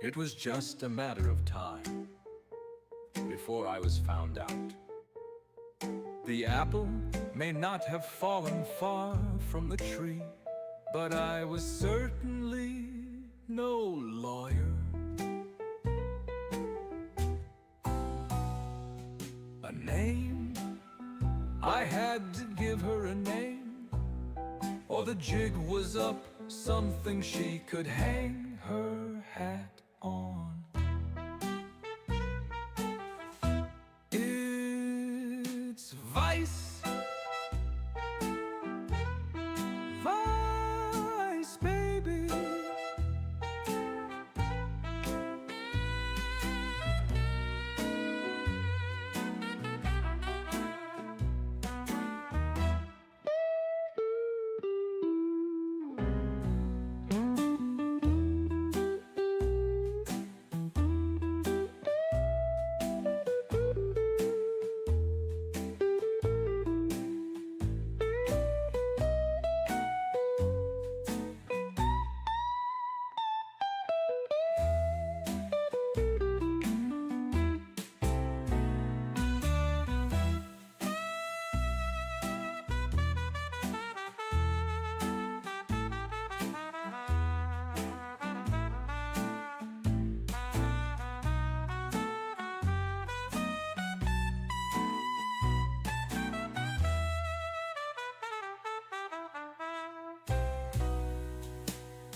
It was just a matter of time before I was found out. The apple may not have fallen far from the tree, but I was certainly no lawyer. A name? I had to give her a name, or the jig was up, something she could hang her hat on. It's Vice, Vice, baby.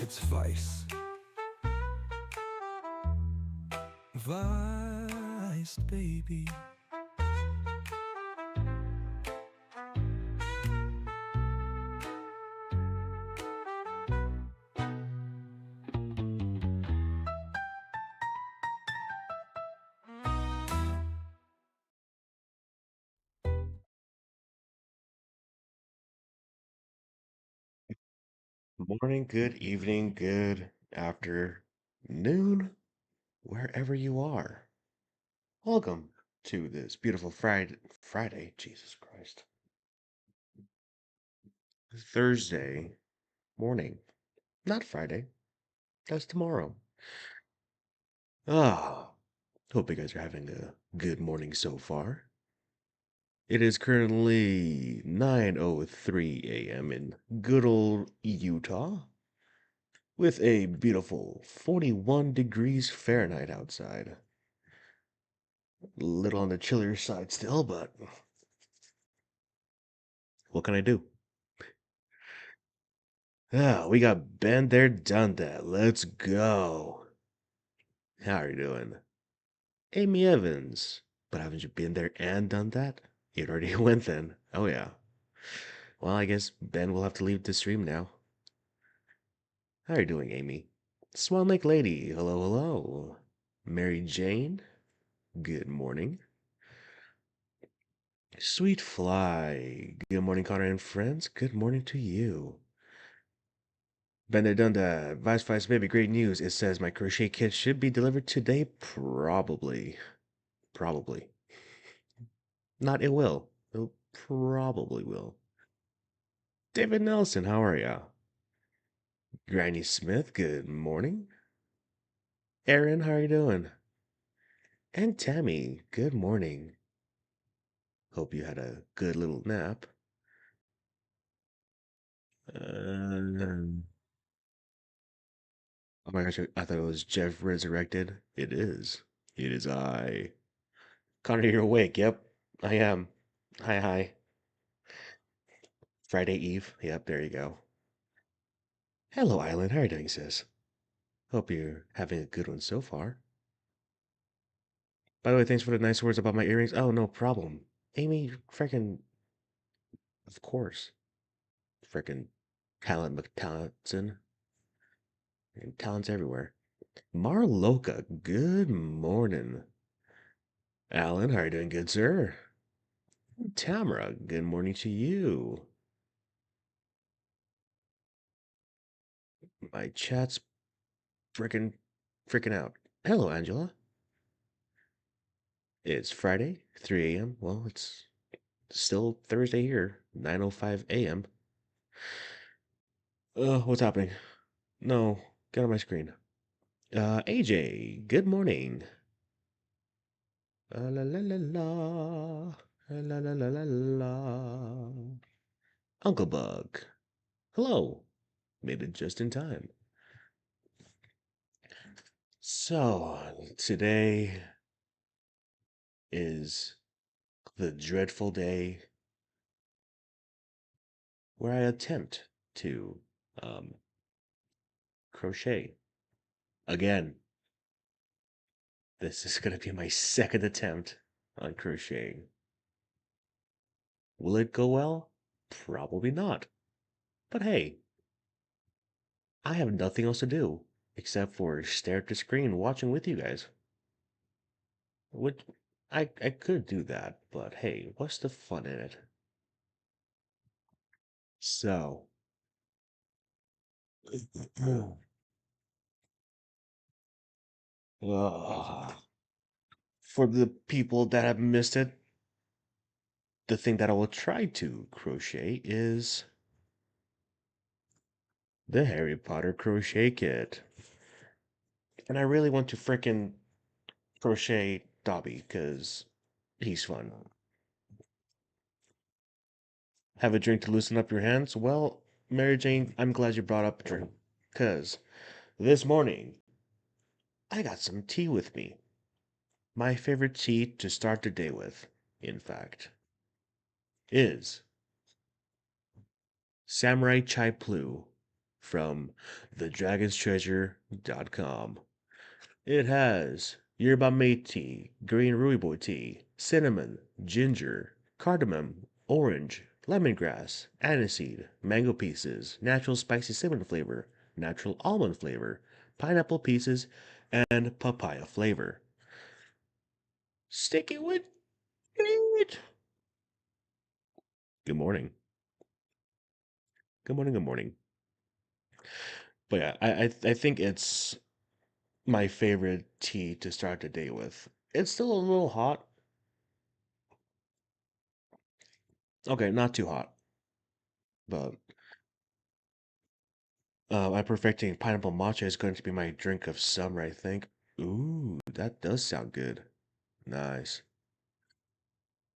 It's Vice, Vice, baby. Morning, good evening, good afternoon, wherever you are. Welcome to this beautiful Friday, Jesus Christ, Thursday morning. Not Friday, that's tomorrow. Ah, hope you guys are having a good morning so far. It is currently 9:03 a.m. in good old Utah, with a beautiful 41 degrees Fahrenheit outside. Little on the chillier side still, but what can I do? We got been there, done that. Let's go. How are you doing? Amy Evans. But haven't you been there and done that? You'd already went then. Oh yeah. Well, I guess Ben will have to leave the stream now. How are you doing, Amy? Swan Lake Lady. Hello, hello. Mary Jane. Good morning. Sweet Fly. Good morning, Connor and friends. Good morning to you. Been done that. Vice baby, great news. It says my crochet kit should be delivered today. Probably. Probably. Not it will. It probably will. David Nelson, how are ya? Granny Smith, good morning. Aaron, how are you doing? And Tammy, good morning. Hope you had a good little nap. Oh my gosh, I thought it was Jeff resurrected. It is. It is I. Connor, you're awake. Yep, I am. Hi, hi. Friday Eve. Yep, there you go. Hello, Island. How are you doing, sis? Hope you're having a good one so far. By the way, thanks for the nice words about my earrings. Oh, no problem. Amy, frickin', of course. Frickin' talent McTalentson. And talents everywhere. Marloka, good morning. Alan, how are you doing, good sir? Tamara, good morning to you. My chat's frickin' out. Hello, Angela. It's Friday, 3 a.m. Well, it's still Thursday here, 9:05 a.m. What's happening? No, get on my screen. AJ, good morning. La la la la. La la la la la. Uncle Bug. Hello. Made it just in time. So, today is the dreadful day where I attempt to um, crochet. Again, this is going to be my second attempt on crocheting. Will it go well? Probably not. But hey, I have nothing else to do except for stare at the screen watching with you guys. Which I could do that, but hey, what's the fun in it? So, uh, for the people that have missed it, the thing that I will try to crochet is the Harry Potter crochet kit. And I really want to frickin' crochet Dobby because he's fun. Have a drink to loosen up your hands? Well, Mary Jane, I'm glad you brought up a drink because this morning I got some tea with me. My favorite tea to start the day with, in fact, is Samurai Chai Plu from thedragonstreasure.com. It has yerba mate tea, green rooibos tea, cinnamon, ginger, cardamom, orange, lemongrass, aniseed, mango pieces, natural spicy cinnamon flavor, natural almond flavor, pineapple pieces, and papaya flavor. Stick it with it. Good morning. Good morning. Good morning. But yeah, I think it's my favorite tea to start the day with. It's still a little hot. Okay, not too hot, but I'm perfecting pineapple matcha is going to be my drink of summer, I think. Ooh, that does sound good. Nice.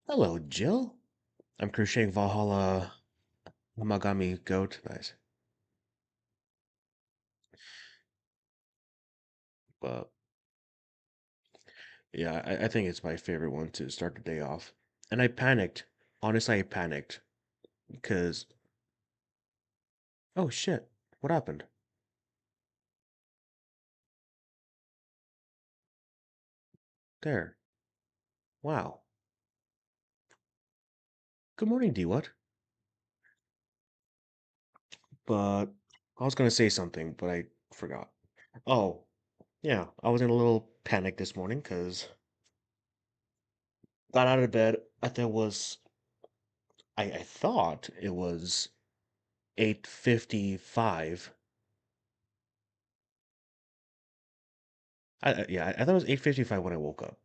Hello, Jill. I'm crocheting Valhalla Hamagami goat. Nice. But yeah, I think it's my favorite one to start the day off. And I panicked. Honestly, I panicked because oh shit, what happened? There. Wow. Good morning, D. What? But I was gonna say something, but I forgot. Oh, yeah, I was in a little panic this morning because got out of bed. I thought it was 8:55. I thought it was 8:55 when I woke up.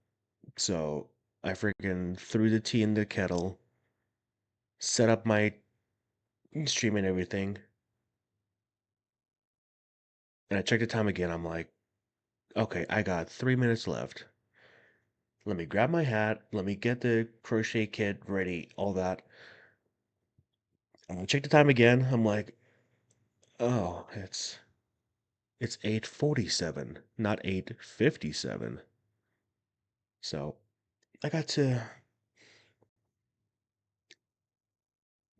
So I freaking threw the tea in the kettle, set up my stream and everything, and I checked the time again. I'm like, okay, I got 3 minutes left. Let me grab my hat. Let me get the crochet kit ready. All that. And I checked the time again. I'm like, oh, it's 8:47, not 8:57. So I got to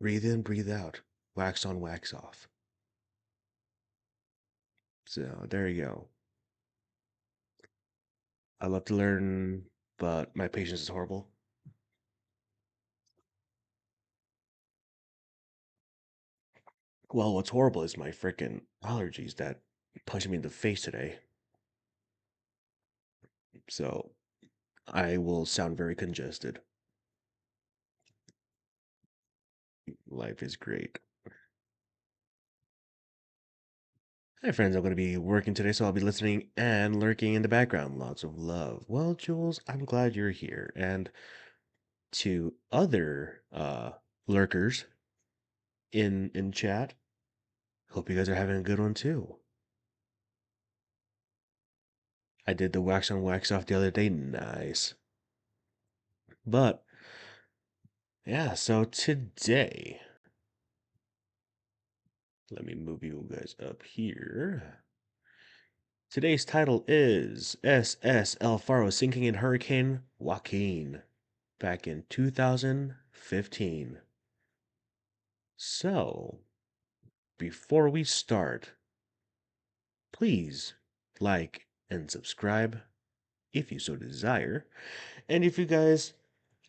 breathe in, breathe out, wax on, wax off. So there you go. I love to learn, but my patience is horrible. Well, what's horrible is my freaking allergies that punched me in the face today. So I will sound very congested. Life is great. Hi, friends. I'm going to be working today, so I'll be listening and lurking in the background. Lots of love. Well, Jules, I'm glad you're here. And to other lurkers in chat, hope you guys are having a good one too. I did the wax on wax off the other day. Nice. But yeah, so today, let me move you guys up here. Today's title is SS El Faro sinking in Hurricane Joaquin back in 2015. So, before we start, please like and subscribe if you so desire. And if you guys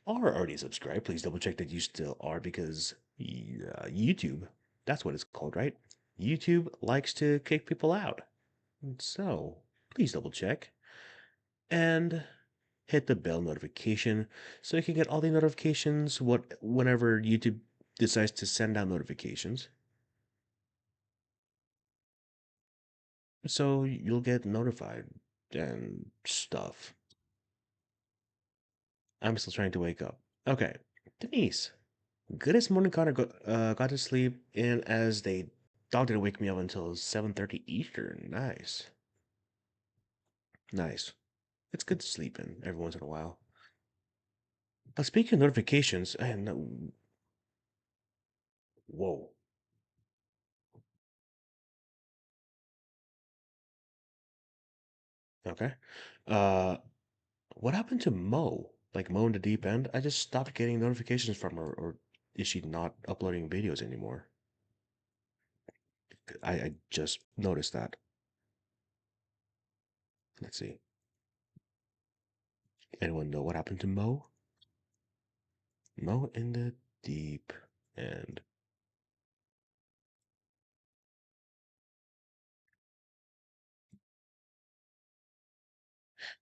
are already subscribed, please double check that you still are because YouTube, that's what it's called, right? YouTube likes to kick people out. So, please double check and hit the bell notification so you can get all the notifications whenever YouTube decides to send out notifications. So you'll get notified and stuff. I'm still trying to wake up. Okay, Denise. Good as morning got to sleep in as they dog didn't wake me up until 7:30 Eastern. Nice. Nice. It's good to sleep in every once in a while. But speaking of notifications, and whoa. Okay. Uh what happened to Mo? Like Mo in the deep end? I just stopped getting notifications from her, or is she not uploading videos anymore? I just noticed that. Let's see. Anyone know what happened to Mo? Mo in the deep end.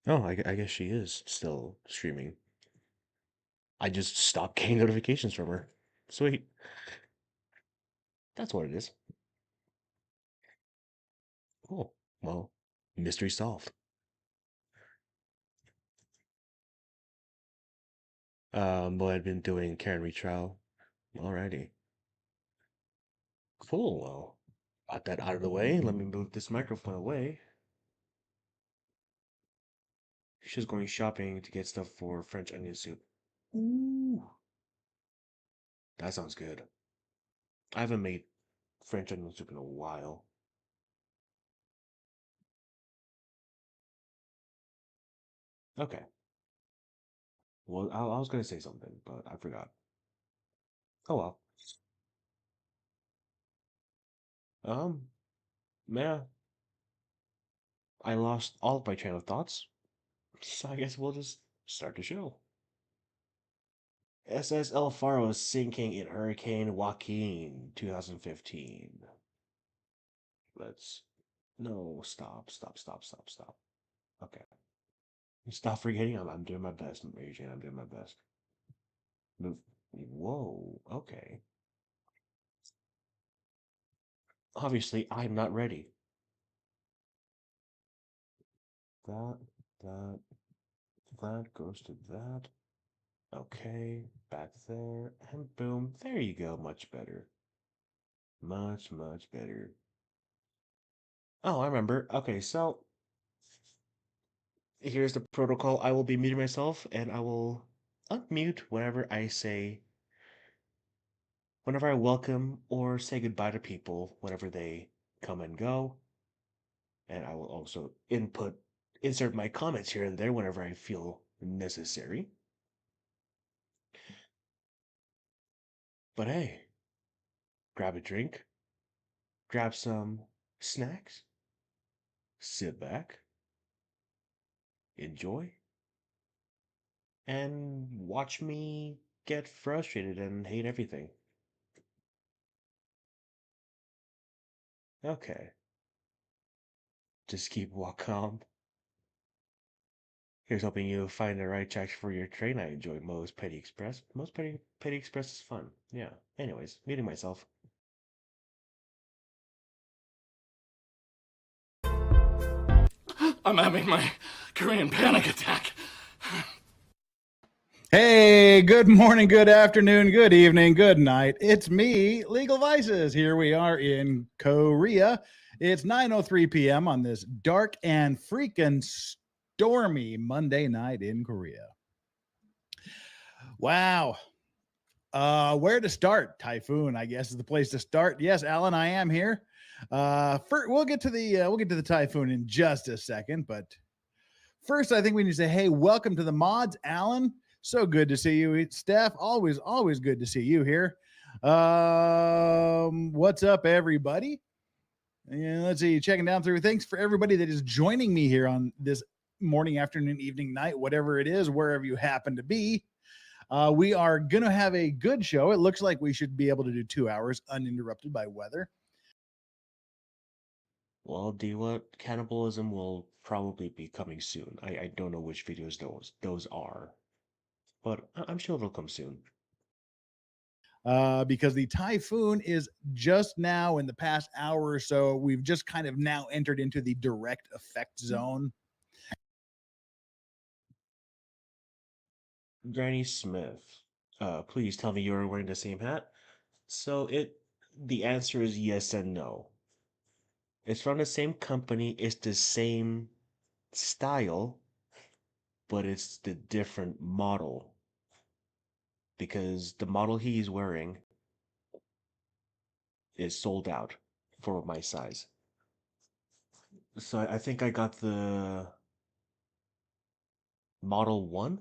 Oh, I guess she is still streaming. I just stopped getting notifications from her. Sweet. That's what it is. Oh, well, mystery solved. Mo had been doing Karen retrial. Alrighty. Cool. Well, got that out of the way. Let me move this microphone away. She's going shopping to get stuff for French onion soup. Ooh, that sounds good. I haven't made French onion soup in a while. Okay. Well, I was gonna say something, but I forgot. Oh well. Um, yeah, I lost all of my train of thoughts, so I guess we'll just start the show. SS El Faro sinking in Hurricane Joaquin, 2015. Let's. No, stop. Okay. Stop forgetting. I'm doing my best, Mary Jane. I'm doing my best. Move. Whoa. Okay. Obviously, I'm not ready. That, that, that goes to that. Okay. Back there. And boom. There you go. Much better. Much better. Oh, I remember. Okay, so here's the protocol. I will be muting myself and I will unmute whenever I welcome or say goodbye to people whenever they come and go. And I will also insert my comments here and there whenever I feel necessary. But hey, grab a drink, grab some snacks, sit back, enjoy, and watch me get frustrated and hate everything. Okay, just keep walk calm. Here's hoping you find the right tracks for your train. I enjoy Moe's Petty Express. Moe's Petty Express is fun. Yeah. Anyways, muting myself. I'm having my Korean panic attack. Hey, good morning, good afternoon, good evening, good night. It's me, Legal Vices. Here we are in Korea. It's 9:03 p.m. on this dark and freaking stormy Monday night in Korea. Wow. Where to start? Typhoon, I guess, is the place to start. Yes, Alan, I am here. We'll get to the typhoon in just a second, but first, I think we need to say, hey, welcome to the mods, Alan. So good to see you, Steph. Always good to see you here. What's up, everybody? And let's see, checking down through. Thanks for everybody that is joining me here on this morning, afternoon, evening, night, whatever it is, wherever you happen to be. We are going to have a good show. It looks like we should be able to do 2 hours uninterrupted by weather. Well, Diwa, cannibalism will probably be coming soon. I don't know which videos those are, but I'm sure they'll come soon. Because the typhoon is just now in the past hour or so. We've just kind of now entered into the direct effect zone. Granny Smith, please tell me you're wearing the same hat. So the answer is yes and no. It's from the same company, it's the same style, but it's the different model. Because the model he's wearing is sold out for my size. So I think I got the Model 1,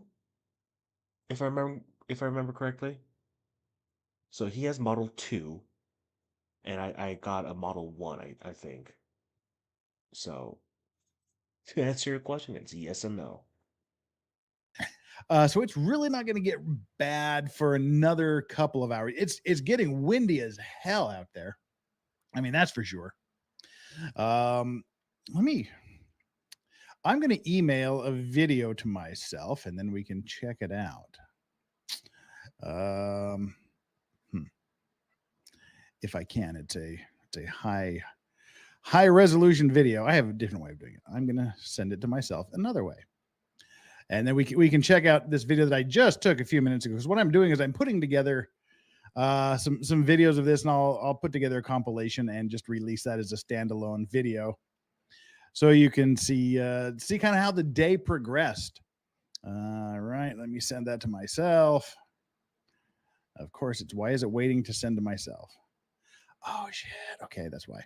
if I remember correctly. So he has Model 2, and I got a Model 1, I think. So to answer your question, it's yes and no. So it's really not going to get bad for another couple of hours. It's getting windy as hell out there. I mean, that's for sure. I'm going to email a video to myself, and then we can check it out. If I can, it's a high resolution video. I have a different way of doing it. I'm going to send it to myself another way. And then we can check out this video that I just took a few minutes ago. Because what I'm doing is I'm putting together some videos of this, and I'll put together a compilation and just release that as a standalone video, so you can see kind of how the day progressed. All right, let me send that to myself. Of course, why is it waiting to send to myself? Oh shit! Okay, that's why.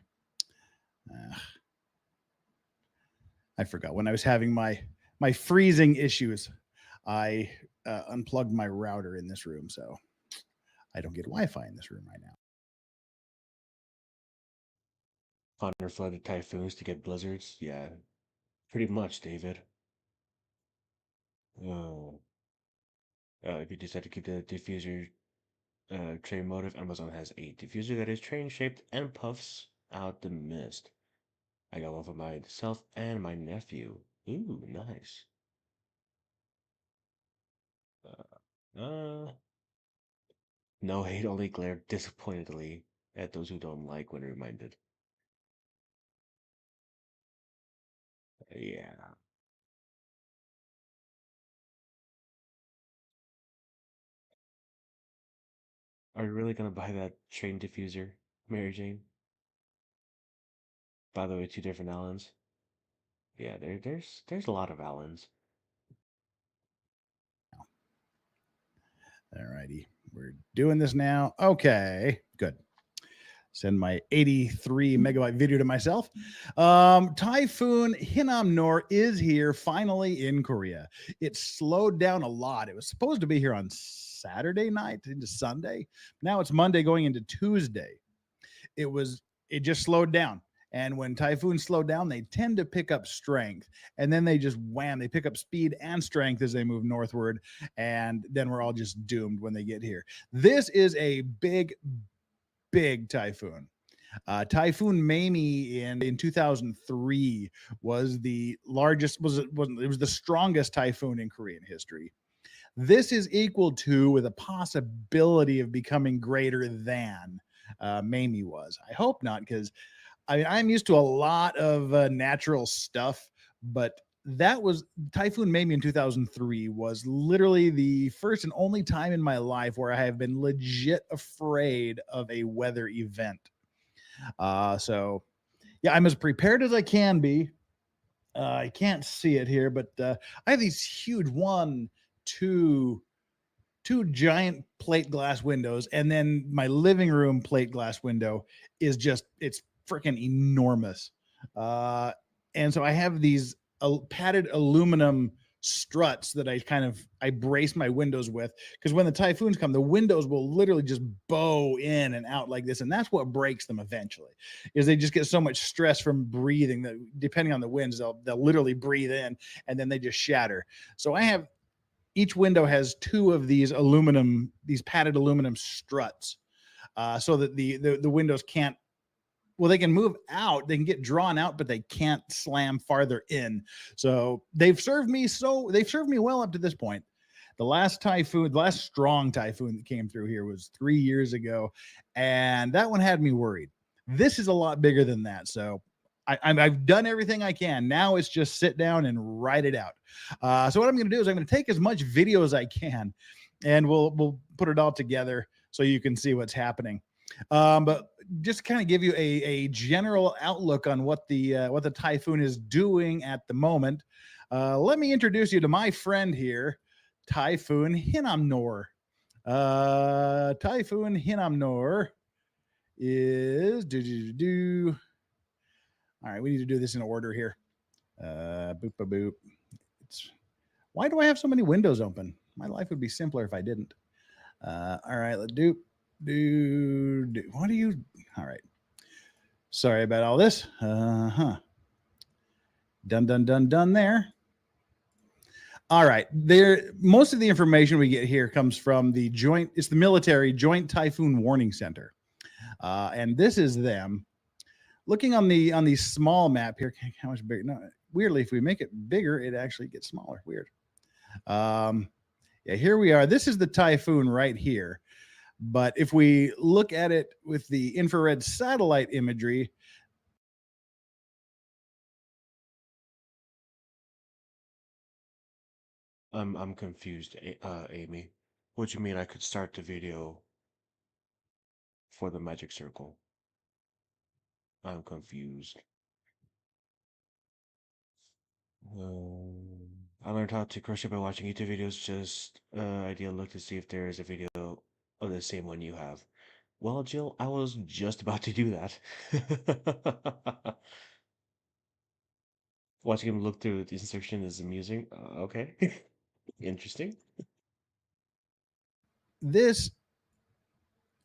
I forgot when I was having my freezing issues. I unplugged my router in this room, so I don't get Wi-Fi in this room right now. Thunder flooded typhoons to get blizzards? Yeah, pretty much, David. Oh. If you decide to keep the diffuser train motive, Amazon has a diffuser that is train shaped and puffs out the mist. I got one for myself and my nephew. Ooh, nice. No hate, only glare disappointedly at those who don't like when reminded. Yeah. Are you really gonna buy that train diffuser, Mary Jane? By the way, two different Allens. Yeah, there's a lot of Allens. All righty, we're doing this now. Okay, good. Send my 83 megabyte video to myself. Typhoon Hinnam-nor is here finally in Korea. It slowed down a lot. It was supposed to be here on Saturday night into Sunday. Now it's Monday going into Tuesday. It just slowed down. And when typhoons slow down, they tend to pick up strength. And then they just they pick up speed and strength as they move northward. And then we're all just doomed when they get here. This is a big typhoon. Typhoon Mamie in 2003 was the largest, it was the strongest typhoon in Korean history. This is equal to, with a possibility of becoming greater than Mamie was. I hope not, because I'm used to a lot of natural stuff, but that was Typhoon Mamie in 2003 was literally the first and only time in my life where I have been legit afraid of a weather event. So yeah, I'm as prepared as I can be. I can't see it here, but I have these huge two giant plate glass windows, and then my living room plate glass window is just it's freaking enormous. Uh, and so I have these padded aluminum struts that I brace my windows with, because when the typhoons come, the windows will literally just bow in and out like this, and that's what breaks them eventually. Is they just get so much stress from breathing that, depending on the winds, they'll literally breathe in and then they just shatter. So I have each window has two of these padded aluminum struts, so that the windows can't. Well, they can move out, they can get drawn out, but they can't slam farther in. So they've served me well up to this point. The last strong typhoon that came through here was 3 years ago, and that one had me worried. This is a lot bigger than that, so I've done everything I can. Now it's just sit down and write it out. So what I'm going to do is I'm going to take as much video as I can, and we'll put it all together so you can see what's happening. But just kind of give you a general outlook on what the typhoon is doing at the moment. Let me introduce you to my friend here, Typhoon Hinamnor. Typhoon Hinamnor is all right, we need to do this in order here. Boop, boop, boop. Why do I have so many windows open? My life would be simpler if I didn't. All right, let's do. What do you? All right. Sorry about all this. Done there. All right. Most of the information we get here comes from it's the military Joint Typhoon Warning Center. And this is them. Looking on the small map here, how much bigger? No, weirdly, if we make it bigger, it actually gets smaller. Weird. Yeah, here we are. This is the typhoon right here. But if we look at it with the infrared satellite imagery, I'm confused, Amy. What do you mean I could start the video for the magic circle? I'm confused. I learned how to crochet by watching YouTube videos. Just ideal look to see if there is a video of the same one you have. Well, Jill, I was just about to do that. Watching him look through the instruction is amusing. Okay. Interesting.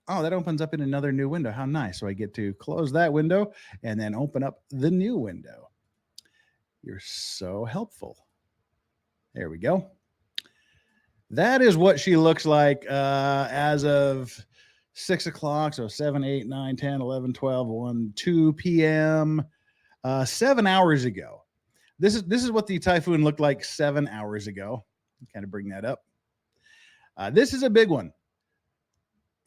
that opens up in another new window. How nice. So I get to close that window and then open up the new window. You're so helpful. There we go. That is what she looks like as of 6 o'clock. So 7, 8, 9, 10, 11, 12, 1, 2 p.m. 7 hours ago. This is what the typhoon looked like 7 hours ago. Kind of bring that up. This is a big one.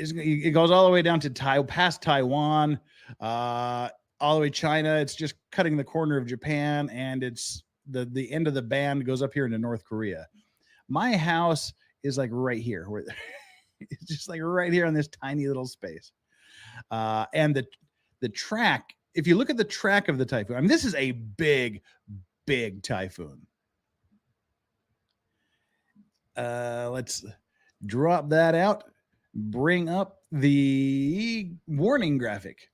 It goes all the way down to past Taiwan, all the way China. It's just cutting the corner of Japan, and it's the end of the band goes up here into North Korea. My house is like right here, where it's just like right here on this tiny little space. And the track, if you look at the track of the typhoon, I mean, this is a big typhoon. Let's drop that out. Bring up the warning graphic.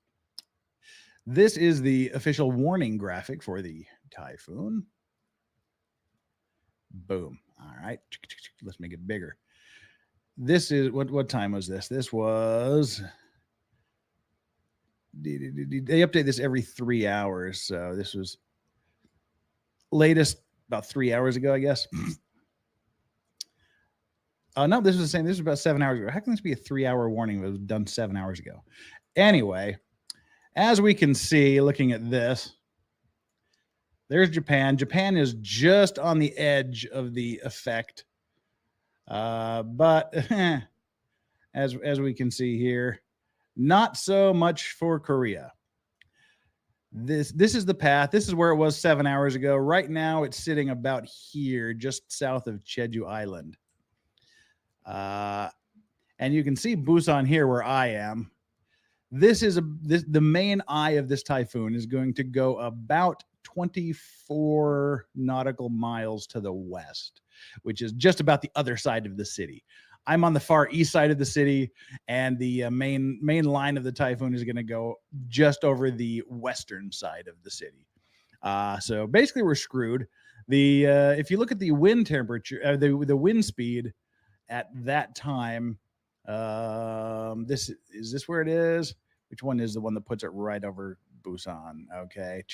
This is the official warning graphic for the typhoon. Boom. All right. Let's make it bigger. This is what time was this? This was they update this every 3 hours. So this was latest about 3 hours ago, I guess. No, this was the same. This was about 7 hours ago. How can this be a 3-hour warning that was done 7 hours ago? Anyway, as we can see, looking at this, there's Japan. Japan is just on the edge of the effect. But as we can see here, not so much for Korea. This is the path. This is where it was 7 hours ago. Right now, it's sitting about here, just south of Jeju Island. And you can see Busan here where I am. The main eye of this typhoon is going to go about 24 nautical miles to the west, which is just about the other side of the city. I'm on the far east side of the city, and the main line of the typhoon is going to go just over the western side of the city. So basically, we're screwed. If you look at the wind temperature, the wind speed at that time, this where it is. Which one is the one that puts it right over Busan? Okay,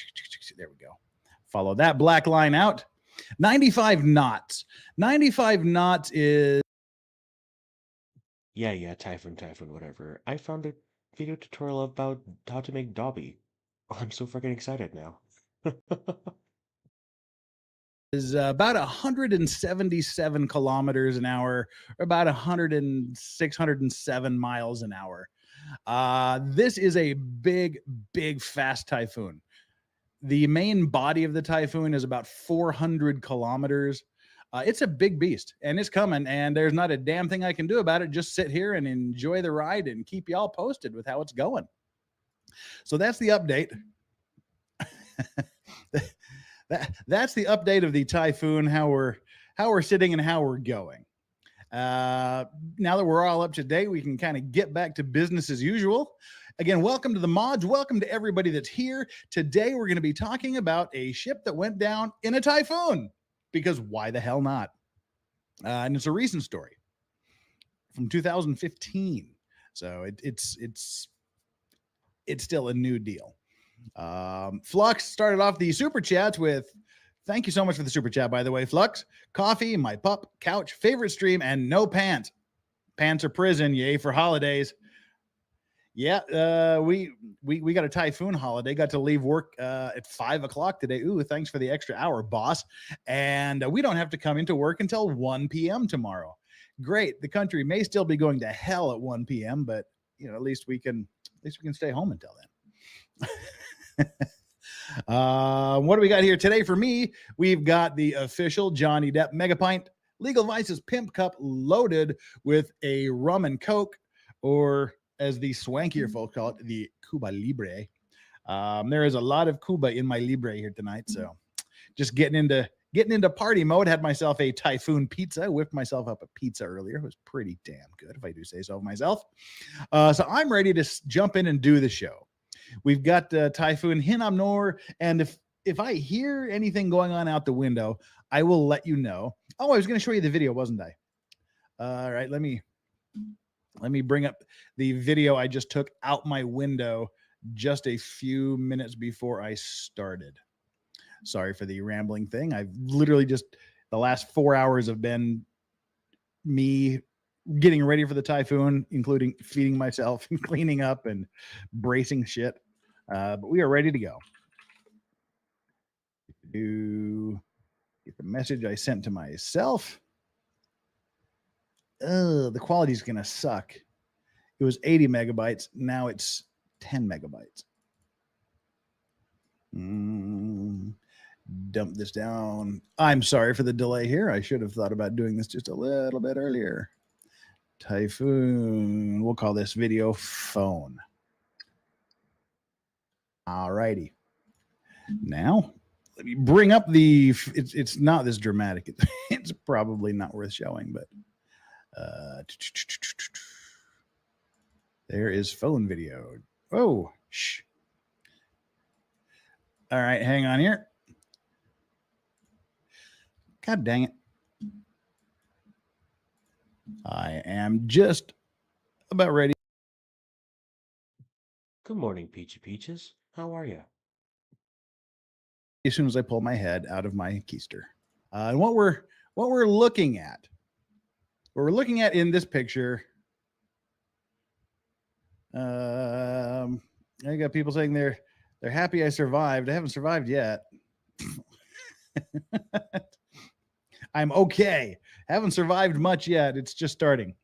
there we go. Follow that black line out. 95 knots. 95 knots is. Yeah, Typhoon, whatever. I found a video tutorial about how to make Dobby. Oh, I'm so freaking excited now. Is about 177 kilometers an hour, or about 106, 107 miles an hour. This is a big, fast typhoon. The main body of the typhoon is about 400 kilometers. It's a big beast, and it's coming, and there's not a damn thing I can do about it. Just sit here and enjoy the ride and keep y'all posted with how it's going. So that's the update. That's the update of the typhoon, how we're sitting and how we're going. Now that we're all up to date, we can kind of get back to business as usual. Again, welcome to the mods. Welcome to everybody that's here. Today, we're going to be talking about a ship that went down in a typhoon, because why the hell not? And it's a recent story from 2015. So it's still a new deal. Flux started off the super chats with, thank you so much for the super chat, by the way, Flux. Coffee, my pup, couch, favorite stream, and no pants. Pants are prison, yay for holidays. Yeah, we got a typhoon holiday. Got to leave work at 5 o'clock today. Ooh, thanks for the extra hour, boss. And we don't have to come into work until 1 p.m. tomorrow. Great. The country may still be going to hell at 1 p.m., but at least we can stay home until then. What do we got here today for me? We've got the official Johnny Depp Mega Pint Legal Vices Pimp Cup loaded with a rum and coke, or as the swankier folk call it, the Cuba Libre. There is a lot of Cuba in my Libre here tonight, so just getting into party mode. Had myself a typhoon pizza, whipped myself up a pizza earlier. It was pretty damn good, if I do say so myself. So I'm ready to jump in and do the show. We've got Typhoon Hinamnor, and if I hear anything going on out the window, I will let you know. Oh, I was going to show you the video, wasn't I? All right, let me bring up the video I just took out my window just a few minutes before I started. Sorry for the rambling thing. I've literally the last 4 hours have been me getting ready for the typhoon, including feeding myself and cleaning up and bracing shit. But we are ready to go. To get the message I sent to myself. The quality is going to suck. It was 80 megabytes. Now it's 10 megabytes. Dump this down. I'm sorry for the delay here. I should have thought about doing this just a little bit earlier. Typhoon. We'll call this video phone. All righty. Now, let me bring up it's not this dramatic. It's probably not worth showing, but there is phone video. Oh, shh. All right, hang on here. God dang it. I am just about ready. Good morning, Peachy Peaches. How are you? As soon as I pull my head out of my keister. And what we're looking at, in this picture, I got people saying they're happy I survived. I haven't survived yet. I'm okay. Haven't survived much yet. It's just starting.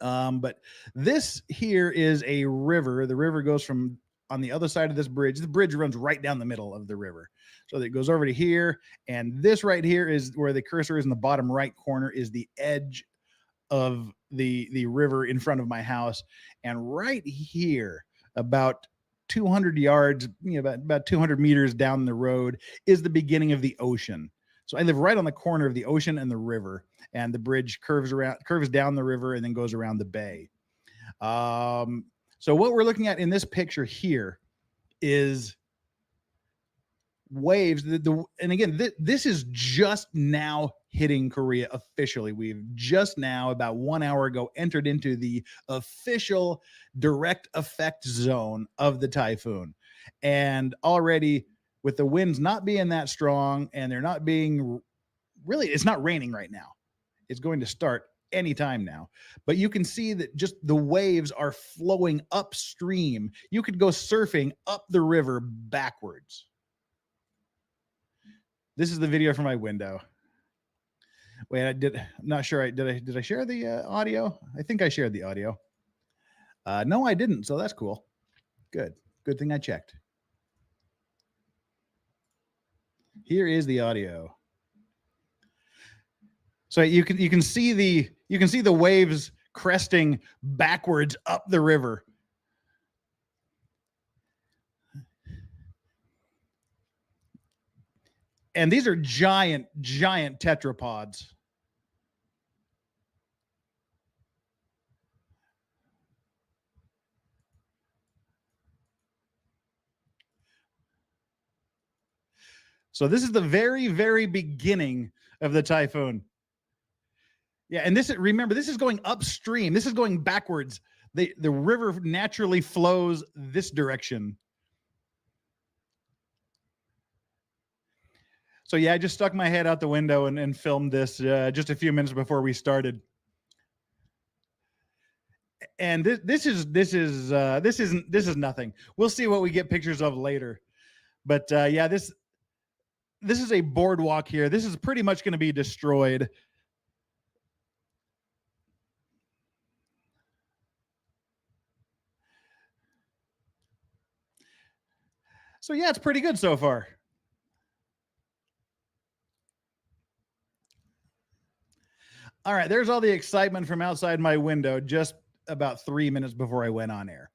But this here is a river. The river goes from on the other side of this bridge. The bridge runs right down the middle of the river. So it goes over to here. And this right here is where the cursor is in the bottom right corner, is the edge of the river in front of my house. And right here, about 200 yards, about 200 meters down the road is the beginning of the ocean. So I live right on the corner of the ocean and the river, and the bridge curves down the river and then goes around the bay. So what we're looking at in this picture here is waves. And again, this is just now hitting Korea officially. We've just now, about 1 hour ago, entered into the official direct effect zone of the typhoon. And already, with the winds not being that strong, and they're not being really, it's not raining right now. It's going to start anytime now. But you can see that just the waves are flowing upstream. You could go surfing up the river backwards. This is the video from my window. Wait, I'm not sure. Did I share the audio? I think I shared the audio. No, I didn't. So that's cool. Good thing I checked. Here is the audio. So you can see the waves cresting backwards up the river. And these are giant tetrapods. So this is the very, very beginning of the typhoon. Yeah, and remember, this is going upstream. This is going backwards. The river naturally flows this direction. So yeah, I just stuck my head out the window and filmed this just a few minutes before we started. And this is nothing. We'll see what we get pictures of later. But yeah, this is a boardwalk here. This is pretty much going to be destroyed. So yeah, it's pretty good so far. All right, there's all the excitement from outside my window just about 3 minutes before I went on air.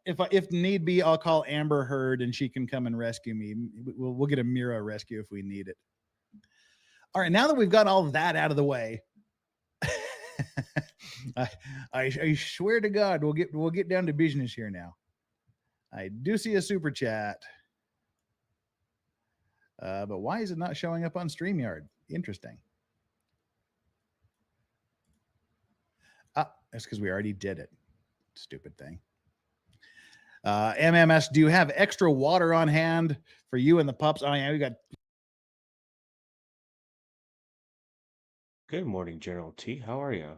If need be, I'll call Amber Heard and she can come and rescue me. We'll get a Mira rescue if we need it. All right, now that we've got all that out of the way, I swear to God, we'll get down to business here now. I do see a super chat, but why is it not showing up on StreamYard? Interesting. That's because we already did it. Stupid thing. MMS, do you have extra water on hand for you and the pups? Oh yeah, we got. Good morning, General T. How are you?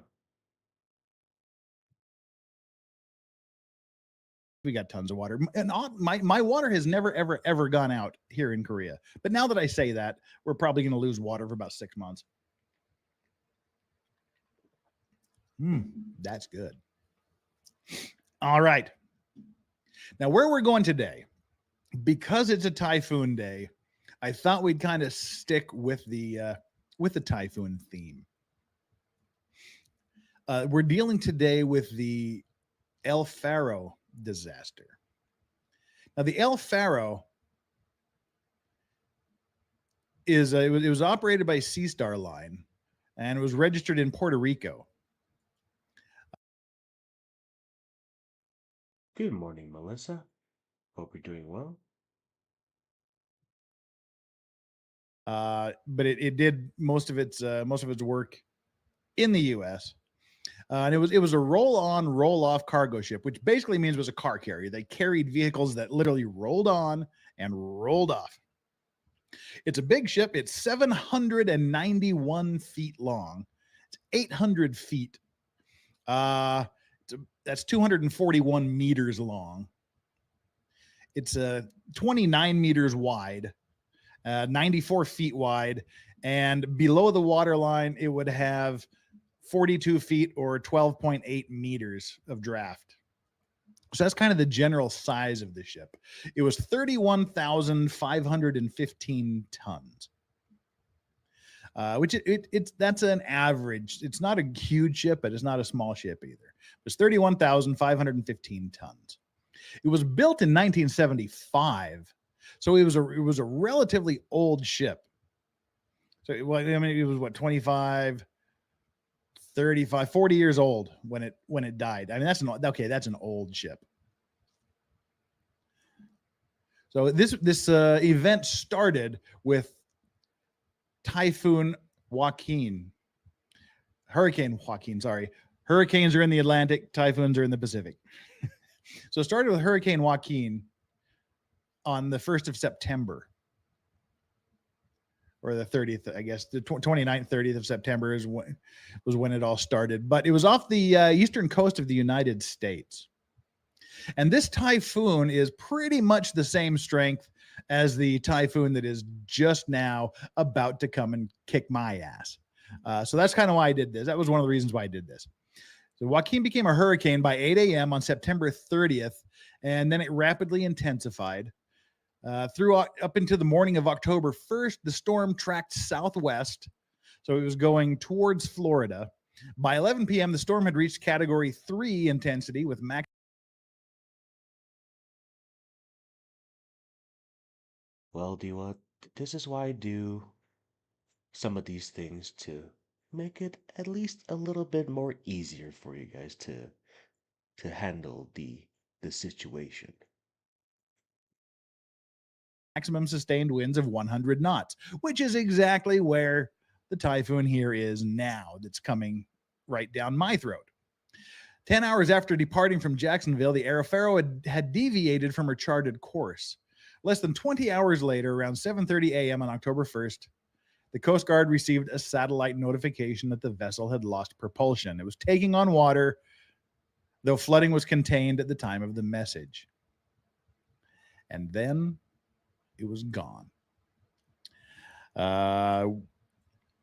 We got tons of water, and my water has never ever gone out here in Korea. But now that I say that, we're probably going to lose water for about 6 months. That's good. All right. Now, where we're going today, because it's a typhoon day, I thought we'd kind of stick with the typhoon theme. We're dealing today with the El Faro disaster. Now, the El Faro it was operated by Sea Star Line, and it was registered in Puerto Rico. Good morning, Melissa. Hope you're doing well. But it did most of its work in the U.S. And it was a roll-on, roll-off cargo ship, which basically means it was a car carrier. They carried vehicles that literally rolled on and rolled off. It's a big ship. It's 791 feet long. It's 800 feet. That's 241 meters long. It's 29 meters wide, 94 feet wide, and below the waterline, it would have 42 feet or 12.8 meters of draft. So that's kind of the general size of the ship. It was 31,515 tons, which that's an average. It's not a huge ship, but it's not a small ship either. It was 31,515 tons. It was built in 1975, so it was a relatively old ship. So I mean, it was what 25, 35, 40 years old when it died. I mean, that's an old ship. So this event started with Typhoon Joaquin, Hurricane Joaquin. Sorry, hurricanes are in the Atlantic, typhoons are in the Pacific. So it started with Hurricane Joaquin on the 1st of September, or the 30th, I guess. The 29th, 30th of September was when it all started. But it was off the eastern coast of the United States. And this typhoon is pretty much the same strength as the typhoon that is just now about to come and kick my ass. So that's kind of why I did this. That was one of the reasons why I did this. So Joaquin became a hurricane by 8 a.m. on September 30th, and then it rapidly intensified. Through up into the morning of October 1st, the storm tracked southwest, so it was going towards Florida. By 11 p.m., the storm had reached Category 3 intensity with max. Well, do you want? This is why I do some of these things to make it at least a little bit more easier for you guys to handle the situation. Maximum sustained winds of 100 knots, which is exactly where the typhoon here is now, that's coming right down my throat. 10 hours after departing from Jacksonville, the Arifero had deviated from her charted course. Less than 20 hours later, around 7:30 a.m. on October 1st, the Coast Guard received a satellite notification that the vessel had lost propulsion. It was taking on water, though flooding was contained at the time of the message. And then it was gone. And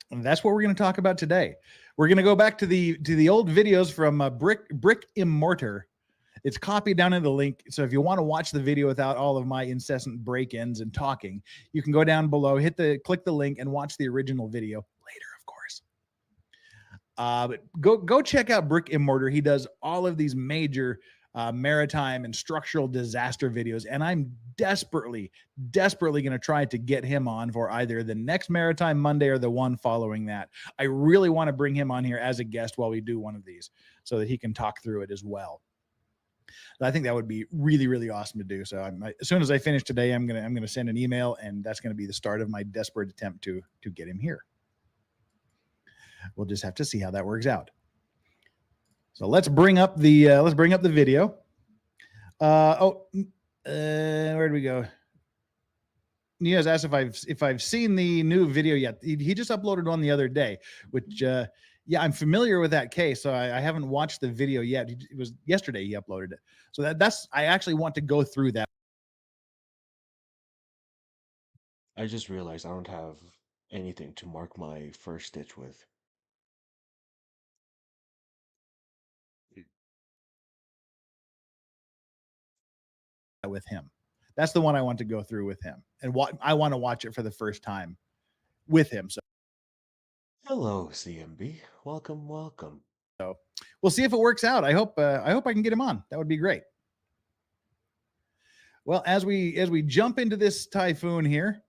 that's what we're going to talk about today. We're going to go back to the old videos from Brick Immortar. It's copied down in the link. So if you want to watch the video without all of my incessant break-ins and talking, you can go down below, click the link, and watch the original video later, of course. But go check out Brick Immortar. He does all of these major maritime and structural disaster videos, and I'm desperately going to try to get him on for either the next Maritime Monday or the one following that. I really want to bring him on here as a guest while we do one of these so that he can talk through it as well. I think that would be really, really awesome to do. So as soon as I finish today, I'm gonna send an email, and that's gonna be the start of my desperate attempt to get him here. We'll just have to see how that works out. So let's bring up the video. Where do we go? Niaz asked if I've seen the new video yet. He just uploaded one the other day, which yeah, I'm familiar with that case, so I haven't watched the video yet. It was yesterday he uploaded it, so that's I actually want to go through that. I just realized I don't have anything to mark my first stitch with. With him. That's the one I want to go through with him, and I want to watch it for the first time with him. Hello, CMB. Welcome, welcome. So we'll see if it works out. I hope I can get him on. That would be great. Well, as we jump into this typhoon here,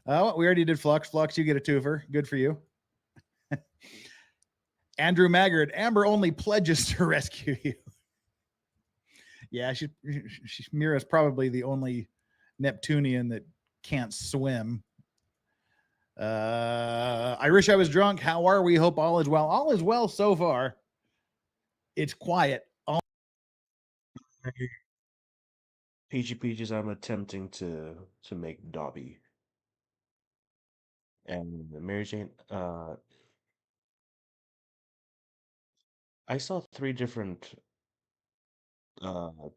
we already did Flux. Flux, you get a twofer. Good for you. Andrew Maggard, Amber only pledges to rescue you. Yeah, Mira's probably the only Neptunian that can't swim. I wish I was drunk. How are we? Hope all is well. All is well so far. It's quiet. Peachy Peaches, I'm attempting to make Dobby. And Mary Jane, I saw 3 different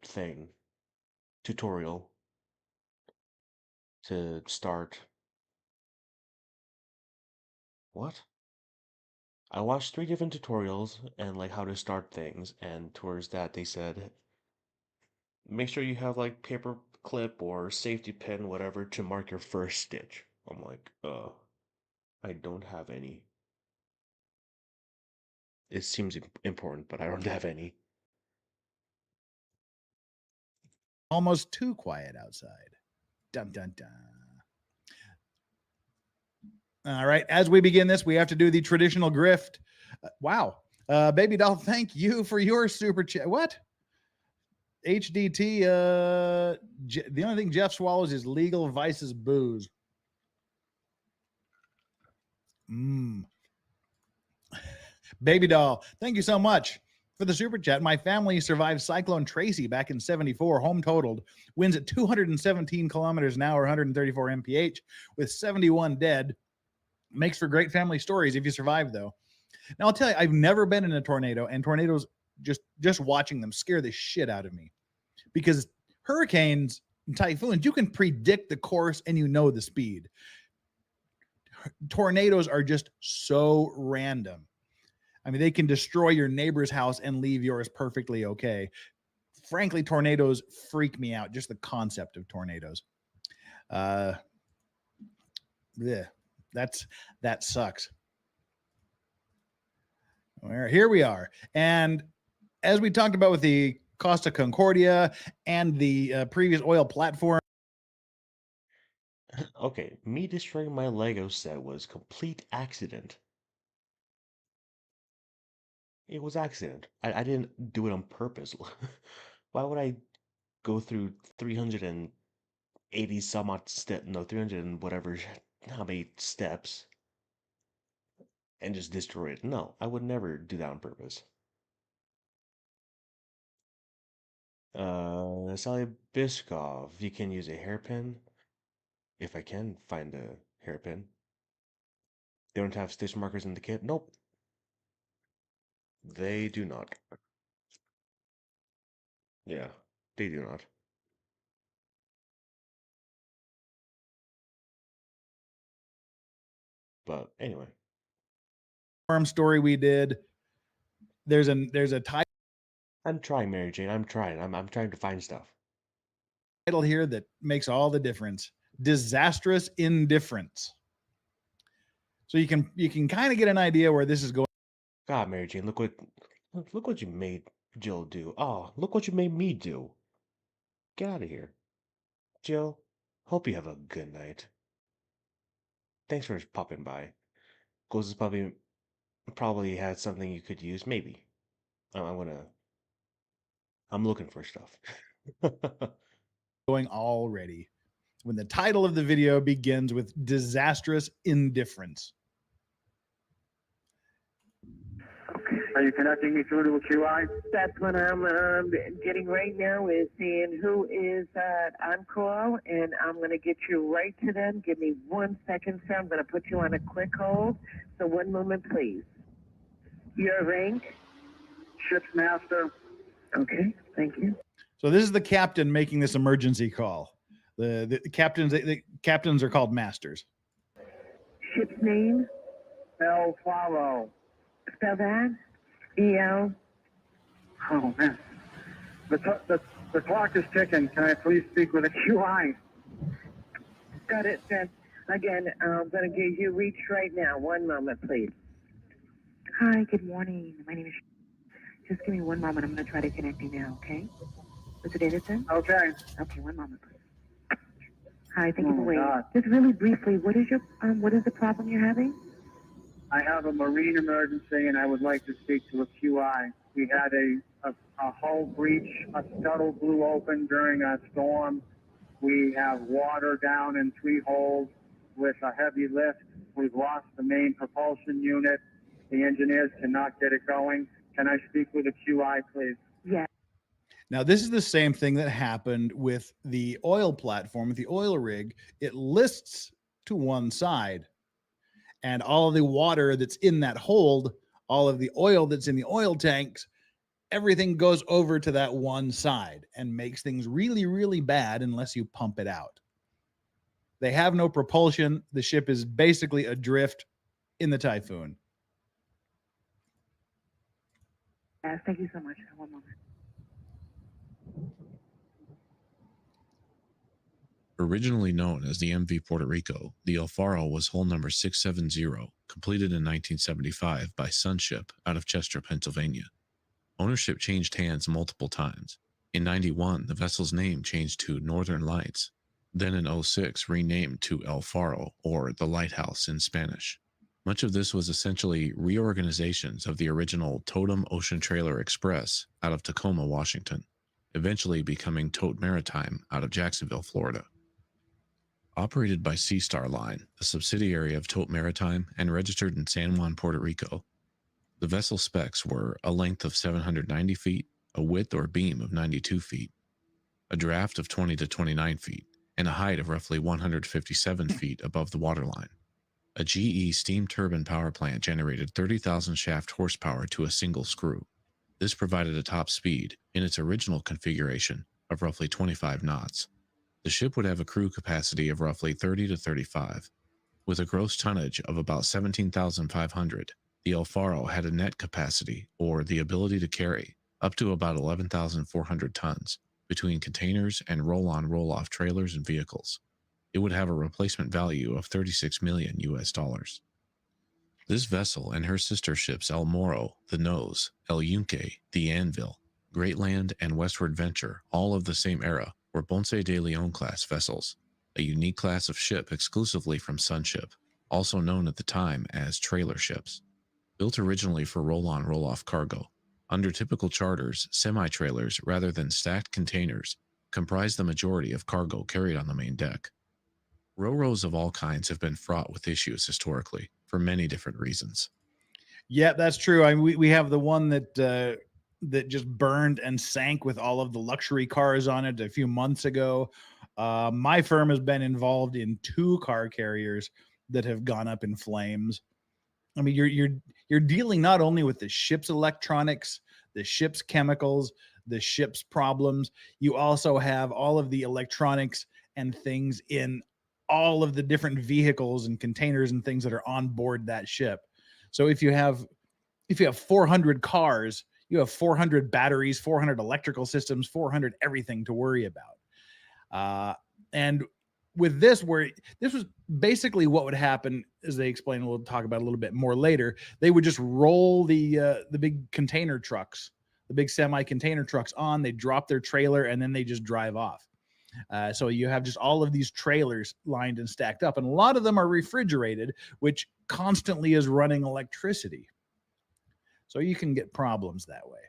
thing tutorial to start. What? I watched 3 different tutorials and like how to start things, and towards that they said make sure you have like paper clip or safety pin, whatever, to mark your first stitch. I'm like, I don't have any. It seems important, but I don't have any. almost too quiet outside. Dun, dun, dun. All right. As we begin this, we have to do the traditional grift. Wow. Baby doll, thank you for your super chat. What? HDT. The only thing Jeff swallows is legal vices booze. Baby doll, thank you so much for the super chat. My family survived Cyclone Tracy back in 74, home totaled, winds at 217 kilometers an hour, 134 mph, with 71 dead. Makes for great family stories if you survive, though. Now, I'll tell you, I've never been in a tornado, and tornadoes, just watching them scare the shit out of me. Because hurricanes and typhoons, you can predict the course and you know the speed. Tornadoes are just so random. I mean, they can destroy your neighbor's house and leave yours perfectly okay. Frankly, tornadoes freak me out, just the concept of tornadoes. That sucks. Here we are. And as we talked about with the Costa Concordia and the previous oil platform. Okay, me destroying my Lego set was complete accident. It was accident. I didn't do it on purpose. Why would I go through 380 some odd 300 and whatever, how many steps, and just destroy it? No, I would never do that on purpose. Sally Biskov, you can use a hairpin. If I can find a hairpin. They don't have stitch markers in the kit? Nope. They do not. Yeah, they do not. But anyway. Farm story we did. There's a title. I'm trying, Mary Jane. I'm trying. I'm trying to find stuff. Title here that makes all the difference. Disastrous indifference. So you can kind of get an idea where this is going. God, Mary Jane, look what you made Jill do. Oh, look what you made me do. Get out of here. Jill, hope you have a good night. Thanks for popping by. Ghost's probably had something you could use. Maybe. I'm looking for stuff. Going already. When the title of the video begins with disastrous indifference. Are you connecting me through to a QI? That's what I'm getting right now is seeing who is on call, and I'm going to get you right to them. Give me 1 second, sir. I'm going to put you on a quick hold. So 1 moment, please. Your rank? Ship's master. Okay, thank you. So this is the captain making this emergency call. The captains are called masters. Ship's name? El Faro. Spell that. E-L. Oh, man. The clock is ticking. Can I please speak with a QI? Got it, sir. Again, I'm going to give you reach right now. 1 moment, please. Hi, good morning. My name is... Just give me 1 moment. I'm going to try to connect you now, okay? What's the data, sir? Okay. Okay, 1 moment, please. Hi, thank you for Oh, waiting. God. Just really briefly, what is the problem you're having? I have a marine emergency, and I would like to speak to a QI. We had a hull breach. A scuttle blew open during a storm. We have water down in 3 holes with a heavy lift. We've lost the main propulsion unit. The engineers cannot get it going. Can I speak with a QI, please? Yes. Now, this is the same thing that happened with the oil platform, with the oil rig. It lists to one side, and all of the water that's in that hold, all of the oil that's in the oil tanks, everything goes over to that one side and makes things really, really bad unless you pump it out. They have no propulsion. The ship is basically adrift in the typhoon. Yes, thank you so much. 1 moment. Originally known as the MV Puerto Rico, the El Faro was hull number 670, completed in 1975 by Sunship out of Chester, Pennsylvania. Ownership changed hands multiple times. In 91, the vessel's name changed to Northern Lights, then in 06 renamed to El Faro, or the Lighthouse in Spanish. Much of this was essentially reorganizations of the original Totem Ocean Trailer Express out of Tacoma, Washington, eventually becoming Tote Maritime out of Jacksonville, Florida. Operated by Sea Star Line, a subsidiary of Tote Maritime and registered in San Juan, Puerto Rico, the vessel specs were a length of 790 feet, a width or beam of 92 feet, a draft of 20 to 29 feet, and a height of roughly 157 feet above the waterline. A GE steam turbine power plant generated 30,000 shaft horsepower to a single screw. This provided a top speed, in its original configuration, of roughly 25 knots. The ship would have a crew capacity of roughly 30 to 35. With a gross tonnage of about 17,500, the El Faro had a net capacity, or the ability to carry, up to about 11,400 tons, between containers and roll-on roll-off trailers and vehicles. It would have a replacement value of $36 million US. This vessel and her sister ships El Moro, the Nose, El Yunque, the Anvil, Greatland, and Westward Venture, all of the same era, were Ponce de Leon class vessels, a unique class of ship exclusively from Sunship, also known at the time as trailer ships. Built originally for roll-on roll-off cargo, under typical charters, semi-trailers rather than stacked containers comprise the majority of cargo carried on the main deck. Ro-ros of all kinds have been fraught with issues historically, for many different reasons. Yeah, that's true. I mean, we have the one that just burned and sank with all of the luxury cars on it a few months ago. My firm has been involved in 2 car carriers that have gone up in flames. I mean, you're dealing not only with the ship's electronics, the ship's chemicals, the ship's problems. You also have all of the electronics and things in all of the different vehicles and containers and things that are on board that ship. So if you have 400 cars, you have 400 batteries, 400 electrical systems, 400 everything to worry about. And with this, where this was basically what would happen, as they explain, we'll talk about a little bit more later, they would just roll the big container trucks, the big semi-container trucks on, they drop their trailer, and then they just drive off. So you have just all of these trailers lined and stacked up, and a lot of them are refrigerated, which constantly is running electricity. So you can get problems that way.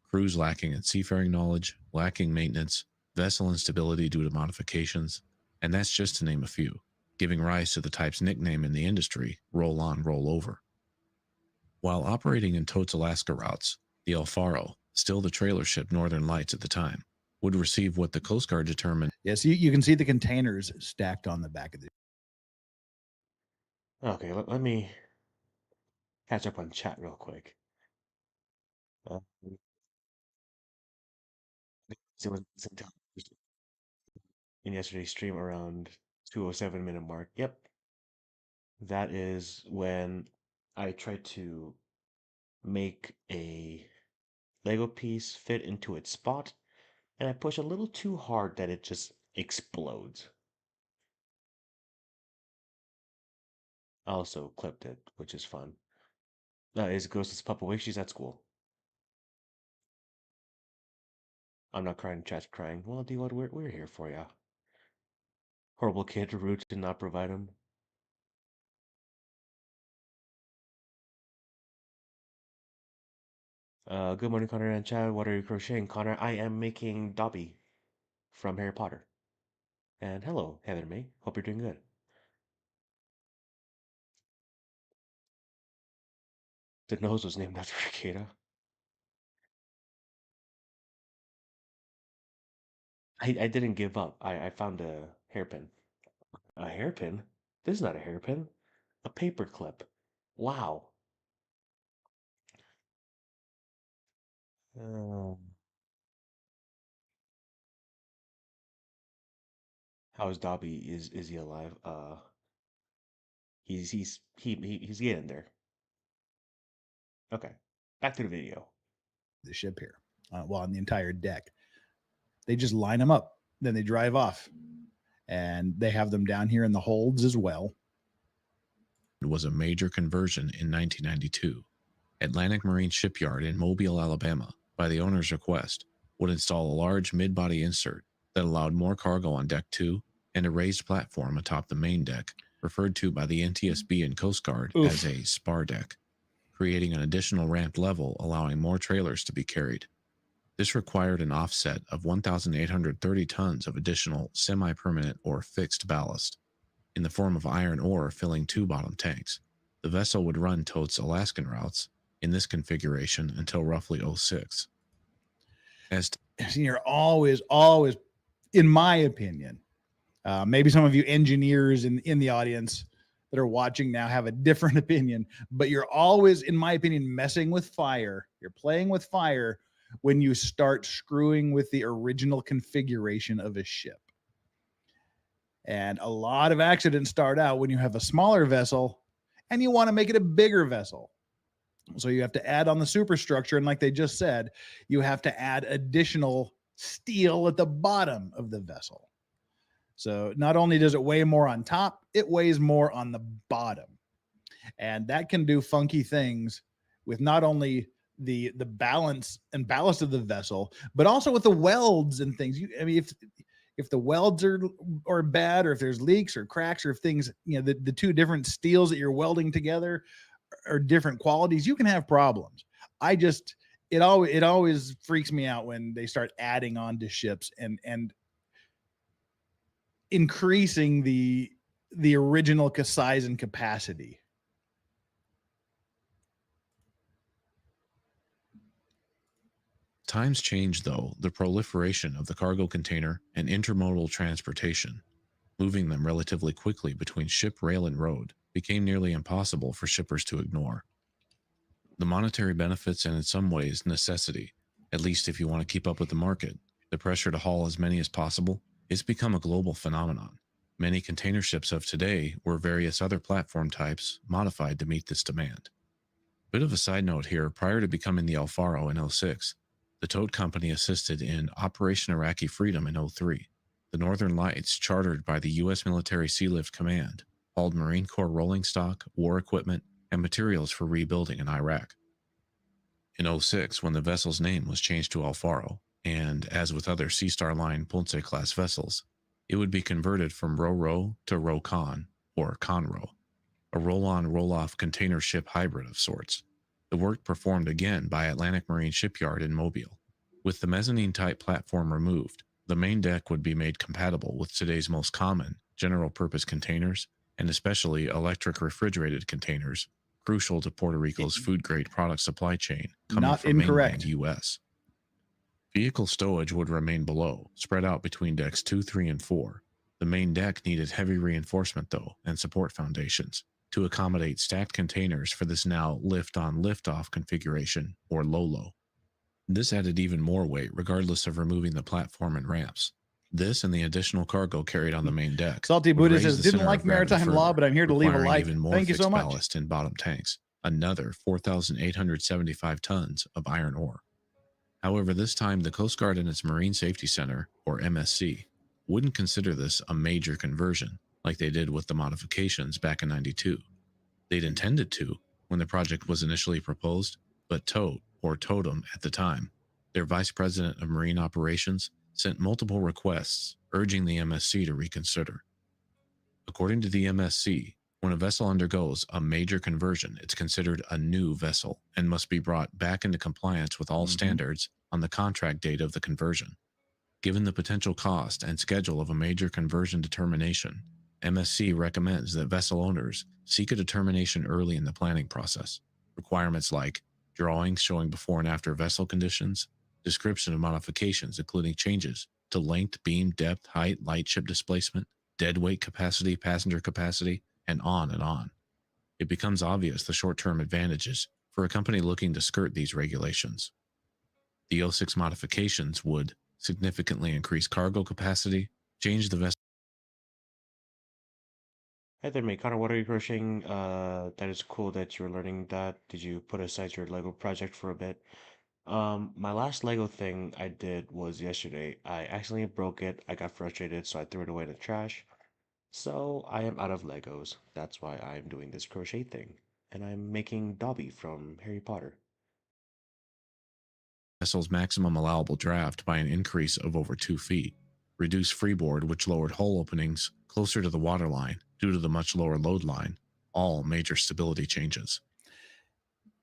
Crews lacking in seafaring knowledge, lacking maintenance, vessel instability due to modifications, and that's just to name a few, giving rise to the type's nickname in the industry, roll on, roll over. While operating in Totes Alaska routes, the El Faro, still the trailer ship Northern Lights at the time, would receive what the Coast Guard determined. Yes, you can see the containers stacked on the back of the. Okay, let me catch up on chat real quick. It was in yesterday's stream around 207-minute mark. Yep. That is when I tried to make a Lego piece fit into its spot, and I push a little too hard that it just explodes. I also clipped it, which is fun. Is Ghost's Papa Wig? She's at school. I'm not crying, chat's crying. Well, D what we're here for ya. Horrible kid, rude to not provide him. Good morning, Connor and Chad. What are you crocheting, Connor? I am making Dobby from Harry Potter. And hello, Heather May. Hope you're doing good. The nose was named after Cicada. I didn't give up. I found a hairpin. A hairpin? This is not a hairpin. A paper clip. Wow. Um, how is Dobby? Is he alive? He's getting there. Okay. Back to the video. The ship here, well, on the entire deck. They just line them up, then they drive off, and they have them down here in the holds as well. It was a major conversion in 1992. Atlantic Marine Shipyard in Mobile, Alabama, by the owner's request, would install a large mid-body insert that allowed more cargo on Deck 2 and a raised platform atop the main deck, referred to by the NTSB and Coast Guard as a spar deck, creating an additional ramped level allowing more trailers to be carried. This required an offset of 1,830 tons of additional semi-permanent or fixed ballast in the form of iron ore filling 2 bottom tanks. The vessel would run totes Alaskan routes in this configuration until roughly 06. You're always, in my opinion, maybe some of you engineers in the audience that are watching now have a different opinion, but you're always, in my opinion, messing with fire. You're playing with fire when you start screwing with the original configuration of a ship. And a lot of accidents start out when you have a smaller vessel and you want to make it a bigger vessel. So you have to add on the superstructure. And like they just said, you have to add additional steel at the bottom of the vessel. So not only does it weigh more on top, it weighs more on the bottom. And that can do funky things with not only the balance and ballast of the vessel, but also with the welds and things. I mean, if the welds are bad, or if there's leaks or cracks, or if things, the two different steels that you're welding together are different qualities, you can have problems. It always freaks me out when they start adding on to ships and increasing the original size and capacity. Times changed, though, the proliferation of the cargo container and intermodal transportation, moving them relatively quickly between ship, rail, and road, became nearly impossible for shippers to ignore. The monetary benefits and in some ways necessity, at least if you want to keep up with the market, the pressure to haul as many as possible, it's become a global phenomenon. Many container ships of today were various other platform types modified to meet this demand. Bit of a side note here, prior to becoming the Alfaro in 06, the Tote Company assisted in Operation Iraqi Freedom in 03. The Northern Lights, chartered by the U.S. Military Sealift Command, hauled Marine Corps rolling stock, war equipment, and materials for rebuilding in Iraq. In 06, when the vessel's name was changed to Alfaro, and as with other Sea Star Line Ponce-class vessels, it would be converted from Ro-Ro to Ro-Con, or Conro, a roll-on, roll-off container ship hybrid of sorts. The work performed again by Atlantic Marine Shipyard in Mobile. With the mezzanine-type platform removed, the main deck would be made compatible with today's most common general-purpose containers, and especially electric refrigerated containers, crucial to Puerto Rico's food-grade product supply chain coming from mainland U.S. Vehicle stowage would remain below, spread out between decks 2, 3, and 4. The main deck needed heavy reinforcement, though, and support foundations to accommodate stacked containers for this now lift-on, lift-off configuration, or LOLO. This added even more weight regardless of removing the platform and ramps. This and the additional cargo carried on the main deck. Salty Buddha says, didn't like maritime law, but I'm here to leave a like. Even more Thank you so much. Ballast in bottom tanks, another 4,875 tons of iron ore. However, this time the Coast Guard and its Marine Safety Center, or MSC, wouldn't consider this a major conversion like they did with the modifications back in '92. They'd intended to when the project was initially proposed, but Tote, or Totem at the time, their Vice President of Marine Operations, sent multiple requests urging the MSC to reconsider. According to the MSC, when a vessel undergoes a major conversion, it's considered a new vessel and must be brought back into compliance with all standards on the contract date of the conversion. Given the potential cost and schedule of a major conversion determination, MSC recommends that vessel owners seek a determination early in the planning process. Requirements like drawings showing before and after vessel conditions, description of modifications including changes to length, beam, depth, height, lightship displacement, deadweight capacity, passenger capacity, and on and on. It becomes obvious the short-term advantages for a company looking to skirt these regulations. The 06 modifications would significantly increase cargo capacity, change the vessel. Hi there, mate. Connor, what are you crocheting? That is cool that you're learning that. Did you put aside your Lego project for a bit? My last Lego thing I did was yesterday. I accidentally broke it. I got frustrated, so I threw it away in the trash. So I am out of Legos. That's why I'm doing this crochet thing. And I'm making Dobby from Harry Potter. vessel's maximum allowable draft by an increase of over 2 feet, reduced freeboard, which lowered hull openings closer to the waterline due to the much lower load line, all major stability changes.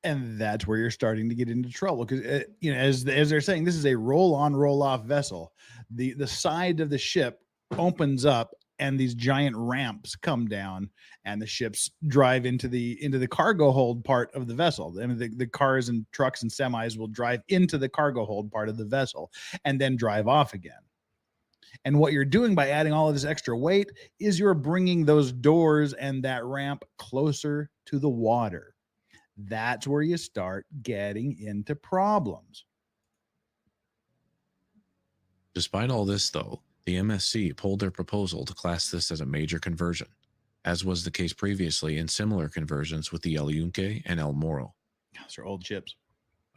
And that's where you're starting to get into trouble because, as they're saying, this is a roll-on, roll-off vessel. The side of the ship opens up, and these giant ramps come down, and the ships drive into the cargo hold part of the vessel. I mean, the cars and trucks and semis will drive into the cargo hold part of the vessel and then drive off again. And what you're doing by adding all of this extra weight is you're bringing those doors and that ramp closer to the water. That's where you start getting into problems. Despite all this, though, the MSC pulled their proposal to class this as a major conversion, as was the case previously in similar conversions with the El Yunque and El Moro. Those are old ships.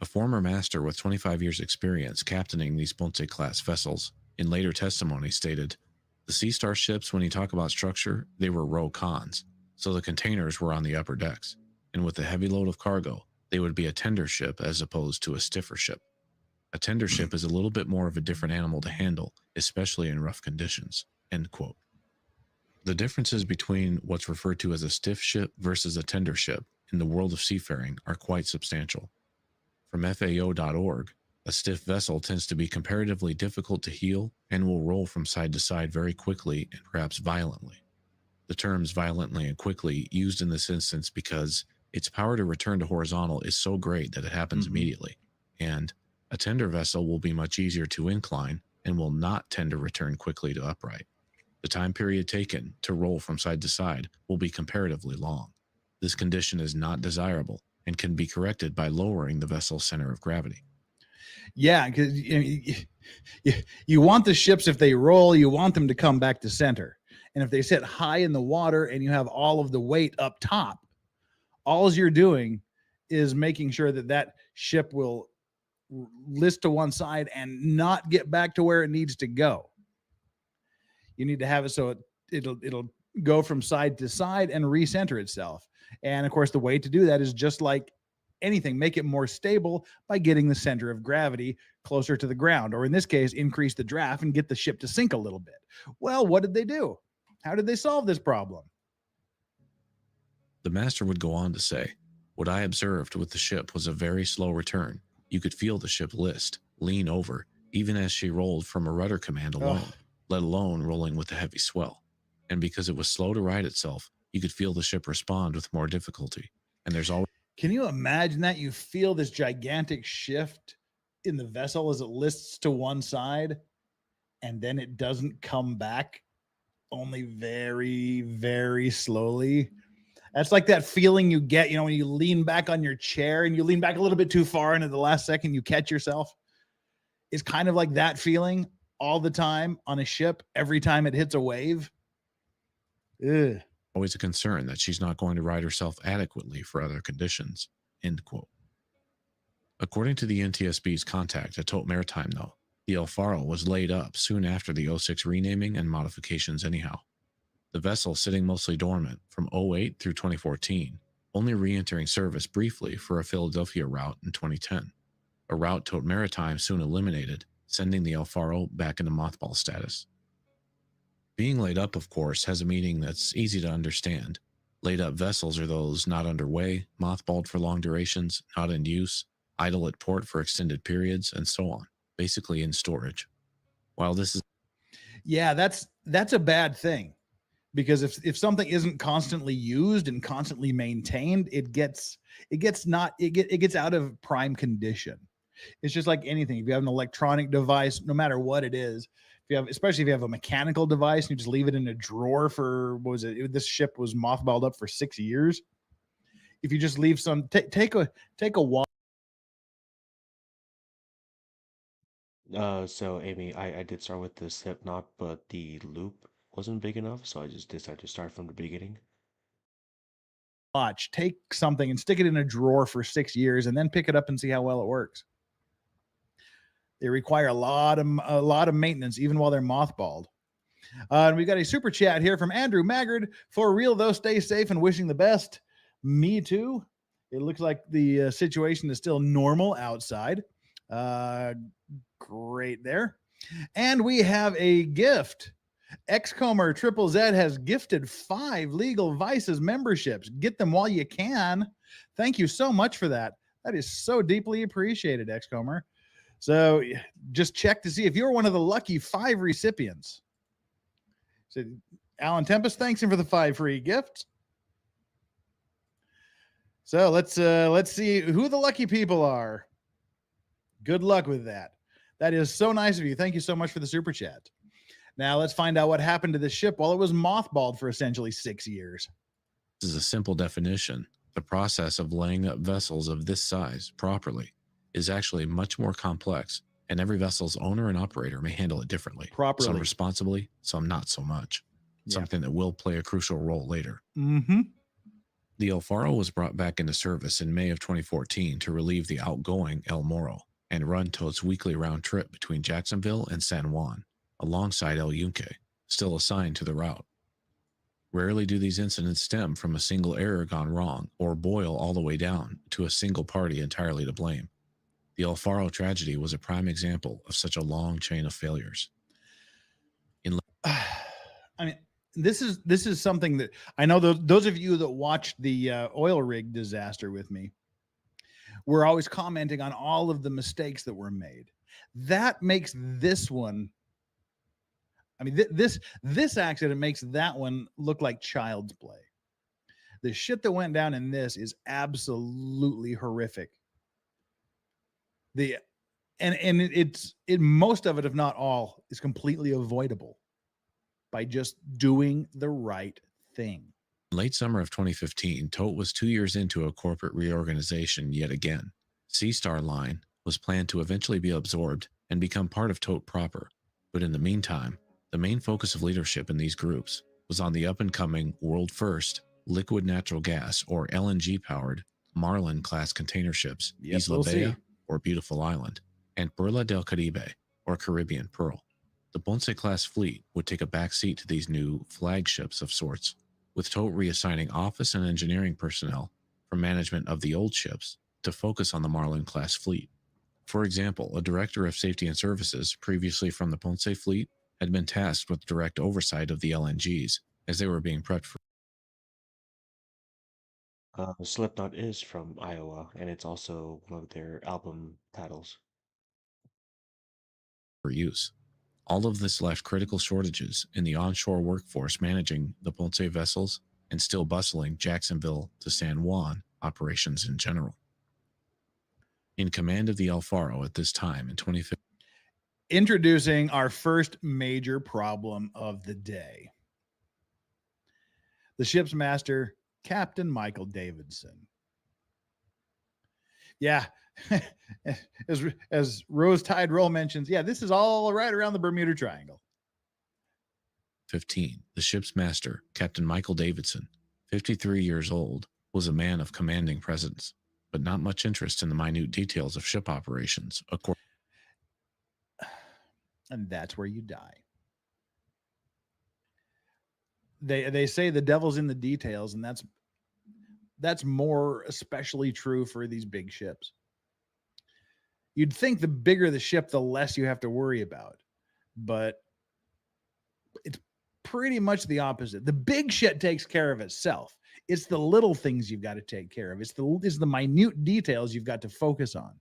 A former master with 25 years' experience captaining these Ponce-class vessels, in later testimony stated, the Sea Star ships, when you talk about structure, they were row cons, so the containers were on the upper decks, and with a heavy load of cargo, they would be a tender ship as opposed to a stiffer ship. A tender ship is a little bit more of a different animal to handle, especially in rough conditions." End quote. The differences between what's referred to as a stiff ship versus a tender ship in the world of seafaring are quite substantial. From FAO.org, a stiff vessel tends to be comparatively difficult to heel and will roll from side to side very quickly and perhaps violently. The terms violently and quickly used in this instance because its power to return to horizontal is so great that it happens immediately, and a tender vessel will be much easier to incline and will not tend to return quickly to upright. The time period taken to roll from side to side will be comparatively long. This condition is not desirable and can be corrected by lowering the vessel's center of gravity. Yeah, because you want the ships, if they roll, you want them to come back to center. And if they sit high in the water and you have all of the weight up top, all you're doing is making sure that ship will list to one side and not get back to where it needs to go. You need to have it so it'll go from side to side and recenter itself. And of course, the way to do that is just like anything, make it more stable by getting the center of gravity closer to the ground, or in this case, increase the draft and get the ship to sink a little bit. Well, what did they do? How did they solve this problem? The master would go on to say, "What I observed with the ship was a very slow return. You could feel the ship list, lean over, even as she rolled from a rudder command alone, let alone rolling with a heavy swell. And because it was slow to right itself, you could feel the ship respond with more difficulty. And there's always..." Can you imagine that? You feel this gigantic shift in the vessel as it lists to one side, and then it doesn't come back, only very, very slowly. That's like that feeling you get, when you lean back on your chair and you lean back a little bit too far, and at the last second you catch yourself. It's kind of like that feeling all the time on a ship every time it hits a wave. Ugh. Always a concern that she's not going to ride herself adequately for other conditions. End quote. According to the NTSB's contact at Tote Maritime, though, the El Faro was laid up soon after the 06 renaming and modifications anyhow. The vessel sitting mostly dormant from 08 through 2014, only re-entering service briefly for a Philadelphia route in 2010, a route Tote Maritime soon eliminated, sending the El Faro back into mothball status. Being laid up, of course, has a meaning that's easy to understand. Laid up vessels are those not underway, mothballed for long durations, not in use, idle at port for extended periods, and so on, basically in storage. While this is... Yeah, that's a bad thing, because if something isn't constantly used and constantly maintained, it gets out of prime condition. It's just like anything. If you have an electronic device, no matter what it is, especially if you have a mechanical device and you just leave it in a drawer for, what was it? This ship was mothballed up for 6 years. If you just leave some, take a walk. So Amy, I did start with the slip knot, but the loop wasn't big enough, so I just decided to start from the beginning. Watch, take something and stick it in a drawer for 6 years, and then pick it up and see how well it works. They require a lot of maintenance, even while they're mothballed. And we got a super chat here from Andrew Maggard. For real though, stay safe and wishing the best. Me too. It looks like the situation is still normal outside. Great there. And we have a gift. Xcomer Triple Z has gifted 5 Legal Vices memberships. Get them while you can. Thank you so much for that. That is so deeply appreciated, Xcomer. So just check to see if you're one of the lucky 5 recipients. So Alan Tempest thanks him for the 5 free gifts. So let's see who the lucky people are. Good luck with that. That is so nice of you. Thank you so much for the super chat. Now let's find out what happened to the ship while it was mothballed for essentially 6 years. This is a simple definition. The process of laying up vessels of this size properly is actually much more complex, and every vessel's owner and operator may handle it differently. Properly. Some responsibly, some not so much. Yeah. Something that will play a crucial role later. Mm-hmm. The El Faro was brought back into service in May of 2014 to relieve the outgoing El Moro and run Tote's weekly round trip between Jacksonville and San Juan, alongside El Yunque, still assigned to the route. Rarely do these incidents stem from a single error gone wrong or boil all the way down to a single party entirely to blame. The El Faro tragedy was a prime example of such a long chain of failures. I mean, this is something that I know those of you that watched the oil rig disaster with me were always commenting on all of the mistakes that were made. That makes this one, I mean, this accident makes that one look like child's play. The shit that went down in this is absolutely horrific. Most of it, if not all, is completely avoidable by just doing the right thing. Late summer of 2015, Tote was 2 years into a corporate reorganization yet again. Sea Star Line was planned to eventually be absorbed and become part of Tote proper, but in the meantime, the main focus of leadership in these groups was on the up-and-coming world-first liquid natural gas or LNG-powered Marlin-class container ships, Isla Bella or Beautiful Island, and Perla del Caribe or Caribbean Pearl. The Ponce-class fleet would take a back seat to these new flagships of sorts, with Tote reassigning office and engineering personnel from management of the old ships to focus on the Marlin-class fleet. For example, a director of safety and services previously from the Ponce fleet had been tasked with direct oversight of the LNGs as they were being prepped Slipknot is from Iowa, and it's also one of their album titles. for use. All of this left critical shortages in the onshore workforce managing the Ponce vessels and still bustling Jacksonville to San Juan operations in general. In command of the El Faro at this time in 2015. Introducing our first major problem of the day. The ship's master, Captain Michael Davidson. Yeah, as Rose Tide Roll mentions, yeah, this is all right around the Bermuda Triangle. 15. The ship's master, Captain Michael Davidson, 53 years old, was a man of commanding presence, but not much interest in the minute details of ship operations. And that's where you die. They say the devil's in the details, and that's more especially true for these big ships. You'd think the bigger the ship, the less you have to worry about, but it's pretty much the opposite. The big shit takes care of itself. It's the little things you've got to take care of. It's the minute details you've got to focus on.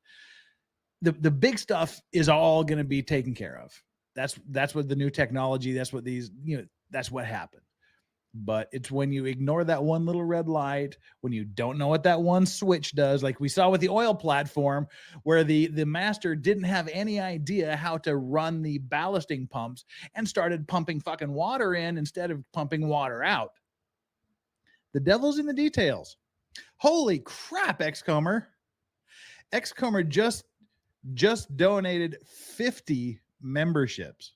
The big stuff is all going to be taken care of. That's what the new technology, that's what that's what happened. But it's when you ignore that one little red light, when you don't know what that one switch does, like we saw with the oil platform, where the master didn't have any idea how to run the ballasting pumps and started pumping fucking water in instead of pumping water out. The devil's in the details. Holy crap, Xcomer. Xcomer just donated 50 memberships.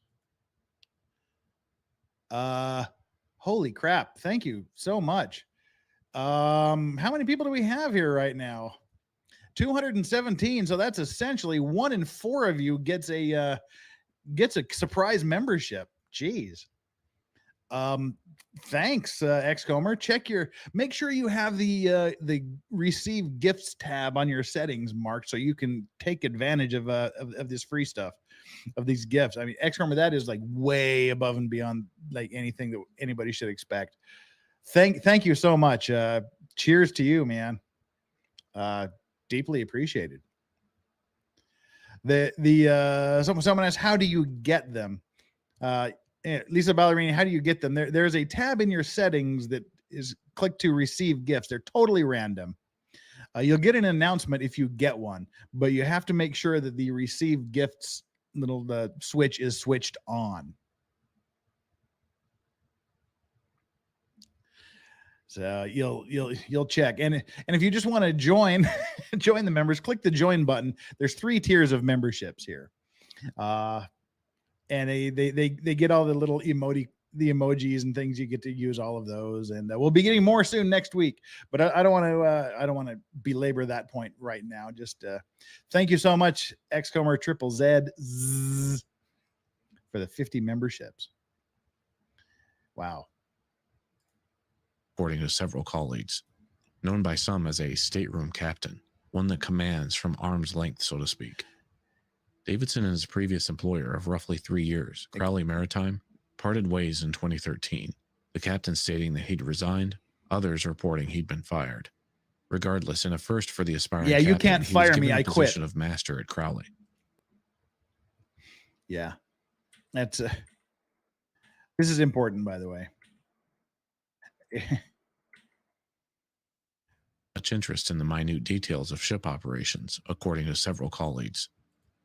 Holy crap. Thank you so much. How many people do we have here right now? 217. So that's essentially 1 in 4 of you gets a surprise membership. Jeez. Thanks, Xcomer. Make sure you have the receive gifts tab on your settings marked so you can take advantage of this free stuff, of these gifts. I mean, Xcomer, that is like way above and beyond like anything that anybody should expect. Thank you so much. Cheers to you, man. Deeply appreciated. Someone asked, how do you get them? Lisa Ballerini, how do you get them? There's a tab in your settings that is click to receive gifts. They're totally random. You'll get an announcement if you get one, but you have to make sure that the receive gifts little switch is switched on. So you'll check, and if you just want to join join the members, click the join button. There's 3 tiers of memberships here. And they get all the little emojis and things. You get to use all of those, and we'll be getting more soon next week. But I don't want to belabor that point right now. Just thank you so much, Xcomer Triple Z, for the 50 memberships. Wow. According to several colleagues, known by some as a stateroom captain, one that commands from arm's length, so to speak. Davidson and his previous employer of roughly 3 years, Crowley Maritime, parted ways in 2013, the captain stating that he'd resigned, others reporting he'd been fired. Regardless, in a first for the aspiring captain, you can't fire me, I quit. Position of master at Crowley. Yeah, that's this is important, by the way. Much interest in the minute details of ship operations, according to several colleagues.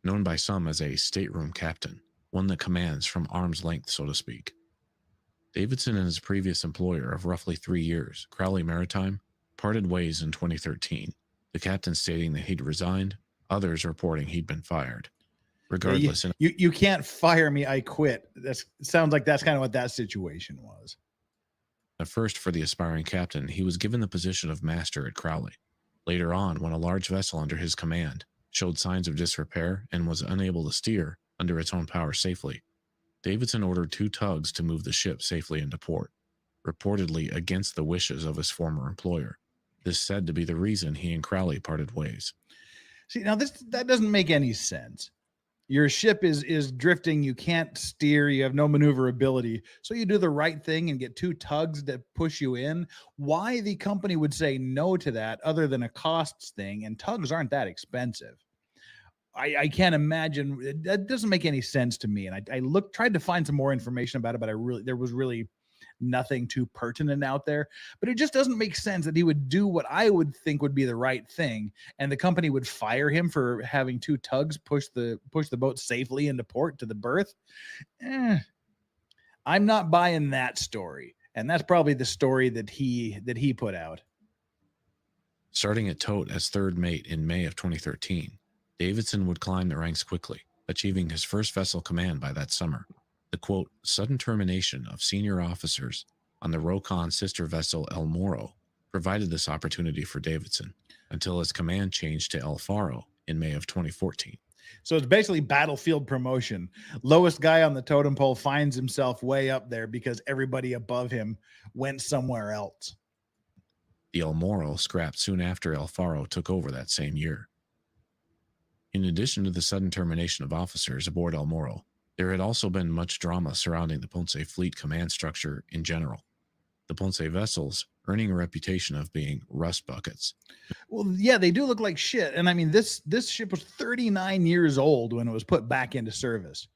Known by some as a stateroom captain, one that commands from arm's length, so to speak. Davidson and his previous employer of roughly 3 years, Crowley Maritime, parted ways in 2013, the captain stating that he'd resigned, others reporting he'd been fired. Regardless, you can't fire me, I quit. That sounds like that's kind of what that situation was. At first for the aspiring captain, he was given the position of master at Crowley. Later on, when a large vessel under his command showed signs of disrepair and was unable to steer under its own power safely, Davidson ordered 2 tugs to move the ship safely into port, reportedly against the wishes of his former employer. This said to be the reason he and Crowley parted ways. See, now that doesn't make any sense. Your ship is drifting, you can't steer, you have no maneuverability, so you do the right thing and get 2 tugs that push you in. Why the company would say no to that other than a costs thing, and tugs aren't that expensive. I can't imagine. That doesn't make any sense to me. And I tried to find some more information about it, but there was really nothing too pertinent out there. But it just doesn't make sense that he would do what I would think would be the right thing, and the company would fire him for having 2 tugs push the boat safely into port to the berth. I'm not buying that story, and that's probably the story that he put out. Starting at tote as 3rd mate in May of 2013, Davidson would climb the ranks quickly, achieving his first vessel command by that summer. The quote, sudden termination of senior officers on the Rokon sister vessel El Moro provided this opportunity for Davidson until his command changed to El Faro in May of 2014. So it's basically battlefield promotion. Lowest guy on the totem pole finds himself way up there because everybody above him went somewhere else. The El Moro scrapped soon after El Faro took over that same year. In addition to the sudden termination of officers aboard El Moro, there had also been much drama surrounding the Ponce fleet command structure in general. The Ponce vessels earning a reputation of being rust buckets. Well, yeah, they do look like shit. And I mean, this ship was 39 years old when it was put back into service,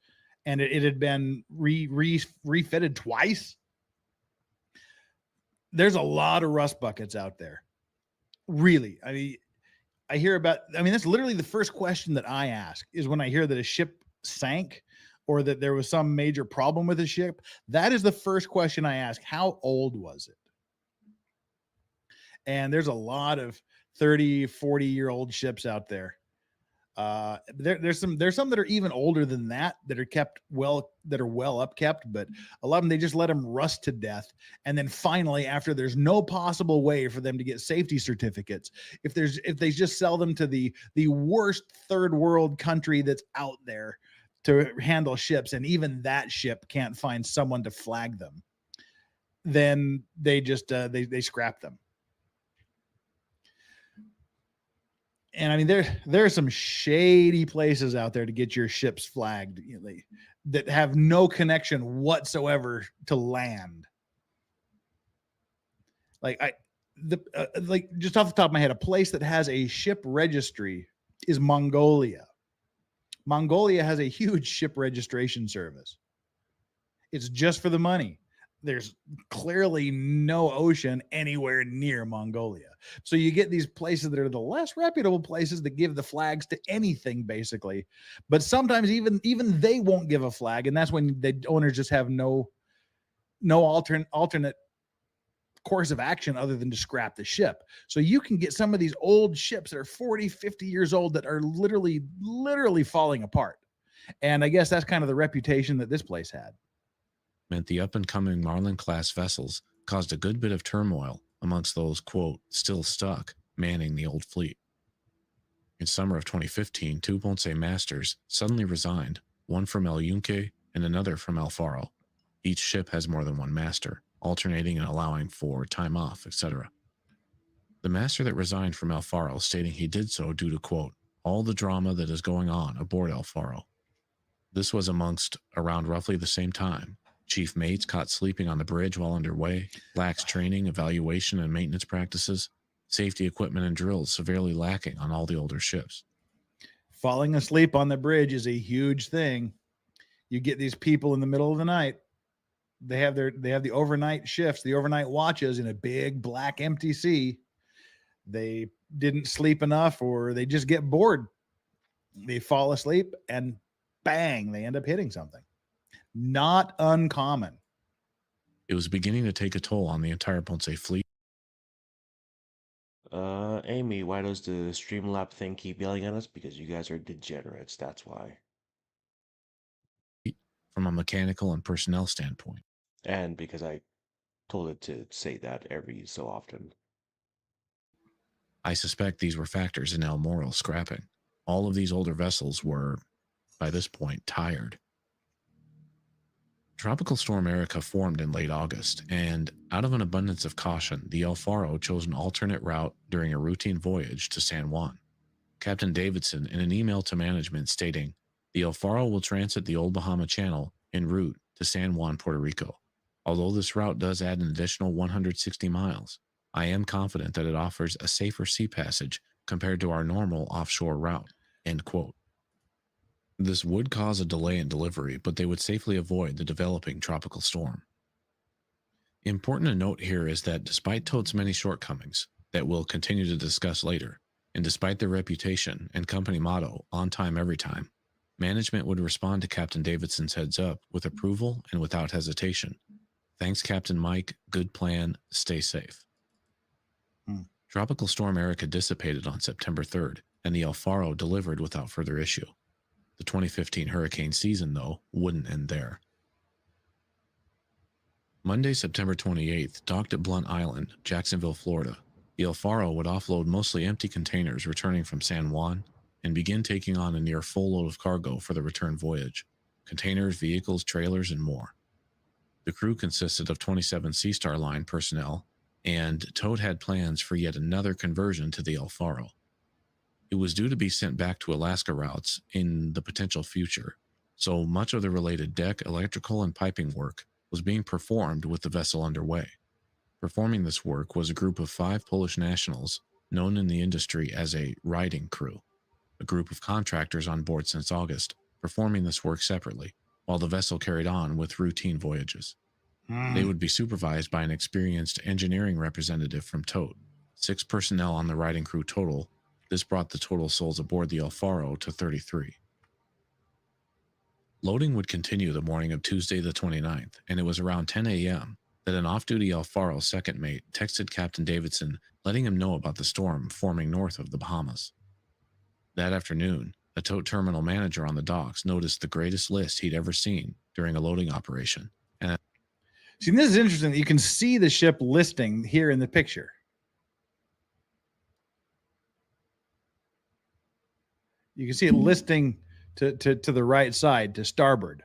and it had been refitted twice. There's a lot of rust buckets out there. Really. I mean, that's literally the first question that I ask is when I hear that a ship sank or that there was some major problem with a ship. That is the first question I ask. How old was it? And there's a lot of 30, 40-year-old ships out there. There's some that are even older than that are kept well, that are well upkept, but a lot of them, they just let them rust to death. And then finally, after there's no possible way for them to get safety certificates, if they just sell them to the worst third world country that's out there to handle ships, and even that ship can't find someone to flag them. then they just they scrap them. And I mean, there are some shady places out there to get your ships flagged, that have no connection whatsoever to land. Like like just off the top of my head, a place that has a ship registry is Mongolia. Mongolia has a huge ship registration service. It's just for the money. There's clearly no ocean anywhere near Mongolia. So you get these places that are the less reputable places that give the flags to anything, basically. But sometimes even they won't give a flag, and that's when the owners just have no alternate course of action other than to scrap the ship. So you can get some of these old ships that are 40, 50 years old that are literally falling apart. And I guess that's kind of the reputation that this place had. Meant the up-and-coming Marlin-class vessels caused a good bit of turmoil amongst those, quote, still stuck, manning the old fleet. In summer of 2015, 2 Ponce masters suddenly resigned, one from El Yunque and another from El Faro. Each ship has more than one master, alternating and allowing for time off, etc. The master that resigned from El Faro stating he did so due to, quote, all the drama that is going on aboard El Faro. This was amongst around roughly the same time. Chief mates caught sleeping on the bridge while underway, lax training, evaluation, and maintenance practices, safety equipment and drills severely lacking on all the older ships. Falling asleep on the bridge is a huge thing. You get these people in the middle of the night. They have the overnight shifts, the overnight watches in a big black empty sea. They didn't sleep enough, or they just get bored. They fall asleep and bang, they end up hitting something. Not uncommon. It was beginning to take a toll on the entire Ponce fleet. Amy, why does the Streamlab thing keep yelling at us? Because you guys are degenerates, that's why. From a mechanical and personnel standpoint. And because I told it to say that every so often. I suspect these were factors in El Moro scrapping. All of these older vessels were, by this point, tired. Tropical Storm Erica formed in late August, and out of an abundance of caution, the El Faro chose an alternate route during a routine voyage to San Juan. Captain Davidson, in an email to management, stating, the El Faro will transit the Old Bahama Channel en route to San Juan, Puerto Rico. Although this route does add an additional 160 miles, I am confident that it offers a safer sea passage compared to our normal offshore route. End quote. This would cause a delay in delivery, but they would safely avoid the developing tropical storm. Important to note here is that despite Tote's many shortcomings that we'll continue to discuss later, and despite their reputation and company motto, on time every time, management would respond to Captain Davidson's heads up with approval and without hesitation. Thanks, Captain Mike. Good plan. Stay safe. Tropical Storm Erica dissipated on September 3rd, and the El Faro delivered without further issue. The 2015 hurricane season, though, wouldn't end there. Monday, September 28th, docked at Blunt Island, Jacksonville, Florida. The El Faro would offload mostly empty containers returning from San Juan and begin taking on a near full load of cargo for the return voyage: containers, vehicles, trailers, and more. The crew consisted of 27 Sea Star Line personnel, and Tote had plans for yet another conversion to the El Faro. It was due to be sent back to Alaska routes in the potential future, so much of the related deck, electrical, and piping work was being performed with the vessel underway. Performing this work was a group of 5 Polish nationals known in the industry as a riding crew, a group of contractors on board since August, performing this work separately, while the vessel carried on with routine voyages. They would be supervised by an experienced engineering representative from Tote. 6 personnel on the riding crew total. This brought the total souls aboard the El Faro to 33. Loading would continue the morning of Tuesday the 29th, and it was around 10 a.m. that an off-duty El Faro second mate texted Captain Davidson, letting him know about the storm forming north of the Bahamas. That afternoon, a Tote terminal manager on the docks noticed the greatest list he'd ever seen during a loading operation. And see, this is interesting. You can see the ship listing here in the picture. You can see it listing to the right side, to starboard.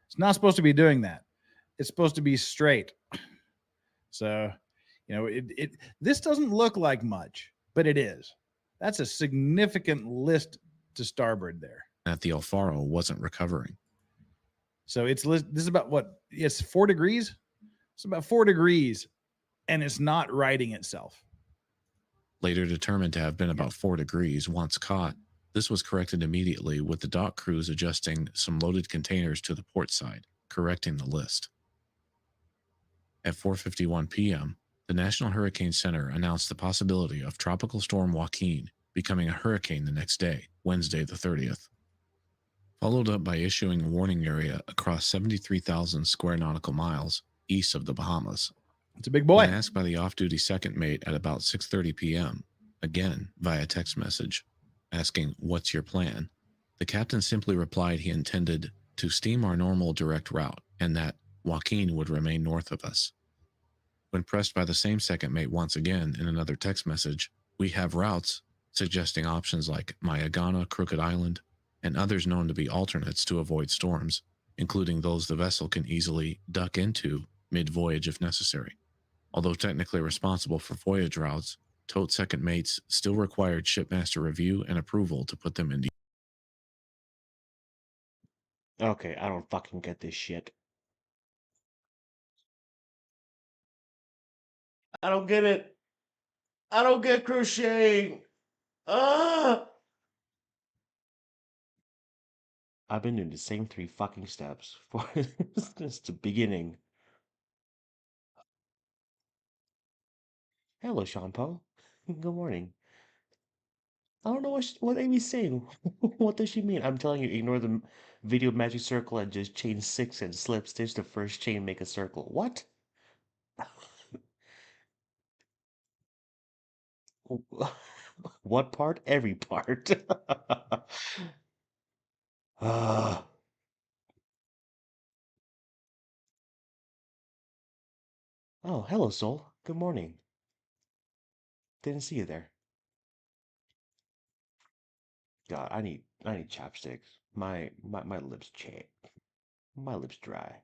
It's not supposed to be doing that. It's supposed to be straight. So, you know, this doesn't look like much, but it is. That's a significant list to starboard there. That the El Faro wasn't recovering. So this is about what? It's 4 degrees. It's about 4 degrees, and it's not righting itself. Later determined to have been about 4 degrees once caught, this was corrected immediately with the dock crews adjusting some loaded containers to the port side, correcting the list. At 4:51 p.m., the National Hurricane Center announced the possibility of Tropical Storm Joaquin becoming a hurricane the next day, Wednesday the 30th, followed up by issuing a warning area across 73,000 square nautical miles east of the Bahamas. It's a big boy. When asked by the off-duty second mate at about 6:30 p.m., again via text message, asking, "What's your plan?" the captain simply replied he intended to steam our normal direct route and that Joaquin would remain north of us. When pressed by the same second mate once again in another text message, "We have routes," suggesting options like Mayagana, Crooked Island, and others known to be alternates to avoid storms, including those the vessel can easily duck into mid-voyage if necessary. Although technically responsible for voyage routes, tote second mates still required shipmaster review and approval to put them into. Okay, I don't fucking get this shit. I don't get it. I don't get crocheting. Ah! I've been doing the same 3 fucking steps for since the beginning. Hello, Sean Paul. Good morning. I don't know what Amy's saying. What does she mean? I'm telling you, ignore the video magic circle and just chain 6 and slip stitch the first chain, make a circle. What? What part? Every part. Ah. Oh, hello, Soul. Good morning. Didn't see you there. God, I need chapsticks. My lips chapped. My lips dry.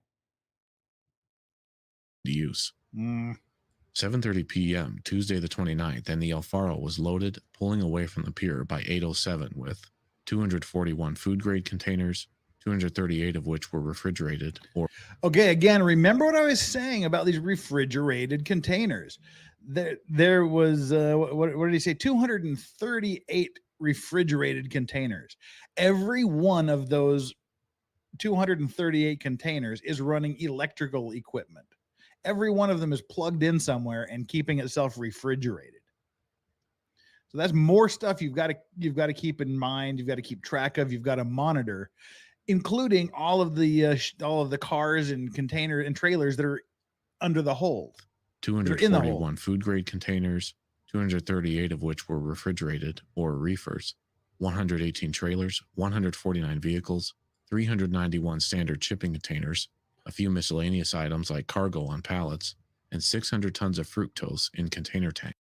Use. 7:30 p.m. Tuesday the 29th, and the El Faro was loaded, pulling away from the pier by 8:07 with 241 food-grade containers, 238 of which were refrigerated or. Okay, again, remember what I was saying about these refrigerated containers. There was, what did he say? 238 refrigerated containers. Every one of those 238 containers is running electrical equipment. Every one of them is plugged in somewhere and keeping itself refrigerated. So that's more stuff you've got to keep in mind. You've got to keep track of. You've got to monitor, including all of the cars and container and trailers that are under the hold. 241 food-grade containers, 238 of which were refrigerated or reefers, 118 trailers, 149 vehicles, 391 standard shipping containers, a few miscellaneous items like cargo on pallets, and 600 tons of fructose in container tanks.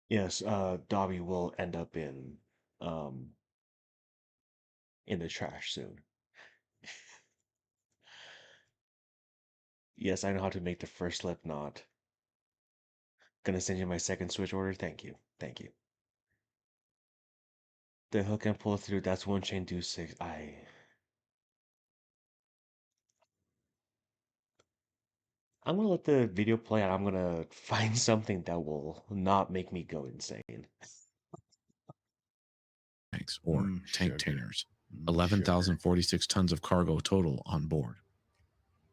Yes, Dobby will end up in the trash soon. Yes, I know how to make the first slip knot. Gonna send you my second switch order. Thank you. Thank you. The hook and pull through, that's 1 chain, do 6. I'm gonna let the video play and I'm gonna find something that will not make me go insane. Tanks or tank containers, 11,046 tons of cargo total on board.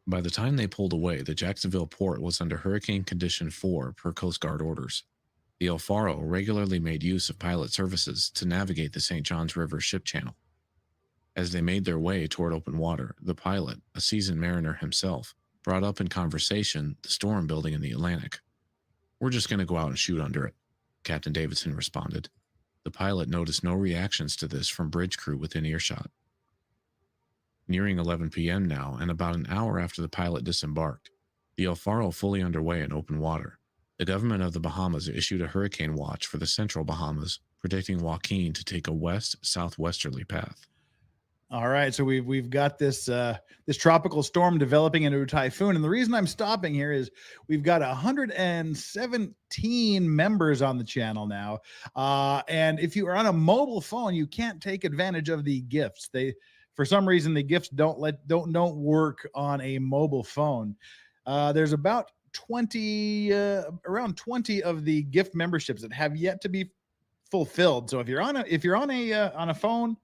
By the time they pulled away, the Jacksonville port was under Hurricane Condition 4 per Coast Guard orders. The El Faro regularly made use of pilot services to navigate the St. Johns River ship channel. As they made their way toward open water, the pilot, a seasoned mariner himself, brought up in conversation the storm building in the Atlantic. "We're just going to go out and shoot under it," Captain Davidson responded. The pilot noticed no reactions to this from bridge crew within earshot. Nearing 11 p.m. now, and about an hour after the pilot disembarked, the El Faro fully underway in open water, the government of the Bahamas issued a hurricane watch for the central Bahamas, predicting Joaquin to take a west-southwesterly path. All right, so we've got this this tropical storm developing into a typhoon, and the reason I'm stopping here is we've got 117 members on the channel now, and if you are on a mobile phone, you can't take advantage of the gifts. For some reason, the gifts don't work on a mobile phone. There's about 20 around 20 of the gift memberships that have yet to be fulfilled. So if you're on a phone,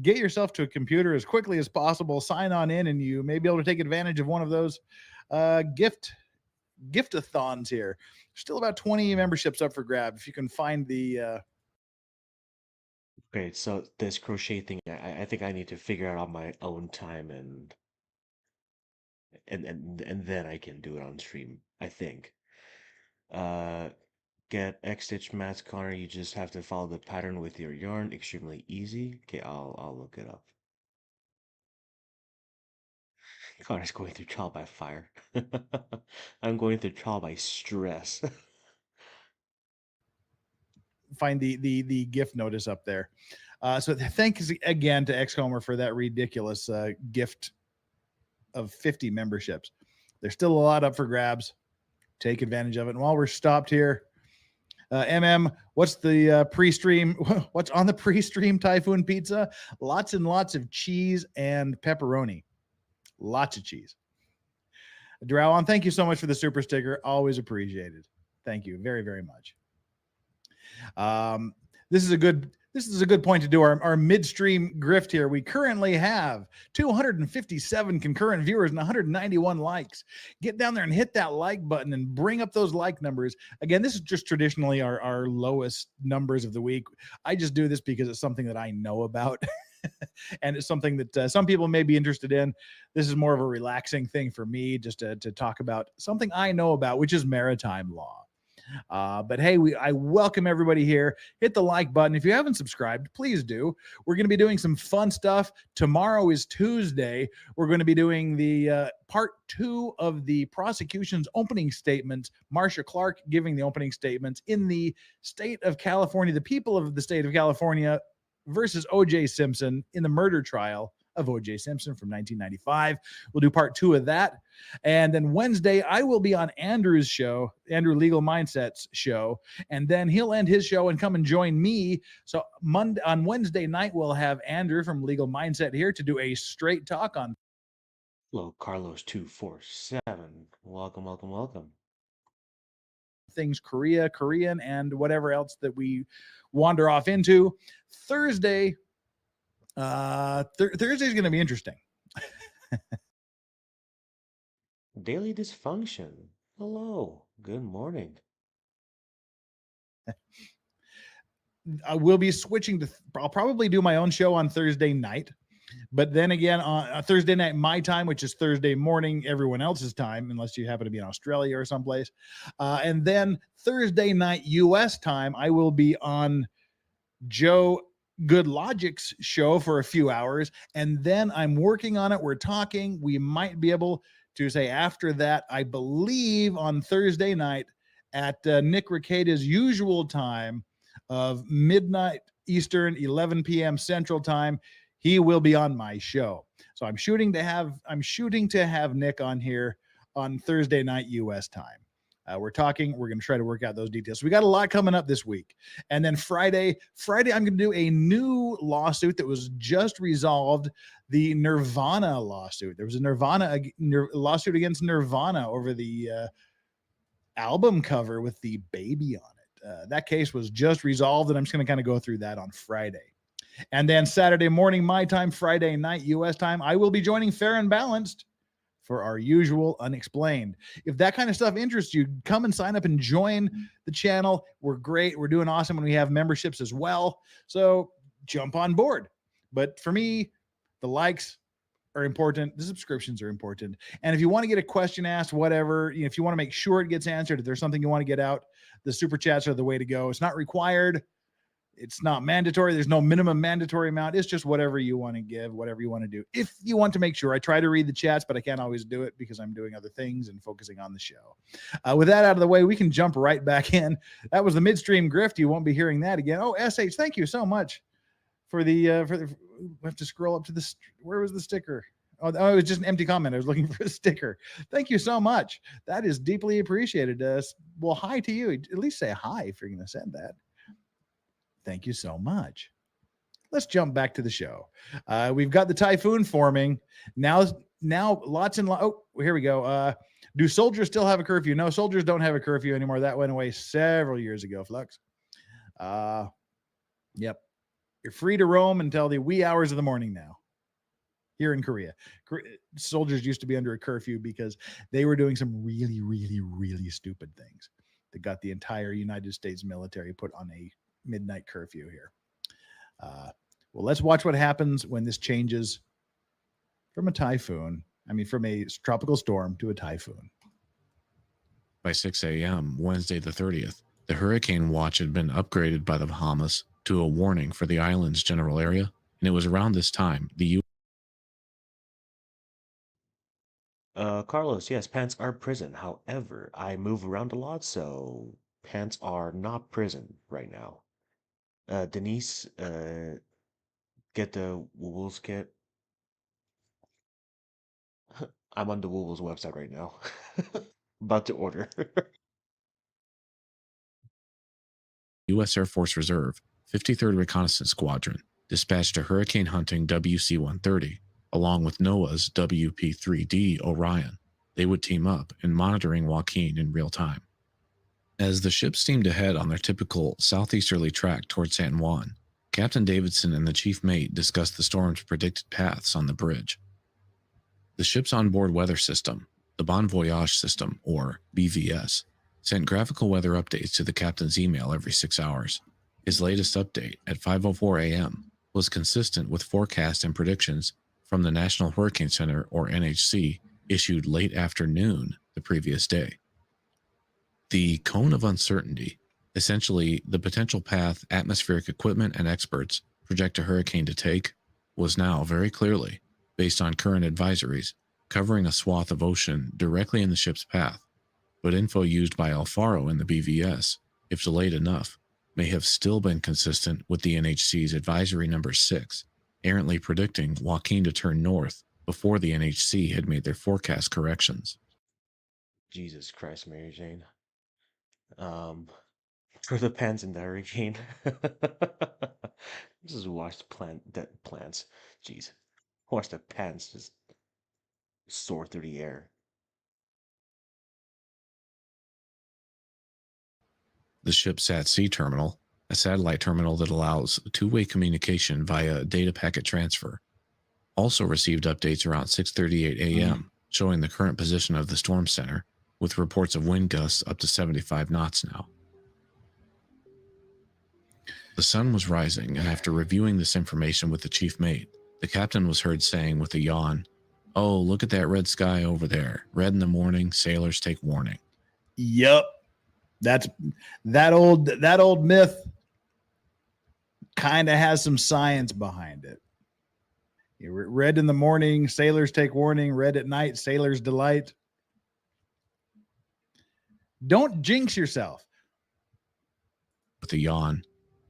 get yourself to a computer as quickly as possible, sign on in, and you may be able to take advantage of one of those gift-a-thons here. Still about 20 memberships up for grab if you can find the Okay, so this crochet thing, I think I need to figure out on my own time, and then I can do it on stream, I think. Uh, get X stitch mats, Connor. You just have to follow the pattern with your yarn. Extremely easy. Okay, I'll look it up. Connor's going through trial by fire. I'm going through trial by stress. find the gift notice up there. So thanks again to Xcomer for that ridiculous gift of 50 memberships. There's still a lot up for grabs. Take advantage of it. And while we're stopped here, what's the pre-stream? What's on the pre-stream typhoon pizza? Lots and lots of cheese and pepperoni. Lots of cheese. Drowan, thank you so much for the super sticker. Always appreciated. Thank you very, very much. This is a good point to do our midstream grift here. We currently have 257 concurrent viewers and 191 likes. Get down there and hit that like button and bring up those like numbers. Again, this is just traditionally our lowest numbers of the week. I just do this because it's something that I know about. And it's something that some people may be interested in. This is more of a relaxing thing for me, just to talk about something I know about, which is maritime law. But hey, I welcome everybody here. Hit the like button. If you haven't subscribed, please do. We're going to be doing some fun stuff. Tomorrow is Tuesday. We're going to be doing the part 2 of the prosecution's opening statements. Marsha Clark giving the opening statements in the state of California, the people of the state of California versus O.J. Simpson in the murder trial of O.J. Simpson from 1995. We'll do part 2 of that. And then Wednesday, I will be on Andrew's show, Andrew Legal Mindsets show, and then he'll end his show and come and join me. So on Wednesday night, we'll have Andrew from Legal Mindset here to do a straight talk on. Hello, Carlos247. Welcome, welcome, welcome. Things Korean, and whatever else that we wander off into. Thursday, Thursday's going to be interesting. Daily dysfunction. Hello. Good morning. I will be switching to. I'll probably do my own show on Thursday night, but then again on Thursday night my time, which is Thursday morning everyone else's time, unless you happen to be in Australia or someplace. And then Thursday night U.S. time, I will be on Joe Good Logic's show for a few hours, and then I'm working on it. We're talking. We might be able to say after that, I believe on Thursday night at Nick Ricada's usual time of midnight Eastern, 11 p.m. Central Time, he will be on my show. So I'm shooting to have Nick on here on Thursday night U.S. time. We're going to try to work out those details. So we got a lot coming up this week. And then Friday, I'm going to do a new lawsuit that was just resolved, the Nirvana lawsuit. There was a lawsuit against Nirvana over the album cover with the baby on it. That case was just resolved, and I'm just going to kind of go through that on Friday. And then Saturday morning, my time, Friday night, U.S. time, I will be joining Fair and Balanced for our usual Unexplained. If that kind of stuff interests you, come and sign up and join the channel. We're great. We're doing awesome when we have memberships as well. So jump on board. But for me, the likes are important. The subscriptions are important. And if you want to get a question asked, whatever, if you want to make sure it gets answered, if there's something you want to get out, the super chats are the way to go. It's not required. It's not mandatory. There's no minimum mandatory amount. It's just whatever you want to give, whatever you want to do. If you want to make sure, I try to read the chats, but I can't always do it because I'm doing other things and focusing on the show. With that out of the way, we can jump right back in. That was the midstream grift. You won't be hearing that again. Oh, SH, thank you so much for the we have to scroll up to the where was the sticker? Oh, it was just an empty comment. I was looking for a sticker. Thank you so much. That is deeply appreciated. Well, hi to you. At least say hi if you're going to send that. Thank you so much. Let's jump back to the show. We've got the typhoon forming now. Lots and oh, here we go. Do soldiers still have a curfew? No, soldiers don't have a curfew anymore. That went away several years ago, Flux. Yep. You're free to roam until the wee hours of the morning now. Here in Korea, soldiers used to be under a curfew because they were doing some really, really, really stupid things that got the entire United States military put on a midnight curfew here. Well, let's watch what happens when this changes from a typhoon. From a tropical storm to a typhoon. By 6 a.m., Wednesday the 30th, the hurricane watch had been upgraded by the Bahamas to a warning for the island's general area, and it was around this time the Carlos, yes, pants are prison. However, I move around a lot, so pants are not prison right now. Denise, get the Wool's kit. I'm on the Wool's website right now. About to order. U.S. Air Force Reserve 53rd Reconnaissance Squadron dispatched a hurricane hunting WC-130 along with NOAA's WP-3D Orion. They would team up in monitoring Joaquin in real time. As the ship steamed ahead on their typical southeasterly track toward San Juan, Captain Davidson and the chief mate discussed the storm's predicted paths on the bridge. The ship's onboard weather system, the Bon Voyage system, or BVS, sent graphical weather updates to the captain's email every 6 hours. His latest update at 5:04 a.m. was consistent with forecasts and predictions from the National Hurricane Center, or NHC, issued late afternoon the previous day. The cone of uncertainty, essentially the potential path atmospheric equipment and experts project a hurricane to take, was now very clearly, based on current advisories, covering a swath of ocean directly in the ship's path, but info used by Alfaro in the BVS, if delayed enough, may have still been consistent with the NHC's advisory number 6, errantly predicting Joaquin to turn north before the NHC had made their forecast corrections. Jesus Christ, Mary Jane. For the pants in the hurricane. Just watch the plants. Jeez. Watch the pants just soar through the air. The ship's at-sea terminal, a satellite terminal that allows two-way communication via data packet transfer, also received updates around 6:38 a.m. showing the current position of the storm center, with reports of wind gusts up to 75 knots now. The sun was rising, and after reviewing this information with the chief mate, the captain was heard saying with a yawn, "Oh, look at that red sky over there. Red in the morning, sailors take warning." Yep. That's that old myth kind of has some science behind it. Red in the morning, sailors take warning. Red at night, sailors delight. Don't jinx yourself. With a yawn,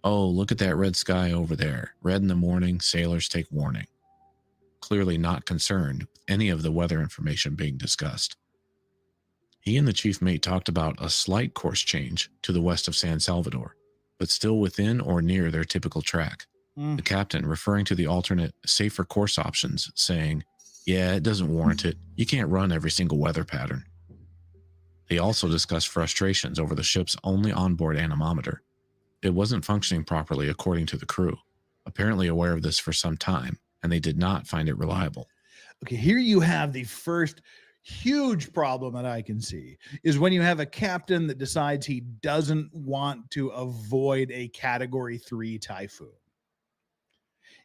"Oh, look at that red sky over there. Red in the morning, sailors take warning." Clearly not concerned with any of the weather information being discussed. He and the chief mate talked about a slight course change to the west of San Salvador, but still within or near their typical track. The captain referring to the alternate, safer course options, saying, "Yeah, it doesn't warrant it. You can't run every single weather pattern." They also discussed frustrations over the ship's only onboard anemometer. It wasn't functioning properly according to the crew, apparently aware of this for some time, and they did not find it reliable. Okay, here you have the first huge problem that I can see is when you have a captain that decides he doesn't want to avoid a category 3 typhoon.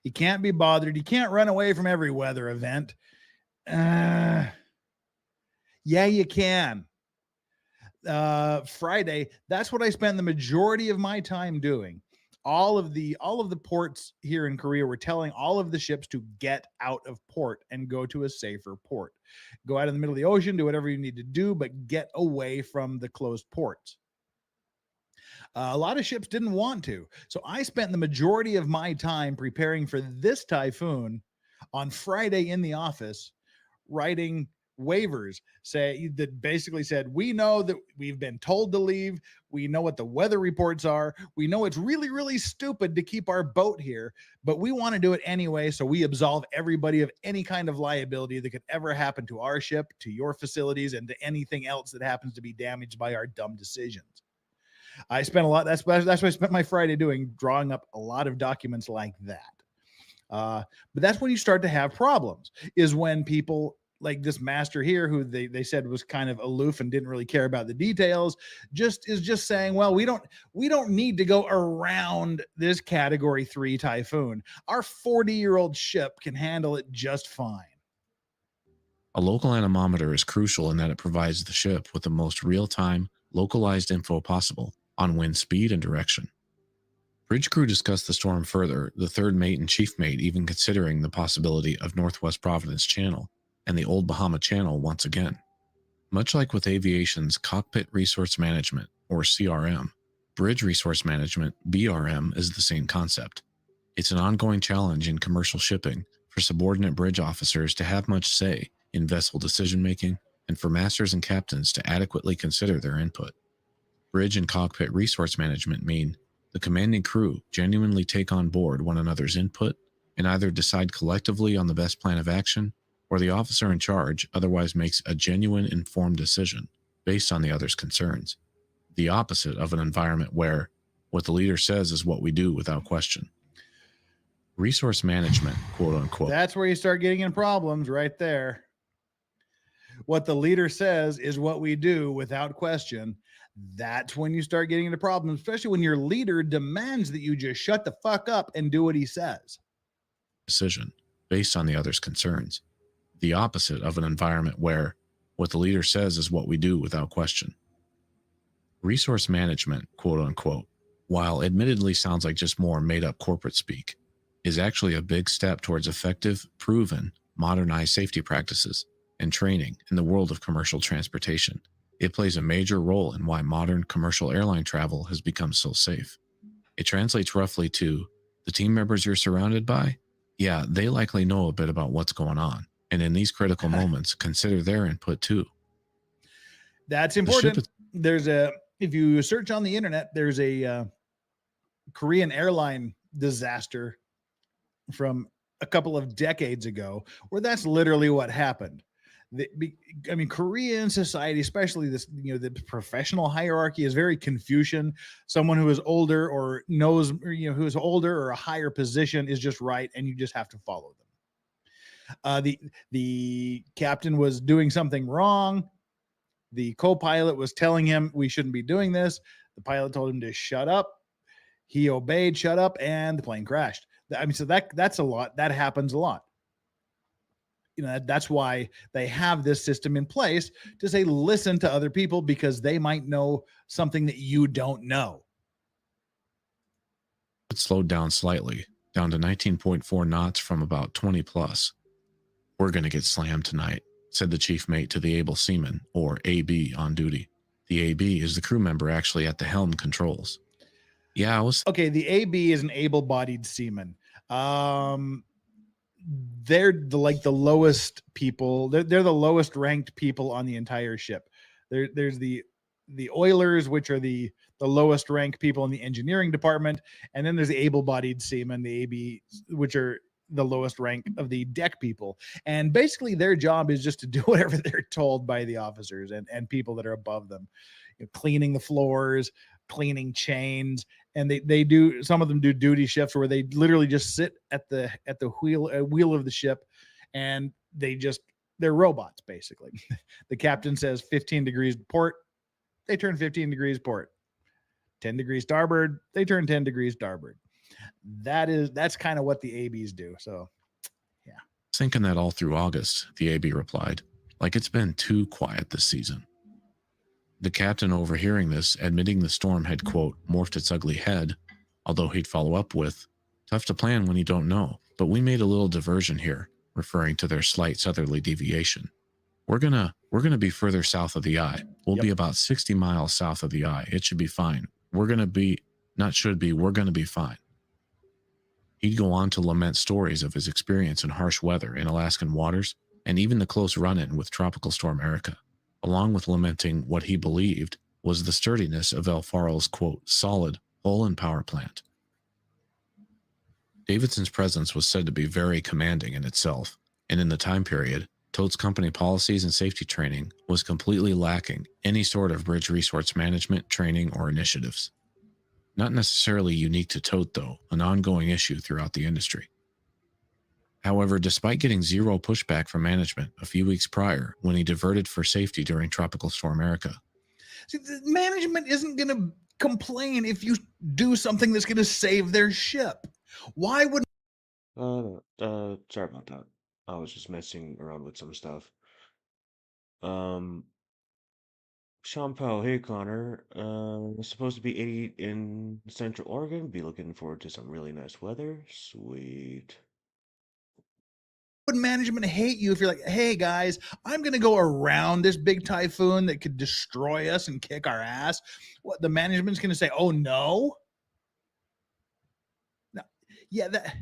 He can't be bothered. He can't run away from every weather event. Yeah, you can. Friday, that's what I spend the majority of my time doing. All of the ports here in Korea were telling all of the ships to get out of port and go to a safer port. Go out in the middle of the ocean, do whatever you need to do, but get away from the closed ports. A lot of ships didn't want to. So I spent the majority of my time preparing for this typhoon on Friday in the office, writing waivers that basically said, we know that we've been told to leave. We know what the weather reports are. We know it's really, really stupid to keep our boat here, but we want to do it anyway. So we absolve everybody of any kind of liability that could ever happen to our ship, to your facilities, and to anything else that happens to be damaged by our dumb decisions. I spent a lot. That's what I spent my Friday doing, drawing up a lot of documents like that. But that's when you start to have problems, is when people like this master here, who they said was kind of aloof and didn't really care about the details, is just saying, well, we don't need to go around this category 3 typhoon. Our 40-year-old ship can handle it just fine. A local anemometer is crucial in that it provides the ship with the most real-time, localized info possible on wind speed and direction. Bridge crew discussed the storm further, the third mate and chief mate even considering the possibility of Northwest Providence Channel and the Old Bahama Channel once again. Much like with aviation's Cockpit Resource Management, or CRM, Bridge Resource Management, BRM, is the same concept. It's an ongoing challenge in commercial shipping for subordinate bridge officers to have much say in vessel decision-making and for masters and captains to adequately consider their input. Bridge and Cockpit Resource Management mean the commanding crew genuinely take on board one another's input and either decide collectively on the best plan of action, or the officer in charge otherwise makes a genuine informed decision based on the other's concerns. The opposite of an environment where what the leader says is what we do without question. Resource management, quote unquote. That's where you start getting in problems right there. What the leader says is what we do without question. That's when you start getting into problems, especially when your leader demands that you just shut the fuck up and do what he says. Decision based on the other's concerns. The opposite of an environment where what the leader says is what we do without question. Resource management, quote unquote, while admittedly sounds like just more made-up corporate speak, is actually a big step towards effective, proven, modernized safety practices and training in the world of commercial transportation. It plays a major role in why modern commercial airline travel has become so safe. It translates roughly to, the team members you're surrounded by, yeah, they likely know a bit about what's going on, and in these critical moments, consider their input too. That's important. If you search on the internet, there's a Korean airline disaster from a couple of decades ago where that's literally what happened. Korean society, especially the professional hierarchy, is very Confucian. Someone who is older or knows, who is older or a higher position is just right, and you just have to follow them. The captain was doing something wrong. The co-pilot was telling him we shouldn't be doing this. The pilot told him to shut up. He obeyed, shut up, and the plane crashed. So that's a lot. That happens a lot. That's why they have this system in place to say, listen to other people because they might know something that you don't know. It slowed down slightly, down to 19.4 knots from about 20 plus. We're going to get slammed tonight, said the chief mate to the able seaman, or AB, on duty. The AB is the crew member actually at the helm controls. Yeah, Okay, the AB is an able-bodied seaman. They're the lowest people. They're the lowest ranked people on the entire ship. There's the oilers, which are the lowest ranked people in the engineering department, and then there's the able-bodied seamen, the AB, which are the lowest rank of the deck people. And basically their job is just to do whatever they're told by the officers and people that are above them. Cleaning the floors, cleaning chains, and they do, some of them do duty shifts where they literally just sit at the wheel of the ship, and they're robots basically. The captain says 15 degrees port, they turn 15 degrees port. 10 degrees starboard, they turn 10 degrees starboard. That's kind of what the ABs do. So yeah. Thinking that all through August, the AB replied, like it's been too quiet this season. The captain, overhearing this, admitting the storm had, quote, morphed its ugly head, although he'd follow up with, tough to plan when you don't know, but we made a little diversion here, referring to their slight southerly deviation. We're gonna be further south of the eye. We'll be about 60 miles south of the eye. It should be fine. we're going to be, not should be, we're going to be fine. He'd go on to lament stories of his experience in harsh weather in Alaskan waters and even the close run-in with Tropical Storm Erica, along with lamenting what he believed was the sturdiness of El Faro's, quote, solid hull and power plant. Davidson's presence was said to be very commanding in itself, and in the time period, Toad's company policies and safety training was completely lacking any sort of bridge resource management, training, or initiatives. Not necessarily unique to Toad, though, an ongoing issue throughout the industry. However, despite getting zero pushback from management a few weeks prior when he diverted for safety during Tropical Storm Erica. See, the management isn't going to complain if you do something that's going to save their ship. Why would Sorry about that. I was just messing around with some stuff. Sean Powell, hey Connor. It's supposed to be 80 in Central Oregon. Be looking forward to some really nice weather. Sweet. management hate you if you're like, hey guys, I'm going to go around this big typhoon that could destroy us and kick our ass? What, the management's going to say, oh no? No. Yeah, that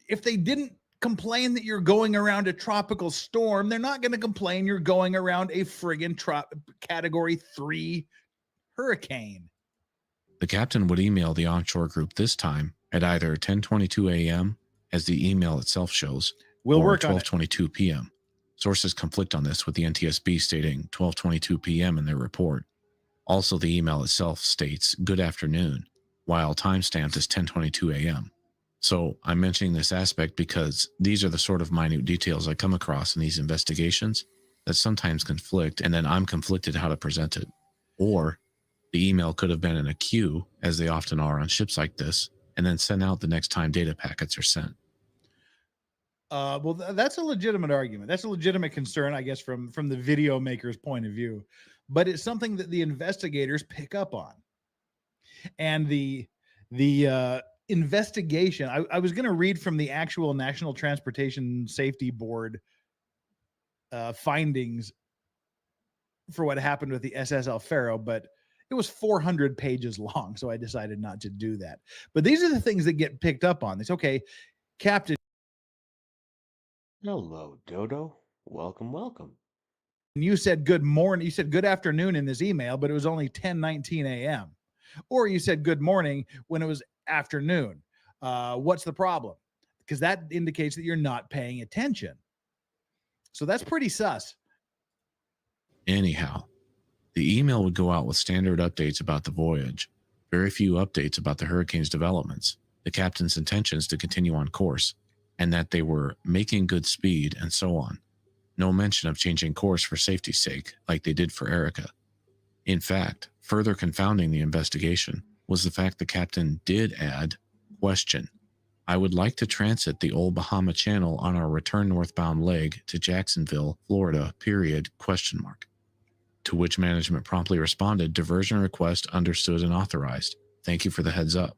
if they didn't complain that you're going around a tropical storm, they're not going to complain you're going around a friggin' category 3 hurricane. The captain would email the onshore group this time at either 10:22 a.m., as the email itself shows, We'll or work on it. 12:22 p.m. Sources conflict on this, with the NTSB stating 12:22 p.m. in their report. Also, the email itself states good afternoon, while timestamped as 10:22 a.m. So I'm mentioning this aspect because these are the sort of minute details I come across in these investigations that sometimes conflict, and then I'm conflicted how to present it. Or the email could have been in a queue, as they often are on ships like this, and then sent out the next time data packets are sent. Well, that's a legitimate argument. That's a legitimate concern, I guess, from the video maker's point of view. But it's something that the investigators pick up on. And the investigation, I was going to read from the actual National Transportation Safety Board findings for what happened with the SS El Faro, but it was 400 pages long, so I decided not to do that. But these are the things that get picked up on. It's okay, Captain. Hello, Dodo. Welcome, welcome. You said good morning. You said good afternoon in this email, but it was only 10:19 a.m. Or you said good morning when it was afternoon. What's the problem? Because that indicates that you're not paying attention. So that's pretty sus. Anyhow, the email would go out with standard updates about the voyage, very few updates about the hurricane's developments, the captain's intentions to continue on course, and that they were making good speed, and so on. No mention of changing course for safety's sake, like they did for Erica. In fact, further confounding the investigation was the fact the captain did add, question, I would like to transit the Old Bahama Channel on our return northbound leg to Jacksonville, Florida, period, question mark. To which management promptly responded, diversion request understood and authorized. Thank you for the heads up.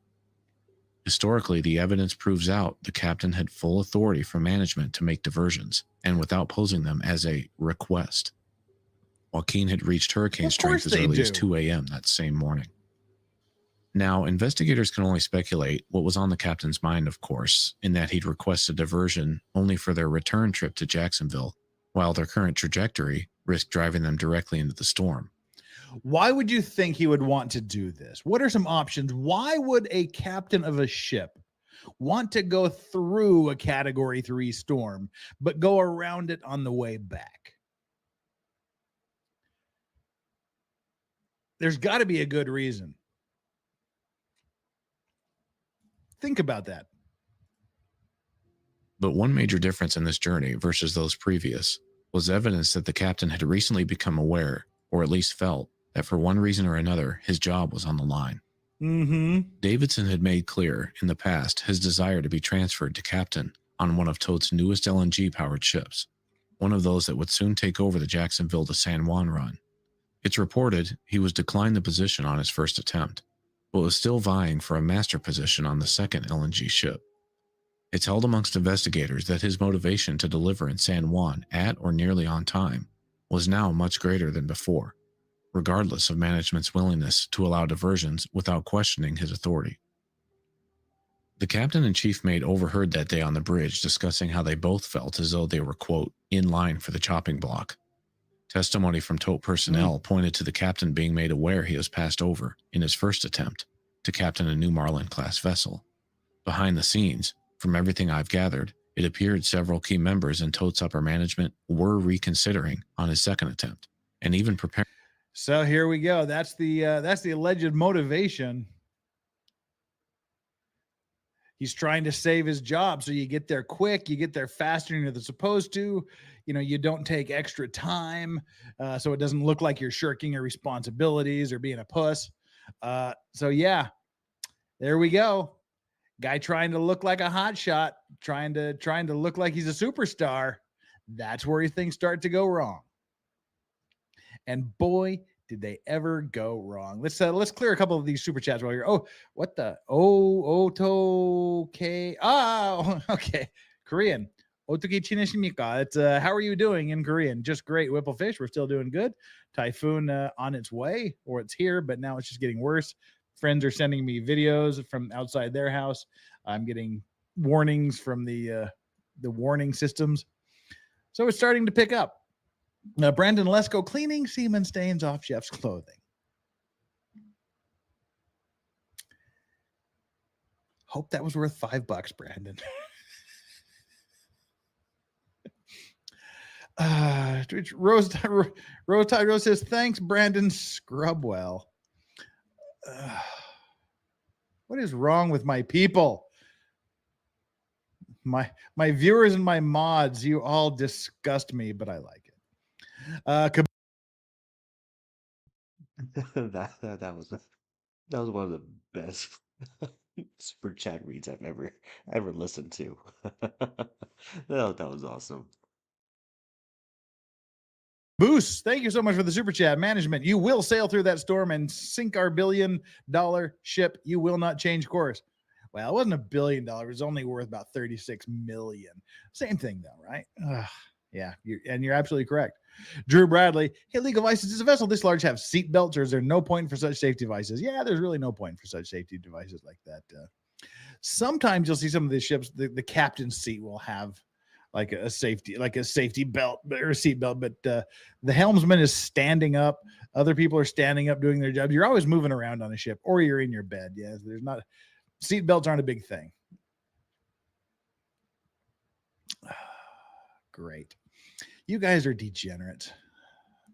Historically, the evidence proves out the captain had full authority from management to make diversions, and without posing them as a request. Joaquin had reached hurricane strength as early as 2 a.m. that same morning. Now, investigators can only speculate what was on the captain's mind, of course, in that he'd requested diversion only for their return trip to Jacksonville, while their current trajectory risked driving them directly into the storm. Why would you think he would want to do this? What are some options? Why would a captain of a ship want to go through a category 3 storm, but go around it on the way back? There's got to be a good reason. Think about that. But one major difference in this journey versus those previous was evidence that the captain had recently become aware, or at least felt, that for one reason or another, his job was on the line. Davidson had made clear in the past his desire to be transferred to captain on one of Toad's newest LNG-powered ships, one of those that would soon take over the Jacksonville to San Juan run. It's reported he was declined the position on his first attempt, but was still vying for a master position on the second LNG ship. It's held amongst investigators that his motivation to deliver in San Juan at or nearly on time was now much greater than before. regardless of management's willingness to allow diversions without questioning his authority. The captain-in-chief mate overheard that day on the bridge discussing how they both felt as though they were, quote, in line for the chopping block. Testimony from tote personnel pointed to the captain being made aware he was passed over in his first attempt to captain a new Marlin-class vessel. Behind the scenes, from everything I've gathered, it appeared several key members in tote's upper management were reconsidering on his second attempt and even preparing. So here we go. That's the alleged motivation. He's trying to save his job. So you get there quick, you get there faster than you're supposed to. You know, you don't take extra time. So it doesn't look like you're shirking your responsibilities or being a puss. So yeah, there we go. Guy trying to look like a hot shot, trying to look like he's a superstar. That's where things start to go wrong. And boy, did they ever go wrong. Let's clear a couple of these super chats while you're. Oh, what the? Okay. Oh, okay. Korean. Otoki chineshimika. It's how are you doing in Korean? Just great. Whipplefish. We're still doing good. Typhoon on its way, or it's here, but now it's just getting worse. Friends are sending me videos from outside their house. I'm getting warnings from the warning systems. So it's starting to pick up. Brandon Lesko cleaning semen stains off chef's clothing. Hope that was worth $5, Brandon. Rose Tyrone says, thanks, Brandon Scrubwell. What is wrong with my people? My viewers and my mods, you all disgust me, but I like it. that was one of the best super chat reads I've ever listened to. that was awesome. Boos, thank you so much for the super chat. Management, you will sail through that storm and sink our $1 billion ship. You will not change course. Well, it wasn't $1 billion. It was only worth about 36 million. Same thing though, right? Yeah, you're absolutely correct. Drew Bradley, hey, League of Vices, does a vessel this large have seat belts, or is there no point for such safety devices? Yeah, there's really no point for such safety devices like that. Sometimes you'll see some of these ships, the captain's seat will have like a safety belt or a seat belt, but the helmsman is standing up. Other people are standing up doing their job. You're always moving around on a ship, or you're in your bed. Yeah, there's not seat belts aren't a big thing. Great. You guys are degenerates,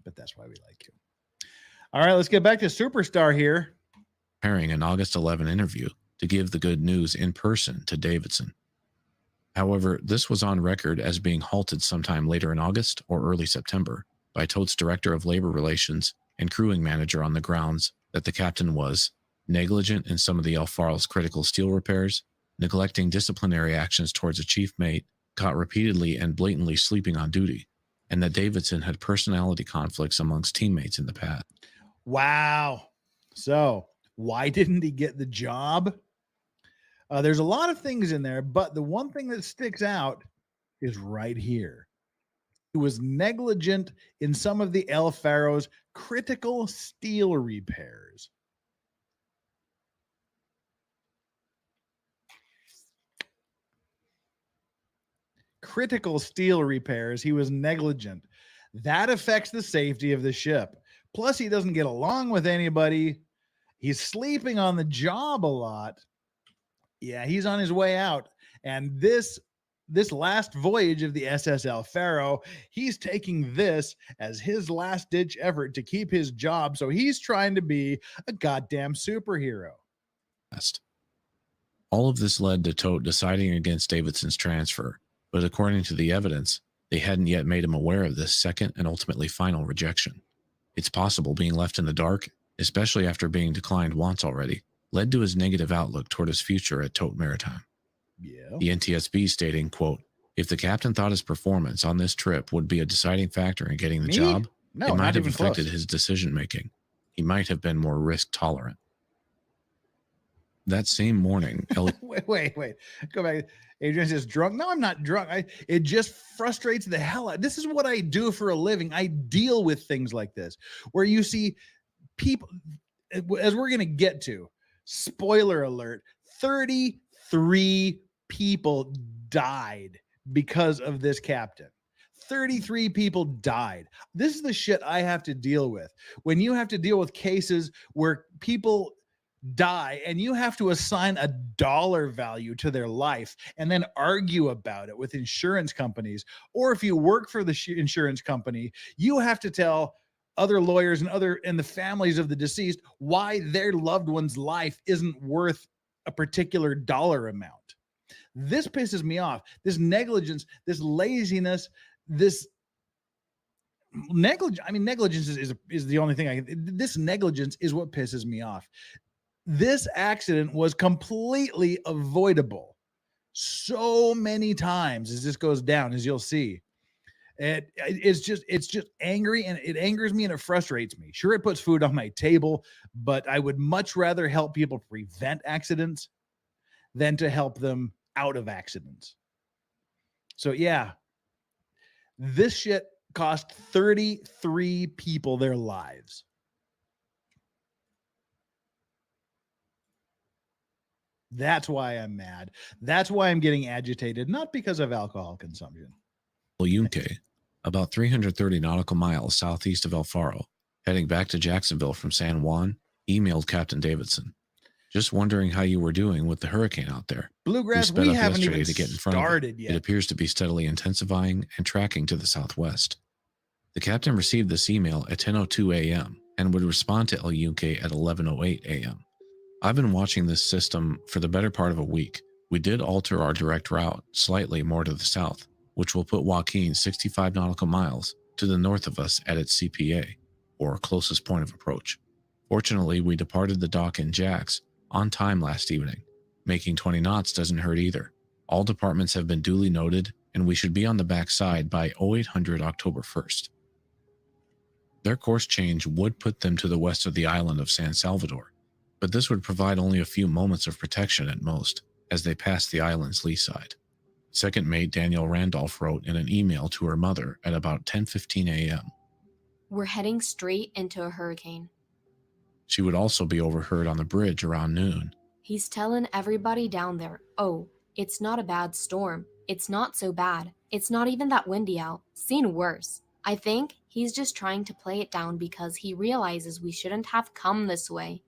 but that's why we like you. All right, let's get back to Superstar here. Preparing an August 11 interview to give the good news in person to Davidson. However, this was on record as being halted sometime later in August or early September by Tote's Director of Labor Relations and crewing manager on the grounds that the captain was negligent in some of the El Faro's critical steel repairs, neglecting disciplinary actions towards a chief mate, caught repeatedly and blatantly sleeping on duty, and that Davidson had personality conflicts amongst teammates in the past. Wow. So why didn't he get the job? There's a lot of things in there, but the one thing that sticks out is right here. He was negligent in some of the El Faro's critical steel repairs. Critical steel repairs. He was negligent. That affects the safety of the ship. Plus, he doesn't get along with anybody. He's sleeping on the job a lot. Yeah, he's on his way out. And this last voyage of the SS El Faro, he's taking this as his last-ditch effort to keep his job. So he's trying to be a goddamn superhero. All of this led to Tote deciding against Davidson's transfer, but according to the evidence, they hadn't yet made him aware of this second and ultimately final rejection. It's possible being left in the dark, especially after being declined once already, led to his negative outlook toward his future at Tote Maritime. Yeah. The NTSB stating, quote, if the captain thought his performance on this trip would be a deciding factor in getting the job, it might have affected his decision-making. He might have been more risk-tolerant. That same morning, Wait. Go back. Adrian says drunk. No, I'm not drunk. It just frustrates the hell out. This is what I do for a living. I deal with things like this, where you see people, as we're going to get to, spoiler alert, 33 people died because of this captain. 33 people died. This is the shit I have to deal with. When you have to deal with cases where people die and you have to assign a dollar value to their life and then argue about it with insurance companies, or if you work for the insurance company, you have to tell other lawyers and the families of the deceased why their loved one's life isn't worth a particular dollar amount. This pisses me off. This negligence, this laziness, this negligence. I mean, negligence is the only thing this negligence is what pisses me off. This accident was completely avoidable so many times as this goes down, as you'll see. It's just angry, and it angers me and it frustrates me. Sure, it puts food on my table, but I would much rather help people prevent accidents than to help them out of accidents. So yeah, this shit cost 33 people their lives. That's why I'm mad. That's why I'm getting agitated, not because of alcohol consumption. Yunque, about 330 nautical miles southeast of El Faro, heading back to Jacksonville from San Juan, emailed Captain Davidson. Just wondering how you were doing with the hurricane out there. Bluegrass, we haven't even to get in front started of it. yet. It appears to be steadily intensifying and tracking to the southwest. The captain received this email at 10:02 a.m. and would respond to El Yunque at 11:08 a.m. I've been watching this system for the better part of a week. We did alter our direct route slightly more to the south, which will put Joaquin 65 nautical miles to the north of us at its CPA, or closest point of approach. Fortunately, we departed the dock in Jax on time last evening. Making 20 knots doesn't hurt either. All departments have been duly noted, and we should be on the backside by 0800 October 1st. Their course change would put them to the west of the island of San Salvador, but this would provide only a few moments of protection at most as they passed the island's lee side. Second mate Danielle Randolph wrote in an email to her mother at about 10:15 a.m. We're heading straight into a hurricane. She would also be overheard on the bridge around noon. He's telling everybody down there, oh, it's not a bad storm. It's not so bad. It's not even that windy out. Seen worse. I think he's just trying to play it down because he realizes we shouldn't have come this way.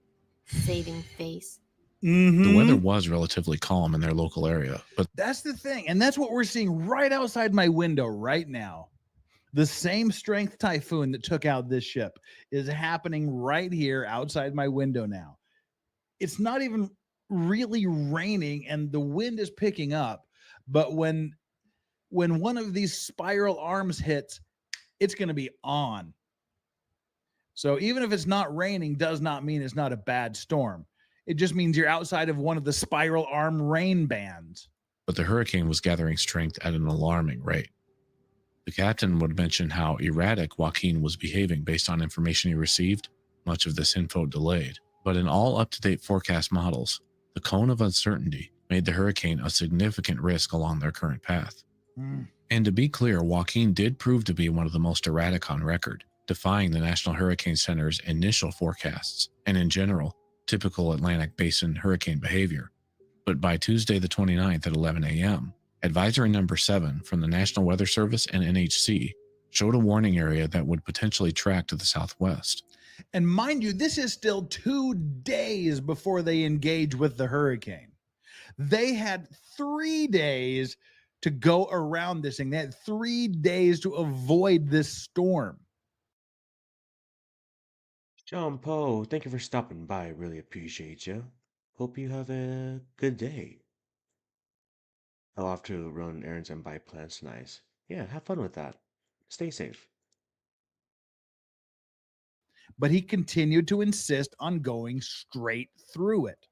Saving face. The weather was relatively calm in their local area, but that's the thing. And that's what we're seeing right outside my window right now. The same strength typhoon that took out this ship is happening right here outside my window now. It's not even really raining and the wind is picking up. But when one of these spiral arms hits, it's going to be on. So even if it's not raining, does not mean it's not a bad storm. It just means you're outside of one of the spiral arm rain bands. But the hurricane was gathering strength at an alarming rate. The captain would mention how erratic Joaquin was behaving based on information he received, much of this info delayed. But in all up-to-date forecast models, the cone of uncertainty made the hurricane a significant risk along their current path. And to be clear, Joaquin did prove to be one of the most erratic on record, defying the National Hurricane Center's initial forecasts, and in general, typical Atlantic Basin hurricane behavior. But by Tuesday the 29th at 11 a.m., Advisory number 7 from the National Weather Service and NHC showed a warning area that would potentially track to the southwest. And mind you, this is still 2 days before they engage with the hurricane. They had 3 days to go around this thing. They had 3 days to avoid this storm. John Poe, thank you for stopping by. Really appreciate you. Hope you have a good day. I'll have to run errands and buy plants tonight. Yeah, have fun with that. Stay safe. But he continued to insist on going straight through it.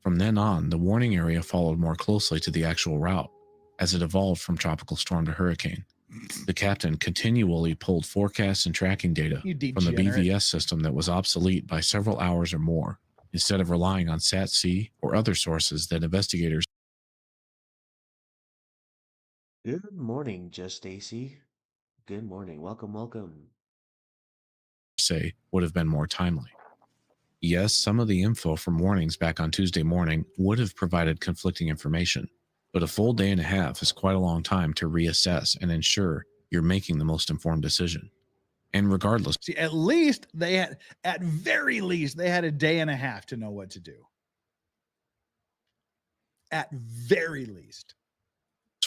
From then on, the warning area followed more closely to the actual route, as it evolved from tropical storm to hurricane. The captain continually pulled forecasts and tracking data from the BVS system that was obsolete by several hours or more. instead of relying on SAT-C or other sources that investigators Good morning, Just Stacy. Good morning. Welcome, welcome. say would have been more timely. Yes, some of the info from warnings back on Tuesday morning would have provided conflicting information, but a full day and a half is quite a long time to reassess and ensure you're making the most informed decision. And regardless See, at least they had, at very least, they had a day and a half to know what to do. At very least.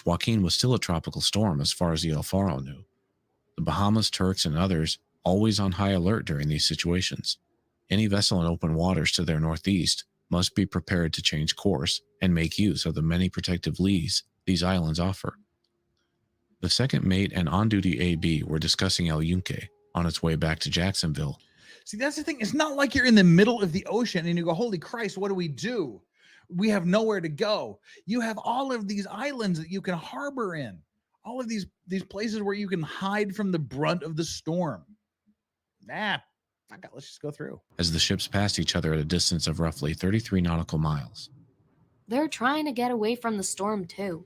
Joaquin was still a tropical storm as far as the El Faro knew. The Bahamas, Turks, and others always on high alert during these situations. Any vessel in open waters to their northeast must be prepared to change course and make use of the many protective lees these islands offer. The second mate and on-duty AB were discussing El Yunque on its way back to Jacksonville. See, that's the thing. It's not like you're in the middle of the ocean and you go, holy Christ, what do we do? We have nowhere to go. You have all of these islands that you can harbor in, all of these places where you can hide from the brunt of the storm. Fuck it, let's just go through. As the ships passed each other at a distance of roughly 33 nautical miles, They're trying to get away from the storm too.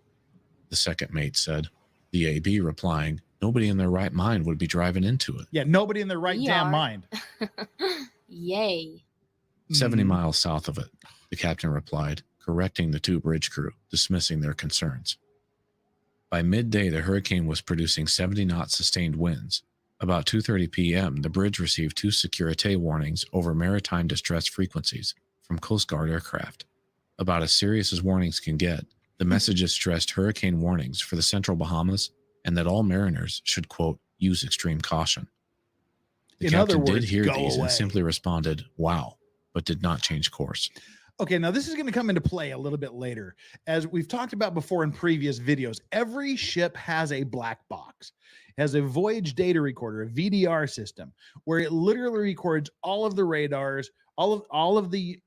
the second mate said, the AB replying, nobody in their right mind would be driving into it. Yeah, nobody in their right We damn are. mind. Yay. 70 Mhm. miles south of it, the captain replied, correcting the two bridge crew, dismissing their concerns. By midday, the hurricane was producing 70 knot sustained winds. About 2:30 p.m., the bridge received 2 Securite warnings over maritime distress frequencies from Coast Guard aircraft. About as serious as warnings can get, the messages stressed hurricane warnings for the central Bahamas and that all mariners should, quote, use extreme caution. The In other captain did words, hear go these away. and simply responded, wow, but did not change course. Okay, now this is going to come into play a little bit later. As we've talked about before in previous videos, every ship has a black box. It has a voyage data recorder, a VDR system, where it literally records all of the radars, all of the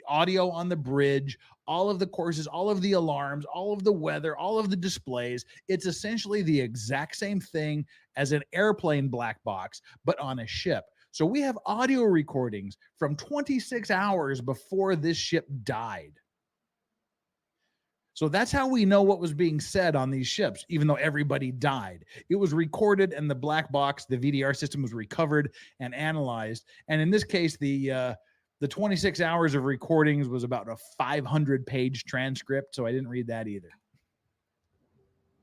audio on the bridge, all of the courses, all of the alarms, all of the weather, all of the displays. It's essentially the exact same thing as an airplane black box, but on a ship. So we have audio recordings from 26 hours before this ship died. So that's how we know what was being said on these ships, even though everybody died. It was recorded and the black box, the VDR system, was recovered and analyzed. And in this case, the 26 hours of recordings was about a 500-page transcript, so I didn't read that either.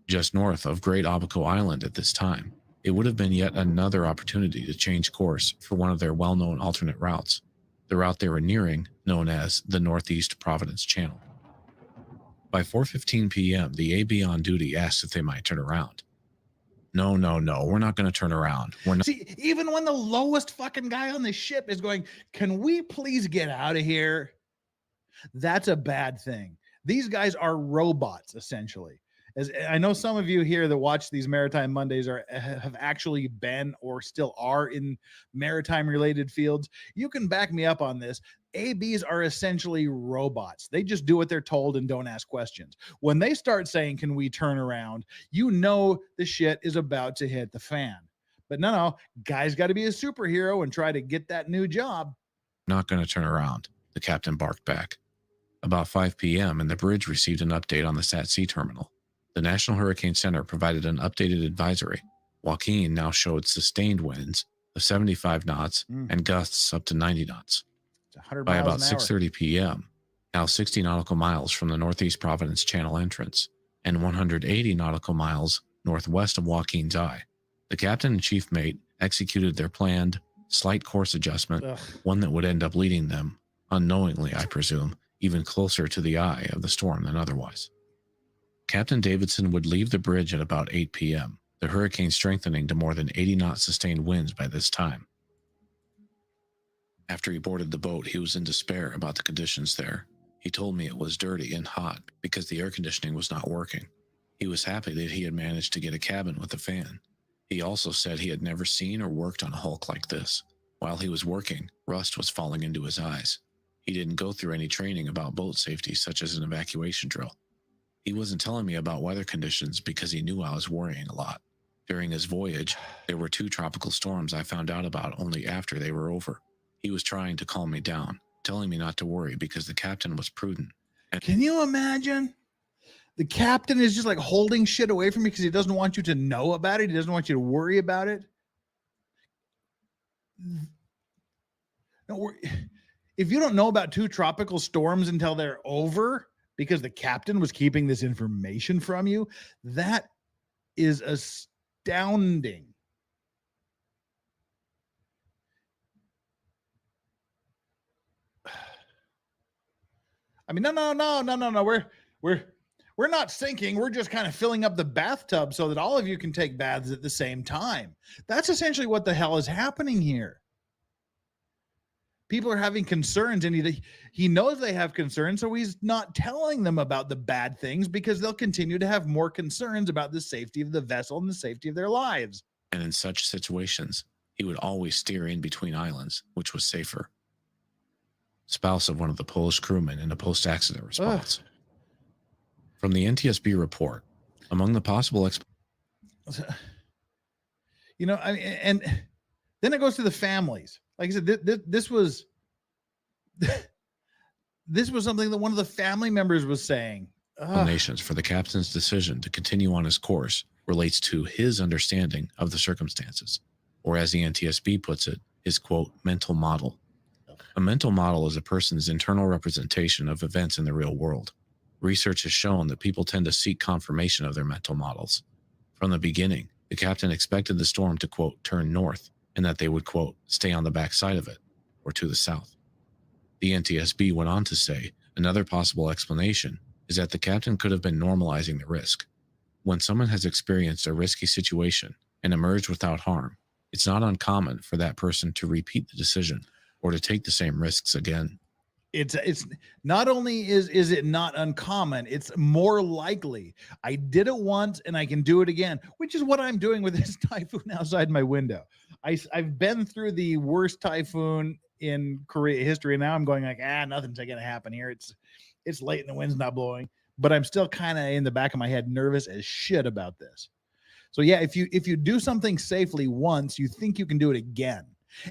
Just north of Great Abaco Island at this time, it would have been yet another opportunity to change course for one of their well-known alternate routes, the route they were nearing, known as the Northeast Providence Channel. By 4:15 p.m., the AB on duty asked if they might turn around. No, we're not going to turn around. We're not. See, even when the lowest fucking guy on the ship is going, can we please get out of here? That's a bad thing. These guys are robots, essentially. As I know some of you here that watch these Maritime Mondays have actually been or still are in maritime related fields. You can back me up on this. ABs are essentially robots. They just do what they're told and don't ask questions. When they start saying, can we turn around? You know the shit is about to hit the fan. But no, guy's got to be a superhero and try to get that new job. Not going to turn around, the captain barked back. About 5 p.m., and the bridge received an update on the SAT-C terminal. The National Hurricane Center provided an updated advisory. Joaquin now showed sustained winds of 75 knots and gusts up to 90 knots. By about 6:30 p.m., now 60 nautical miles from the Northeast Providence Channel entrance and 180 nautical miles northwest of Joaquin's Eye, the captain and chief mate executed their planned slight course adjustment, one that would end up leading them, unknowingly I presume, even closer to the eye of the storm than otherwise. Captain Davidson would leave the bridge at about 8 p.m., the hurricane strengthening to more than 80 knot sustained winds by this time. After he boarded the boat, he was in despair about the conditions there. He told me it was dirty and hot because the air conditioning was not working. He was happy that he had managed to get a cabin with a fan. He also said he had never seen or worked on a hulk like this. While he was working, rust was falling into his eyes. He didn't go through any training about boat safety, such as an evacuation drill. He wasn't telling me about weather conditions because he knew I was worrying a lot. During his voyage, there were 2 tropical storms I found out about only after they were over. He was trying to calm me down, telling me not to worry because the captain was prudent. Can you imagine? The captain is just like holding shit away from you because he doesn't want you to know about it. He doesn't want you to worry about it. No, if you don't know about 2 tropical storms until they're over because the captain was keeping this information from you, that is astounding. I mean, no. We're not sinking. We're just kind of filling up the bathtub so that all of you can take baths at the same time. That's essentially what the hell is happening here. People are having concerns, and he knows they have concerns, so he's not telling them about the bad things because they'll continue to have more concerns about the safety of the vessel and the safety of their lives. And in such situations, he would always steer in between islands, which was safer. Spouse of one of the Polish crewmen in a post-accident response. From the NTSB report, among the possible you know, and then it goes to the families. Like I said, this was something that one of the family members was saying. Explanations for the captain's decision to continue on his course relates to his understanding of the circumstances, or as the NTSB puts it, his quote, mental model. A mental model is a person's internal representation of events in the real world. Research has shown that people tend to seek confirmation of their mental models. From the beginning, the captain expected the storm to, quote, turn north, and that they would, quote, stay on the backside of it, or to the south. The NTSB went on to say, another possible explanation is that the captain could have been normalizing the risk. When someone has experienced a risky situation and emerged without harm, it's not uncommon for that person to repeat the decision or to take the same risks again. It's not only is it not uncommon, it's more likely. I did it once and I can do it again, which is what I'm doing with this typhoon outside my window. I've been through the worst typhoon in Korea history, and now I'm going like, nothing's gonna happen here. It's late and the wind's not blowing, but I'm still kind of in the back of my head nervous as shit about this. So yeah, if you do something safely once, you think you can do it again.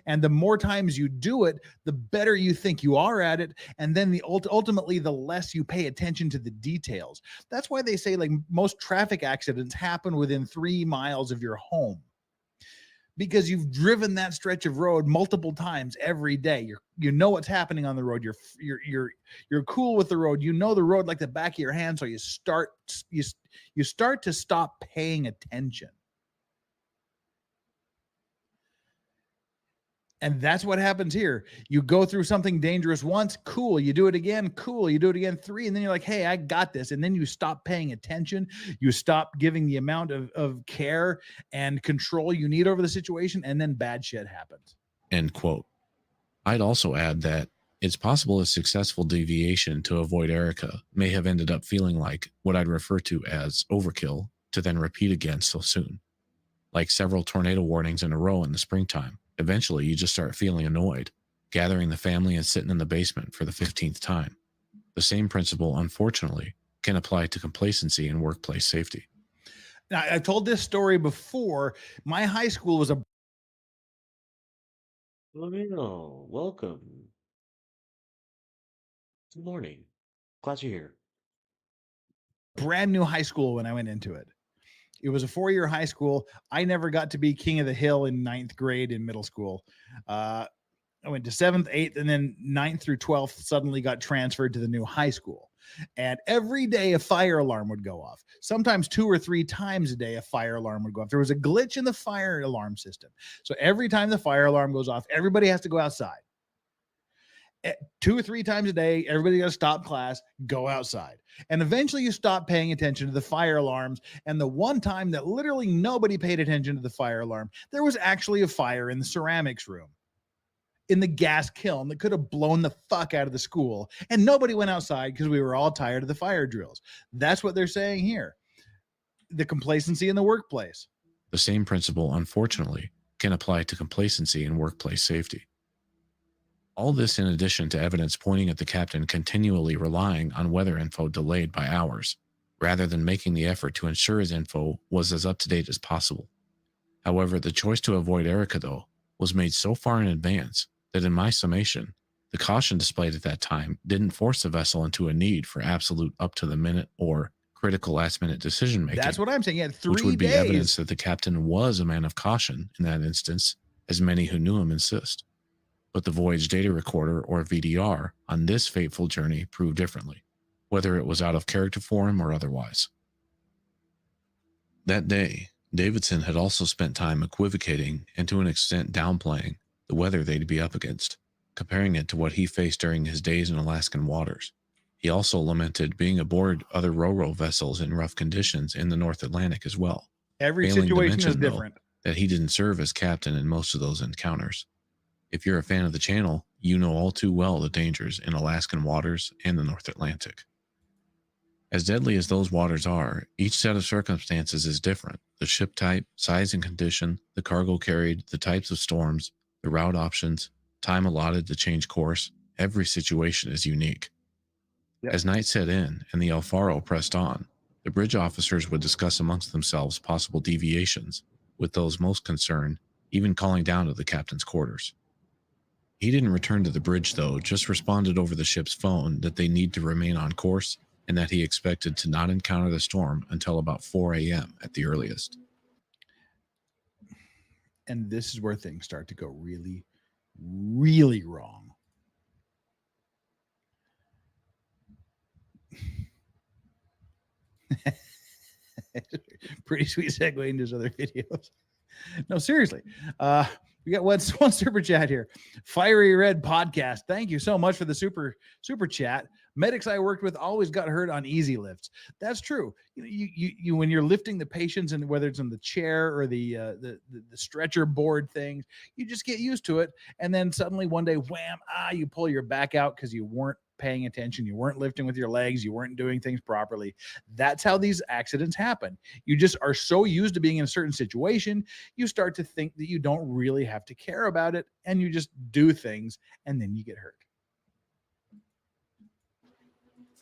And the more times you do it, the better you think you are at it. And then ultimately, the less you pay attention to the details. That's why they say like most traffic accidents happen within 3 miles of your home, because you've driven that stretch of road multiple times every day. You know what's happening on the road. You're cool with the road. You know the road like the back of your hand. So you start to stop paying attention. And that's what happens here. You go through something dangerous once, cool. You do it again, cool. You do it again 3, and then you're like, hey, I got this. And then you stop paying attention. You stop giving the amount of care and control you need over the situation, and then bad shit happens. End quote. I'd also add that it's possible a successful deviation to avoid Erica may have ended up feeling like what I'd refer to as overkill to then repeat again so soon. Like several tornado warnings in a row in the springtime. Eventually, you just start feeling annoyed, gathering the family and sitting in the basement for the 15th time. The same principle, unfortunately, can apply to complacency and workplace safety. Now, I've told this story before. My high school was a... Hello, welcome. Good morning. Glad you're here. brand new high school when I went into it. It was a 4-year high school. I never got to be king of the hill in 9th grade in middle school. I went to 7th, 8th, and then 9th through 12th suddenly got transferred to the new high school. And every day a fire alarm would go off. Sometimes 2 or 3 times a day a fire alarm would go off. There was a glitch in the fire alarm system. So every time the fire alarm goes off, everybody has to go outside. 2 or 3 times a day, everybody got to stop class, go outside. And eventually you stop paying attention to the fire alarms. And the one time that literally nobody paid attention to the fire alarm, there was actually a fire in the ceramics room, in the gas kiln, that could have blown the fuck out of the school. And nobody went outside because we were all tired of the fire drills. That's what they're saying here. The complacency in the workplace. The same principle, unfortunately, can apply to complacency in workplace safety. All this in addition to evidence pointing at the captain continually relying on weather info delayed by hours, rather than making the effort to ensure his info was as up-to-date as possible. However, the choice to avoid Erica, though, was made so far in advance that in my summation, The caution displayed at that time didn't force the vessel into a need for absolute up to the minute or critical last minute decision making. That's what I'm saying. Yeah, which 3 would be evidence days. that the captain was a man of caution in that instance, as many who knew him insist. But the voyage data recorder, or VDR, on this fateful journey proved differently, whether it was out of character for him or otherwise. That day, Davidson had also spent time equivocating and to an extent downplaying the weather they'd be up against, comparing it to what he faced during his days in Alaskan waters. He also lamented being aboard other ro-ro vessels in rough conditions in the North Atlantic as well. Every Failing to situation is mention, though, different. that he didn't serve as captain in most of those encounters. If you're a fan of the channel, you know all too well the dangers in Alaskan waters and the North Atlantic. As deadly as those waters are, each set of circumstances is different. The ship type, size and condition, the cargo carried, the types of storms, the route options, time allotted to change course, every situation is unique. Yep. As night set in and the El Faro pressed on, the bridge officers would discuss amongst themselves possible deviations, with those most concerned even calling down to the captain's quarters. He didn't return to the bridge, though, just responded over the ship's phone that they need to remain on course and that he expected to not encounter the storm until about 4 a.m. at the earliest. And this is where things start to go really, really wrong. Pretty sweet segue into his other videos. No, seriously. We got one super chat here. Fiery Red Podcast. Thank you so much for the super chat. Medics I worked with always got hurt on easy lifts. That's true. You when you're lifting the patients, and whether it's in the chair or the stretcher board things, you just get used to it. And then suddenly one day, wham, you pull your back out because you weren't paying attention. You weren't lifting with your legs. You weren't doing things properly. That's how these accidents happen. You just are so used to being in a certain situation, you start to think that you don't really have to care about it, and you just do things, and then you get hurt.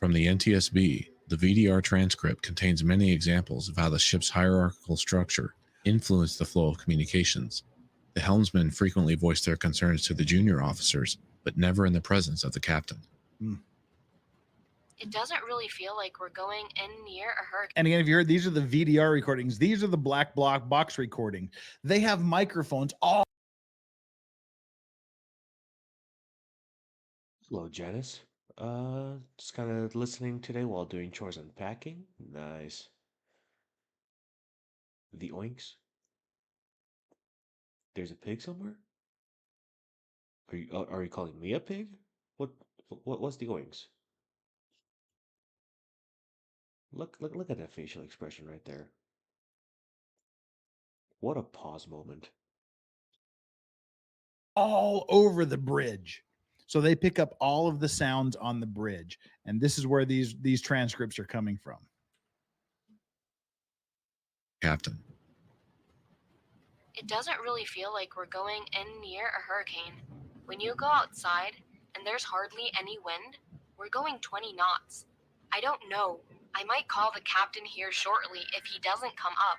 From the NTSB, the VDR transcript contains many examples of how the ship's hierarchical structure influenced the flow of communications. The helmsmen frequently voiced their concerns to the junior officers, but never in the presence of the captain. It doesn't really feel like we're going in near a hurricane. And again, if you heard, these are the VDR recordings. These are the black block box recordings. They have microphones all. Hello, Janice. Just kind of listening today while doing chores and packing. Nice. The oinks. There's a pig somewhere? Are you calling me a pig? What's the oinks? Look at that facial expression right there. What a pause moment. All over the bridge. So they pick up all of the sounds on the bridge. And this is where these transcripts are coming from. Captain. It doesn't really feel like we're going in near a hurricane. When you go outside and there's hardly any wind, we're going 20 knots. I don't know. I might call the captain here shortly if he doesn't come up.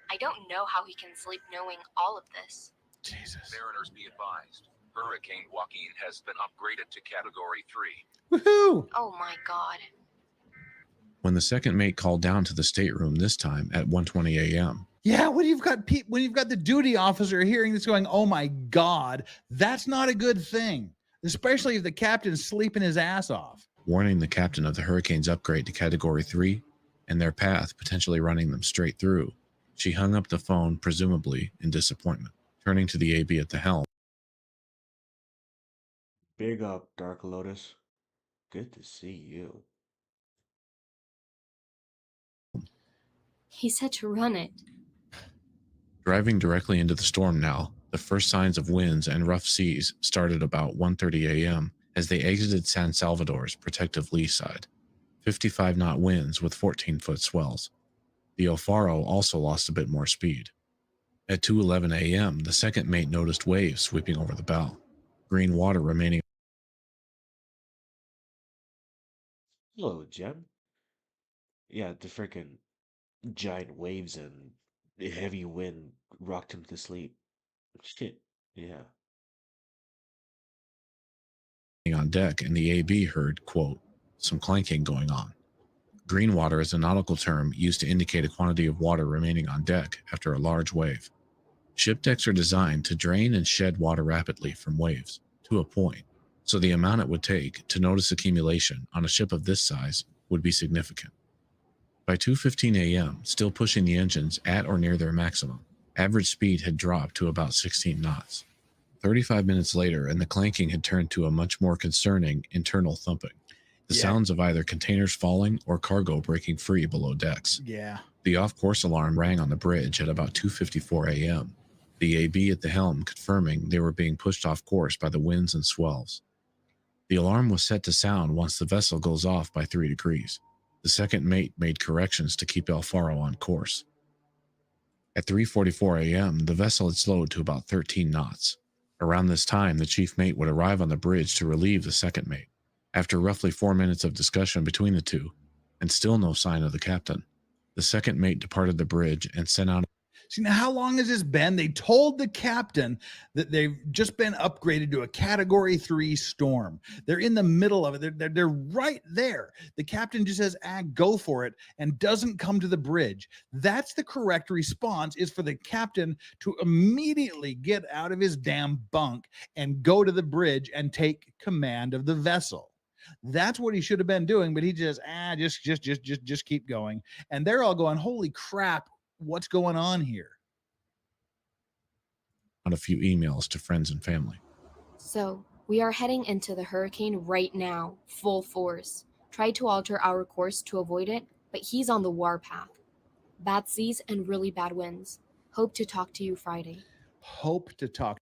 I don't know how he can sleep knowing all of this. Jesus. Mariners, be advised. Hurricane Joaquin has been upgraded to Category 3. Woohoo! Oh my God. When the second mate called down to the stateroom this time at 1:20 a.m. Yeah, when you've got the duty officer hearing this going, oh my God, that's not a good thing, especially if the captain's sleeping his ass off. Warning the captain of the Hurricane's upgrade to Category 3 and their path potentially running them straight through, she hung up the phone, presumably in disappointment, turning to the AB at the helm. Big up, Dark Lotus. Good to see you. He said to run it. Driving directly into the storm now, the first signs of winds and rough seas started about 1:30 a.m. as they exited San Salvador's protective lee side. 55-knot winds with 14-foot swells. The El Faro also lost a bit more speed. At 2:11 a.m., the second mate noticed waves sweeping over the bow, green water remaining. Hello, Gem. Yeah, the freaking giant waves and the heavy wind rocked him to sleep. Shit. Yeah. on deck, and the AB heard, quote, some clanking going on. Green water is a nautical term used to indicate a quantity of water remaining on deck after a large wave. Ship decks are designed to drain and shed water rapidly from waves, to a point, so the amount it would take to notice accumulation on a ship of this size would be significant. By 2:15 a.m., still pushing the engines at or near their maximum, average speed had dropped to about 16 knots. 35 minutes later, and the clanking had turned to a much more concerning internal thumping. The sounds of either containers falling or cargo breaking free below decks. Yeah. The off-course alarm rang on the bridge at about 2:54 a.m., the AB at the helm confirming they were being pushed off course by the winds and swells. The alarm was set to sound once the vessel goes off by 3 degrees. The second mate made corrections to keep El Faro on course. At 3:44 a.m., the vessel had slowed to about 13 knots. Around this time, the chief mate would arrive on the bridge to relieve the second mate. After roughly 4 minutes of discussion between the two, and still no sign of the captain, the second mate departed the bridge and sent out. See, now how long has this been? They told the captain that they've just been upgraded to a Category 3 storm. They're in the middle of it. They're right there. The captain just says, go for it, and doesn't come to the bridge. That's the correct response, is for the captain to immediately get out of his damn bunk and go to the bridge and take command of the vessel. That's what he should have been doing, but he just keep going. And they're all going, holy crap, what's going on here? On a few emails to friends and family. So, we are heading into the hurricane right now, full force. Tried to alter our course to avoid it, but he's on the warpath. Bad seas and really bad winds. Hope to talk to you Friday. Hope to talk.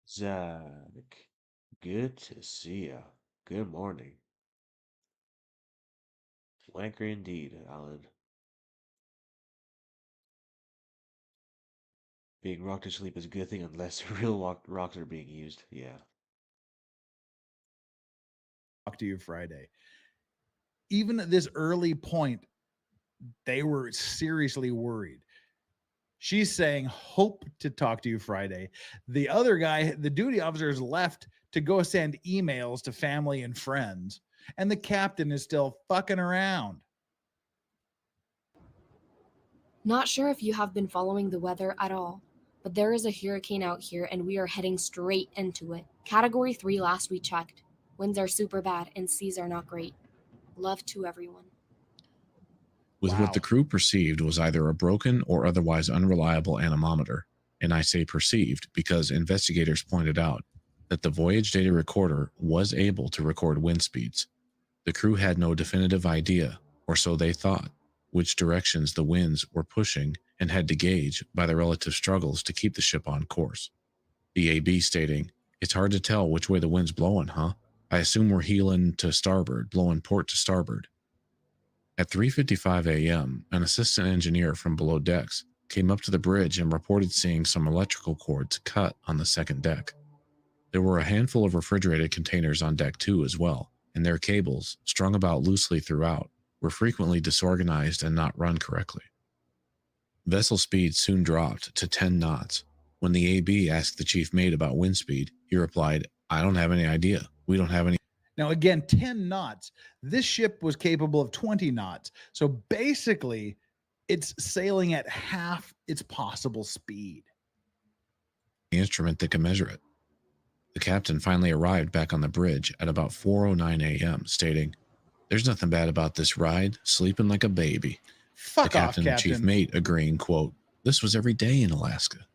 Zach, good to see ya. Good morning. Wanker indeed, Alan. Being rocked to sleep is a good thing unless real rocks are being used. Yeah. Talk to you Friday. Even at this early point, they were seriously worried. She's saying, hope to talk to you Friday. The other guy, the duty officer, is left to go send emails to family and friends. And the captain is still fucking around. Not sure if you have been following the weather at all, but there is a hurricane out here and we are heading straight into it. Category 3 last we checked. Winds are super bad and seas are not great. Love to everyone. With what the crew perceived was either a broken or otherwise unreliable anemometer, and I say perceived because investigators pointed out that the voyage data recorder was able to record wind speeds. The crew had no definitive idea, or so they thought, which directions the winds were pushing and had to gauge by the relative struggles to keep the ship on course. The AB stating, "It's hard to tell which way the wind's blowing, huh? I assume we're heeling to starboard, blowing port to starboard." At 3:55 a.m., an assistant engineer from below decks came up to the bridge and reported seeing some electrical cords cut on the second deck. There were a handful of refrigerated containers on deck 2 as well, and their cables, strung about loosely throughout, were frequently disorganized and not run correctly. Vessel speed soon dropped to 10 knots. When the AB asked the chief mate about wind speed, he replied, "I don't have any idea. We don't have any." Now, again, 10 knots. This ship was capable of 20 knots. So basically, it's sailing at half its possible speed. The instrument that can measure it. The captain finally arrived back on the bridge at about 4:09 a.m., stating, "There's nothing bad about this ride, sleeping like a baby." Fuck the off, captain and chief mate agreeing, quote, "This was every day in Alaska."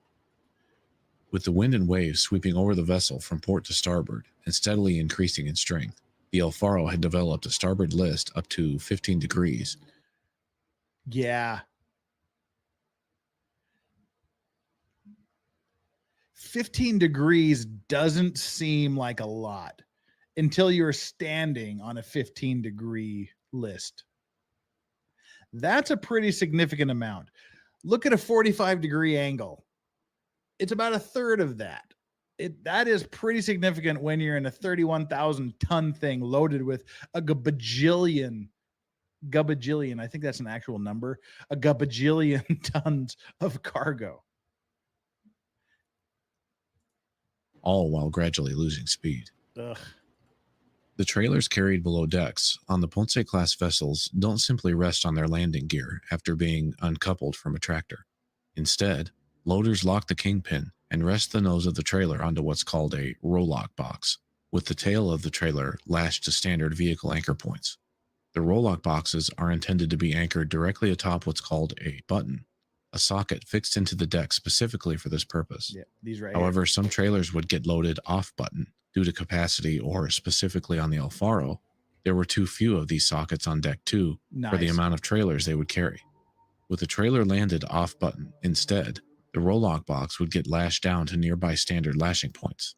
With the wind and waves sweeping over the vessel from port to starboard and steadily increasing in strength, the El Faro had developed a starboard list up to 15 degrees. Yeah. 15 degrees doesn't seem like a lot until you're standing on a 15-degree list. That's a pretty significant amount. Look at a 45-degree angle. It's about a third of that. That is pretty significant when you're in a 31,000-ton thing loaded with a gabajillion, I think that's an actual number, a gabajillion tons of cargo. all while gradually losing speed. Ugh. The trailers carried below decks on the Ponce-class vessels don't simply rest on their landing gear after being uncoupled from a tractor. Instead, loaders lock the kingpin and rest the nose of the trailer onto what's called a roll-lock box, with the tail of the trailer lashed to standard vehicle anchor points. The roll-lock boxes are intended to be anchored directly atop what's called a button, a socket fixed into the deck specifically for this purpose. Yeah, these right However, some trailers would get loaded off button due to capacity, or specifically on the El Faro, there were too few of these sockets on deck 2 for the Nice. amount of trailers they would carry. With the trailer landed off button, instead, the roll-lock box would get lashed down to nearby standard lashing points.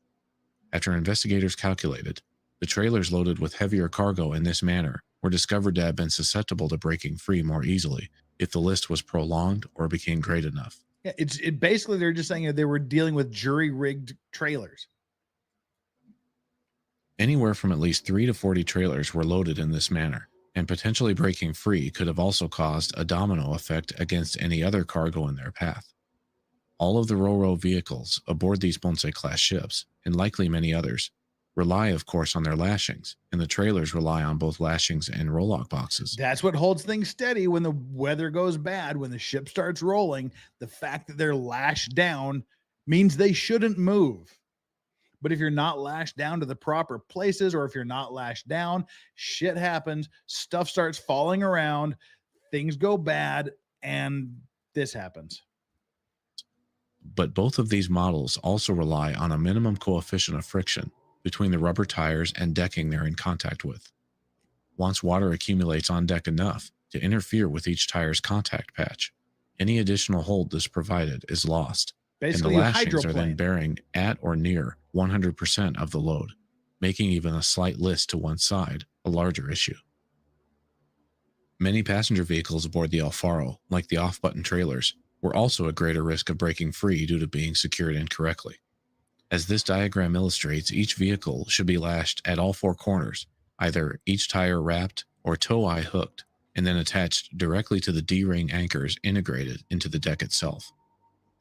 After investigators calculated, the trailers loaded with heavier cargo in this manner were discovered to have been susceptible to breaking free more easily if the list was prolonged or became great enough. Yeah, it basically they're just saying that they were dealing with jury-rigged trailers. Anywhere from at least 3 to 40 trailers were loaded in this manner, and potentially breaking free could have also caused a domino effect against any other cargo in their path. All of the Ro-Ro vehicles aboard these Ponce-class ships, and likely many others, rely, of course, on their lashings, and the trailers rely on both lashings and roll-lock boxes. That's what holds things steady when the weather goes bad, when the ship starts rolling. The fact that they're lashed down means they shouldn't move. But if you're not lashed down to the proper places, or if you're not lashed down, shit happens, stuff starts falling around, things go bad, and this happens. But both of these models also rely on a minimum coefficient of friction between the rubber tires and decking they're in contact with. Once water accumulates on deck enough to interfere with each tire's contact patch, any additional hold this provided is lost, Basically, and the lashings are then hydroplane. bearing at or near 100% of the load, making even a slight list to one side a larger issue. Many passenger vehicles aboard the El Faro, like the off-button trailers, were also at greater risk of breaking free due to being secured incorrectly. As this diagram illustrates, each vehicle should be lashed at all 4 corners, either each tire wrapped or tow-eye hooked, and then attached directly to the D-ring anchors integrated into the deck itself.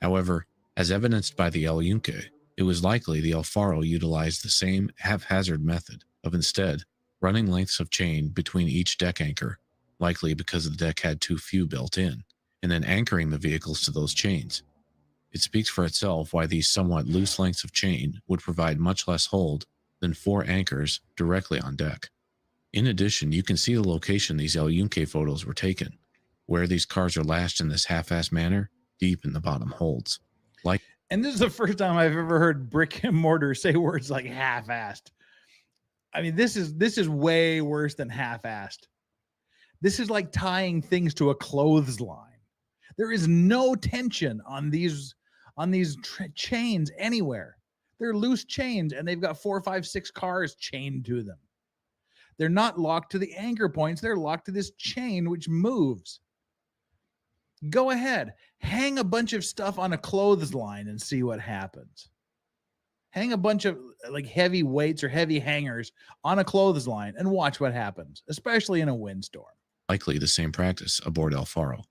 However, as evidenced by the El Yunque, it was likely the El Faro utilized the same haphazard method of instead running lengths of chain between each deck anchor, likely because the deck had too few built in, and then anchoring the vehicles to those chains. It speaks for itself why these somewhat loose lengths of chain would provide much less hold than 4 anchors directly on deck. In addition, you can see the location these El Yunque photos were taken, where these cars are lashed in this half-assed manner, deep in the bottom holds. And this is the first time I've ever heard brick and mortar say words like half-assed. I mean, this is way worse than half-assed. This is like tying things to a clothesline. There is no tension on these chains anywhere. They're loose chains, and they've got 4, 5, 6 cars chained to them. They're not locked to the anchor points. They're locked to this chain, which moves. Go ahead, hang a bunch of stuff on a clothesline and see what happens. Hang a bunch of like heavy weights or heavy hangers on a clothesline and watch what happens, especially in a windstorm. Likely the same practice aboard El Faro.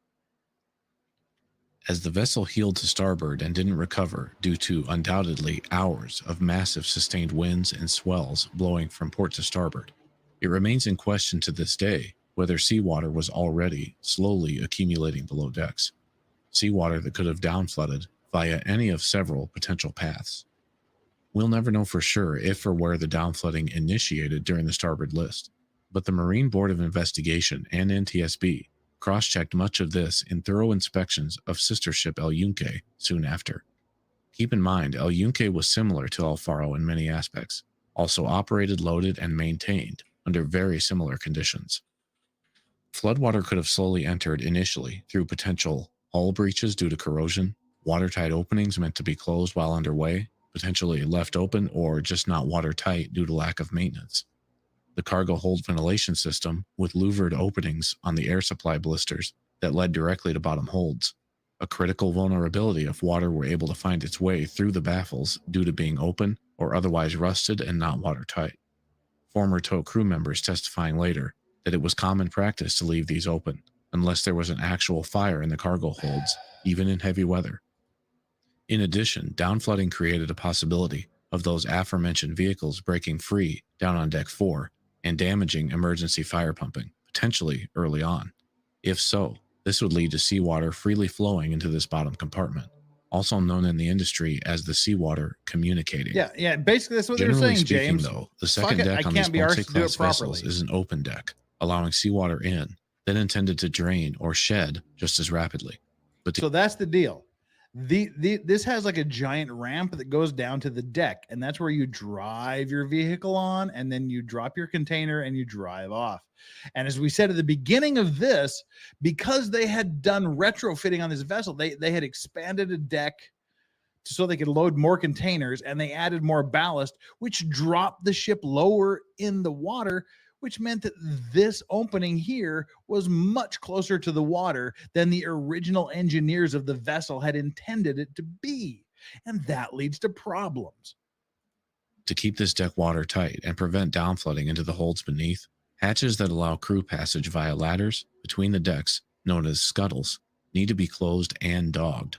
As the vessel heeled to starboard and didn't recover due to undoubtedly hours of massive sustained winds and swells blowing from port to starboard, it remains in question to this day whether seawater was already slowly accumulating below decks, seawater that could have downflooded via any of several potential paths. We'll never know for sure if or where the downflooding initiated during the starboard list, but the Marine Board of Investigation and NTSB cross-checked much of this in thorough inspections of sister ship El Yunque soon after. Keep in mind, El Yunque was similar to El Faro in many aspects, also operated, loaded, and maintained under very similar conditions. Floodwater could have slowly entered initially through potential hull breaches due to corrosion, watertight openings meant to be closed while underway, potentially left open or just not watertight due to lack of maintenance. The cargo hold ventilation system with louvered openings on the air supply blisters that led directly to bottom holds, a critical vulnerability if water were able to find its way through the baffles due to being open or otherwise rusted and not watertight. Former tow crew members testifying later that it was common practice to leave these open unless there was an actual fire in the cargo holds, even in heavy weather. In addition, downflooding created a possibility of those aforementioned vehicles breaking free down on deck 4 and damaging emergency fire pumping, potentially early on. If so, this would lead to seawater freely flowing into this bottom compartment, also known in the industry as the seawater communicating. Yeah. Basically, that's what they're Generally saying, speaking, James. though, the Fuck second it, I deck on these can't be arsed to do it Ponce-class vessels properly. is an open deck, allowing seawater in, then intended to drain or shed just as rapidly. So that's the deal. This has like a giant ramp that goes down to the deck, and that's where you drive your vehicle on, and then you drop your container and you drive off. And as we said at the beginning of this, because they had done retrofitting on this vessel, they had expanded a deck so they could load more containers, and they added more ballast, which dropped the ship lower in the water, which meant that this opening here was much closer to the water than the original engineers of the vessel had intended it to be. And that leads to problems. To keep this deck watertight and prevent downflooding into the holds beneath, hatches that allow crew passage via ladders between the decks, known as scuttles, need to be closed and dogged.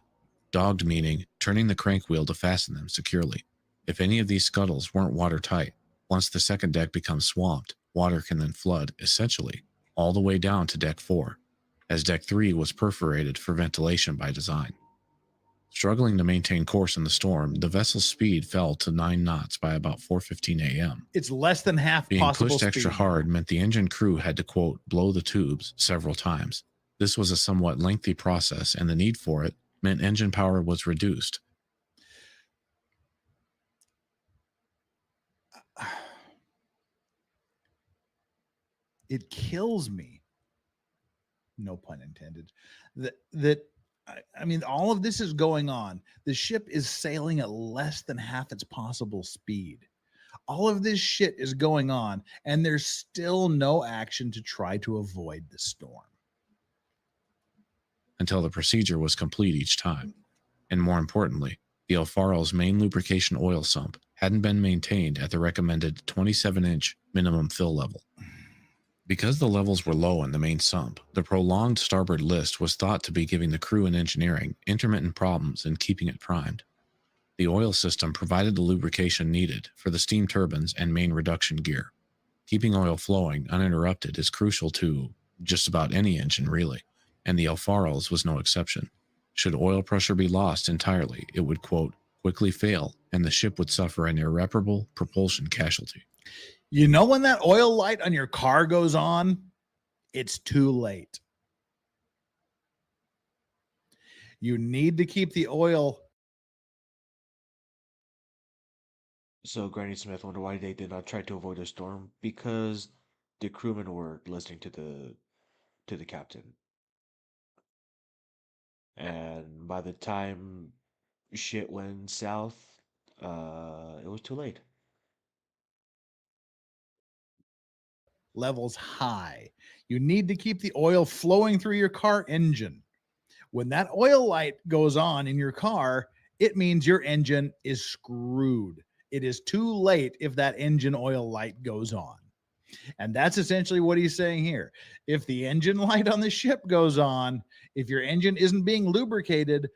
Dogged meaning turning the crank wheel to fasten them securely. If any of these scuttles weren't watertight, once the second deck becomes swamped, water can then flood, essentially, all the way down to deck 4, as deck 3 was perforated for ventilation by design. Struggling to maintain course in the storm, the vessel's speed fell to 9 knots by about 4:15 a.m. It's less than half Being possible pushed extra speed. hard meant the engine crew had to, quote, blow the tubes several times. This was a somewhat lengthy process, and the need for it meant engine power was reduced. It kills me, no pun intended, that I mean, all of this is going on. The ship is sailing at less than half its possible speed. All of this shit is going on, and there's still no action to try to avoid the storm. Until the procedure was complete each time. And more importantly, the El Faro's main lubrication oil sump hadn't been maintained at the recommended 27-inch minimum fill level. Because the levels were low in the main sump, the prolonged starboard list was thought to be giving the crew and engineering intermittent problems in keeping it primed. The oil system provided the lubrication needed for the steam turbines and main reduction gear. Keeping oil flowing uninterrupted is crucial to just about any engine, really, and the El Faro's was no exception. Should oil pressure be lost entirely, it would, quote, quickly fail, and the ship would suffer an irreparable propulsion casualty. You know, when that oil light on your car goes on, it's too late. You need to keep the oil. So Granny Smith wonder why they did not try to avoid a storm, because the crewmen were listening to the captain. And by the time shit went south, it was too late. Levels high. You need to keep the oil flowing through your car engine. When that oil light goes on in your car, it means your engine is screwed. It is too late if that engine oil light goes on. And that's essentially what he's saying here. If the engine light on the ship goes on, if your engine isn't being lubricated,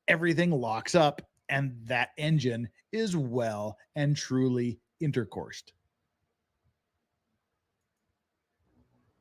everything locks up, and that engine is well and truly intercoursed.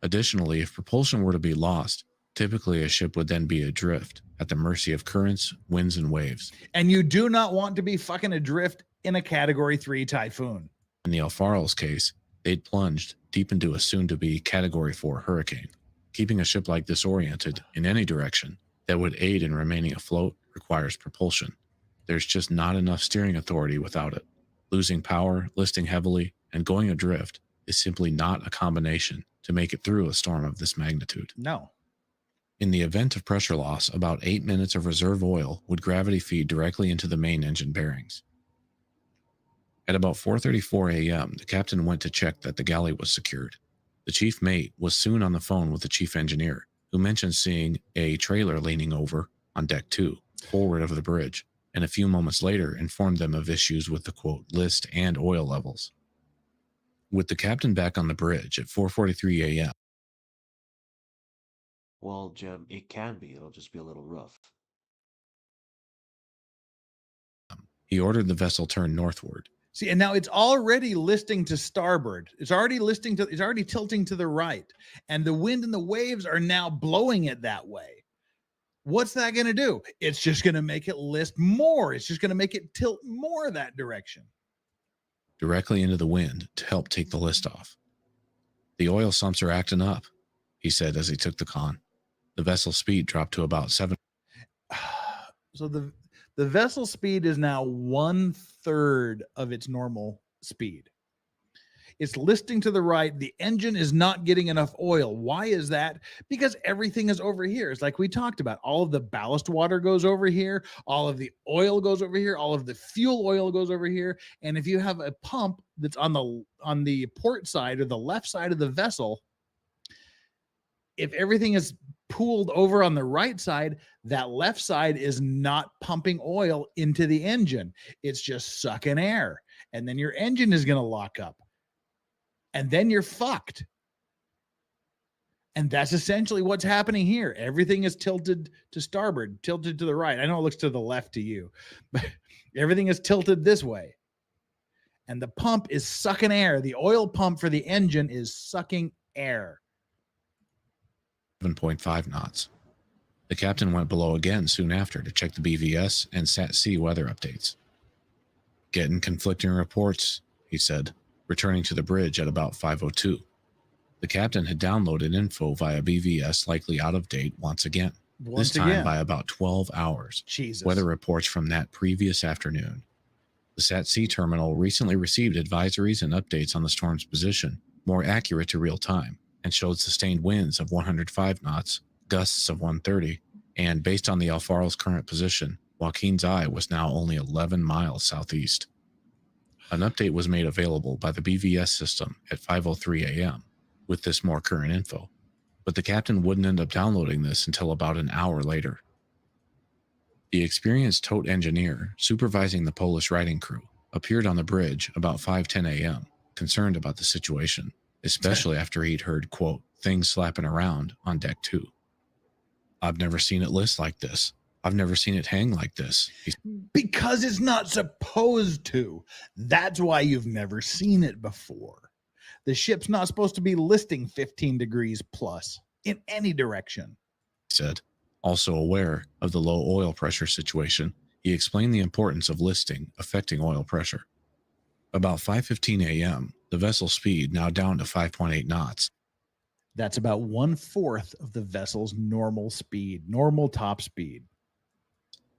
Additionally, if propulsion were to be lost, typically a ship would then be adrift at the mercy of currents, winds, and waves. And you do not want to be fucking adrift in a Category 3 typhoon. In the El Faro's case, they'd plunged deep into a soon-to-be Category 4 hurricane. Keeping a ship like this oriented in any direction that would aid in remaining afloat requires propulsion. There's just not enough steering authority without it. Losing power, listing heavily, and going adrift is simply not a combination to make it through a storm of this magnitude. No. In the event of pressure loss, about 8 minutes of reserve oil would gravity feed directly into the main engine bearings. At about 4:34 a.m., the captain went to check that the galley was secured. The chief mate was soon on the phone with the chief engineer, who mentioned seeing a trailer leaning over on deck 2, forward of the bridge, and a few moments later informed them of issues with the, quote, list and oil levels. With the captain back on the bridge at 4:43 a.m., Well, Jim, it can be. It'll just be a little rough. He ordered the vessel turn northward. See, and now it's already listing to starboard. It's already tilting to the right. And the wind and the waves are now blowing it that way. What's that going to do? It's just going to make it list more. It's just going to make it tilt more that direction. Directly into the wind to help take the list off. The oil sumps are acting up, he said as he took the con. The vessel speed dropped to about 7. So the vessel speed is now 1/3 of its normal speed. It's listing to the right. The engine is not getting enough oil. Why is that? Because everything is over here. It's like we talked about. All of the ballast water goes over here. All of the oil goes over here. All of the fuel oil goes over here. And if you have a pump that's on the port side or the left side of the vessel, if everything is pooled over on the right side, that left side is not pumping oil into the engine. It's just sucking air. And then your engine is going to lock up. And then you're fucked. And that's essentially what's happening here. Everything is tilted to starboard, tilted to the right. I know it looks to the left to you, but everything is tilted this way. And the pump is sucking air. The oil pump for the engine is sucking air. 7.5 knots. The captain went below again soon after to check the BVS and SAT-C weather updates. Getting conflicting reports, he said, returning to the bridge at about 5:02. The captain had downloaded info via BVS, likely out of date once again. This time by about 12 hours. Jesus. Weather reports from that previous afternoon. The SAT-C terminal recently received advisories and updates on the storm's position, more accurate to real time, and showed sustained winds of 105 knots, gusts of 130, and based on the El Faro's current position, Joaquin's eye was now only 11 miles southeast. An update was made available by the BVS system at 5:03 a.m. with this more current info, but the captain wouldn't end up downloading this until about an hour later. The experienced tote engineer supervising the Polish riding crew appeared on the bridge about 5:10 a.m., concerned about the situation, especially after he'd heard, quote, things slapping around on deck 2. I've never seen it list like this. I've never seen it hang like this. Because it's not supposed to. That's why you've never seen it before. The ship's not supposed to be listing 15 degrees plus in any direction. He said, also aware of the low oil pressure situation, he explained the importance of listing affecting oil pressure. About 5:15 a.m., the vessel speed now down to 5.8 knots. That's about 1/4 of the vessel's normal speed, normal top speed.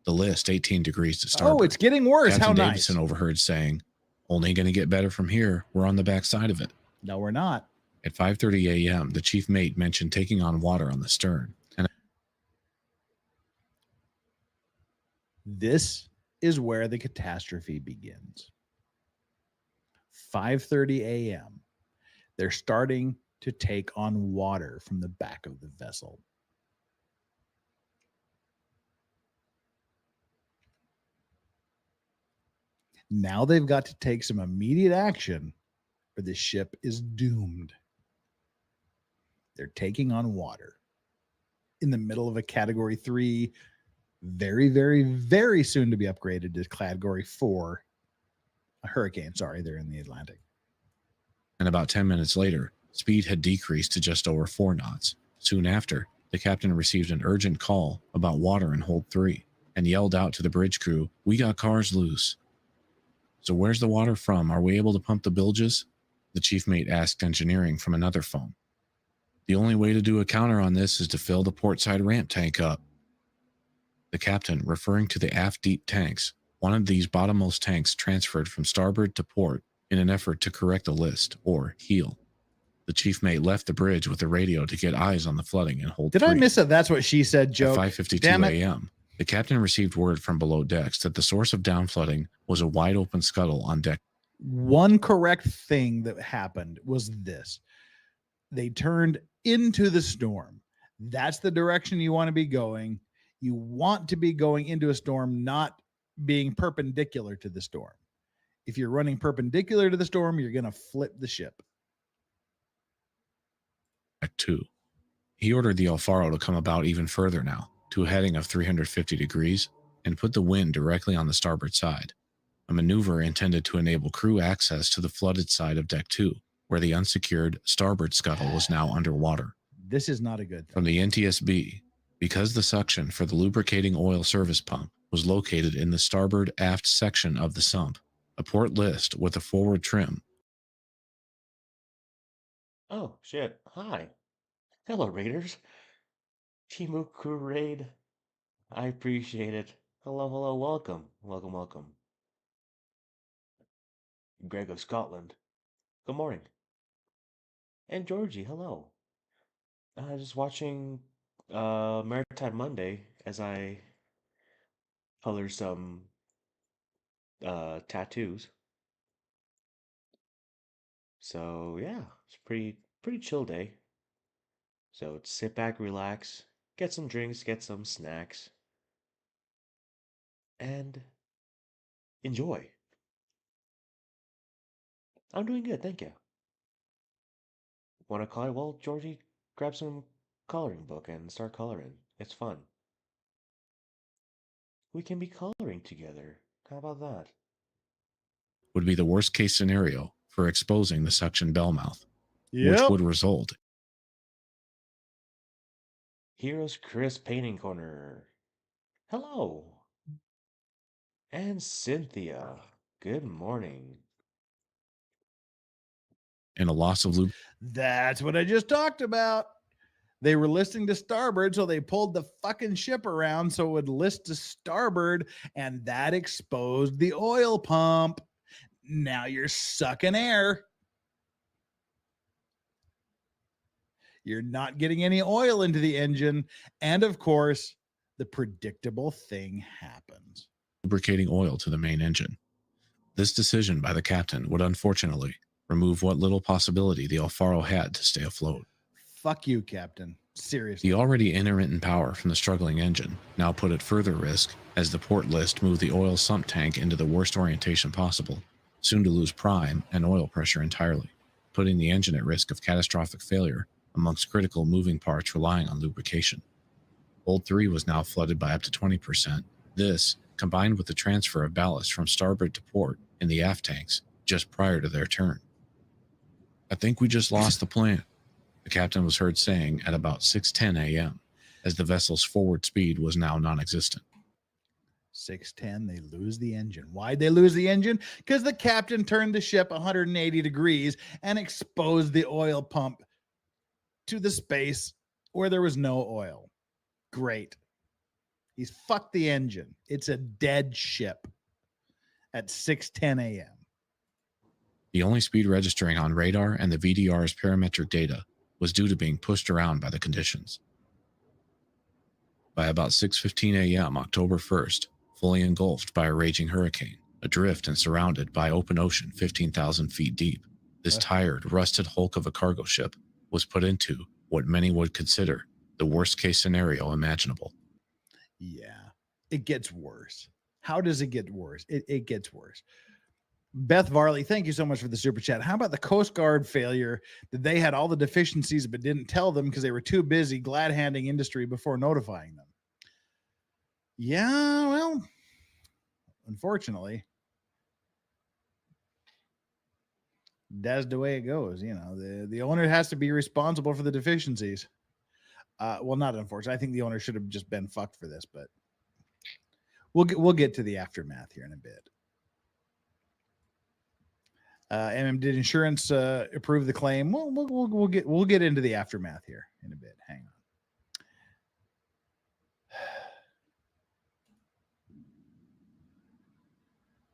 The list 18 degrees to starboard. Oh, it's getting worse. Captain How nice. Davidson overheard saying, only going to get better from here. We're on the back side of it. No, we're not. At 5:30 a.m., the chief mate mentioned taking on water on the stern. And this is where the catastrophe begins. 5:30 a.m. They're starting to take on water from the back of the vessel. Now they've got to take some immediate action or the ship is doomed. They're taking on water in the middle of a Category 3, very, very, very soon to be upgraded to Category 4. A hurricane, sorry, they're in the Atlantic. And about 10 minutes later, speed had decreased to just over 4 knots. Soon after, the captain received an urgent call about water in hold 3 and yelled out to the bridge crew, we got cars loose. So where's the water from? Are we able to pump the bilges? The chief mate asked engineering from another phone. The only way to do a counter on this is to fill the port side ramp tank up. The captain, referring to the aft deep tanks, wanted these bottommost tanks transferred from starboard to port in an effort to correct the list, or heal. The chief mate left the bridge with the radio to get eyes on the flooding and hold. Did I miss it? That's what she said, Joe. At 5:52 a.m., the captain received word from below decks that the source of down flooding was a wide open scuttle on deck. One correct thing that happened was this. They turned into the storm. That's the direction you want to be going. You want to be going into a storm, not being perpendicular to the storm. If you're running perpendicular to the storm, you're going to flip the ship. Deck 2. He ordered the El Faro to come about even further now, to a heading of 350 degrees, and put the wind directly on the starboard side. a maneuver intended to enable crew access to the flooded side of Deck 2, where the unsecured starboard scuttle was now underwater. This is not a good thing. From the NTSB, because the suction for the lubricating oil service pump was located in the starboard aft section of the sump, a port list with a forward trim. Oh, shit. Hi. Hello, Raiders. Chimu Crew Raid. I appreciate it. Hello, hello, welcome. Welcome, welcome. Greg of Scotland. Good morning. And Georgie, hello. Just watching Maritime Monday as I color some tattoos. So yeah, it's pretty chill day. So sit back, relax, get some drinks, get some snacks, and enjoy. I'm doing good, thank you. Want to color? Well, Georgie, grab some coloring book and start coloring. It's fun. We can be coloring together. How about that? Would be the worst case scenario for exposing the suction bell mouth, which Yep. would result Heroes Chris Painting Corner. Hello. And Cynthia. Good morning. in a loss of lubricant. That's what I just talked about. They were listing to starboard, so they pulled the fucking ship around so it would list to starboard, and that exposed the oil pump. Now you're sucking air. You're not getting any oil into the engine. And of course, the predictable thing happens. Lubricating oil to the main engine. This decision by the captain would unfortunately remove what little possibility the Alfaro had to stay afloat. Fuck you, Captain. Seriously. The already intermittent power from the struggling engine now put at further risk as the port list moved the oil sump tank into the worst orientation possible, soon to lose prime and oil pressure entirely, putting the engine at risk of catastrophic failure amongst critical moving parts relying on lubrication. Hold 3 was now flooded by up to 20%. This, combined with the transfer of ballast from starboard to port in the aft tanks just prior to their turn. I think we just lost the plant, the captain was heard saying at about 6:10 a.m., as the vessel's forward speed was now non-existent. 6:10, they lose the engine. Why'd they lose the engine? Because the captain turned the ship 180 degrees and exposed the oil pump to the space where there was no oil. Great. He's fucked the engine. It's a dead ship at 6:10 a.m. The only speed registering on radar and the VDR's parametric data was due to being pushed around by the conditions. By about 6:15 a.m. October 1st, fully engulfed by a raging hurricane, adrift and surrounded by open ocean 15,000 feet deep, this tired, rusted hulk of a cargo ship was put into what many would consider the worst-case scenario imaginable. Yeah, it gets worse. How does it get worse? It gets worse. Beth Varley, thank you so much for the super chat. How about the Coast Guard failure that they had all the deficiencies but didn't tell them because they were too busy glad-handing industry before notifying them? Yeah, well, unfortunately, that's the way it goes. You know, the owner has to be responsible for the deficiencies. Well, not unfortunately. I think the owner should have just been fucked for this, but we'll get to the aftermath here in a bit. Did insurance approve the claim? We'll get into the aftermath here in a bit. Hang on.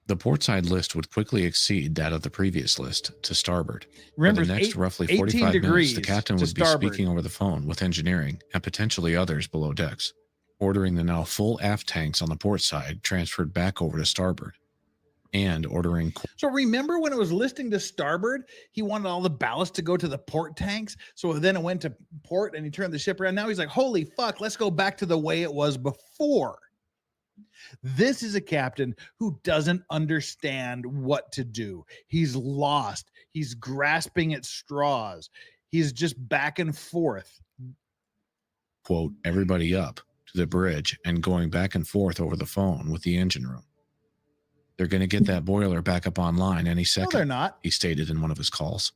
The portside list would quickly exceed that of the previous list to starboard. Remember, for the next roughly 45 minutes, the captain would be speaking over the phone with engineering and potentially others below decks, ordering the now full aft tanks on the port side transferred back over to starboard, and ordering... So remember when it was listing to starboard, he wanted all the ballast to go to the port tanks. So then it went to port and he turned the ship around. Now he's like, holy fuck, let's go back to the way it was before. This is a captain who doesn't understand what to do. He's lost. He's grasping at straws. He's just back and forth. Quote, everybody up to the bridge and going back and forth over the phone with the engine room. They're going to get that boiler back up online any No, second, they're not. he stated in one of his calls.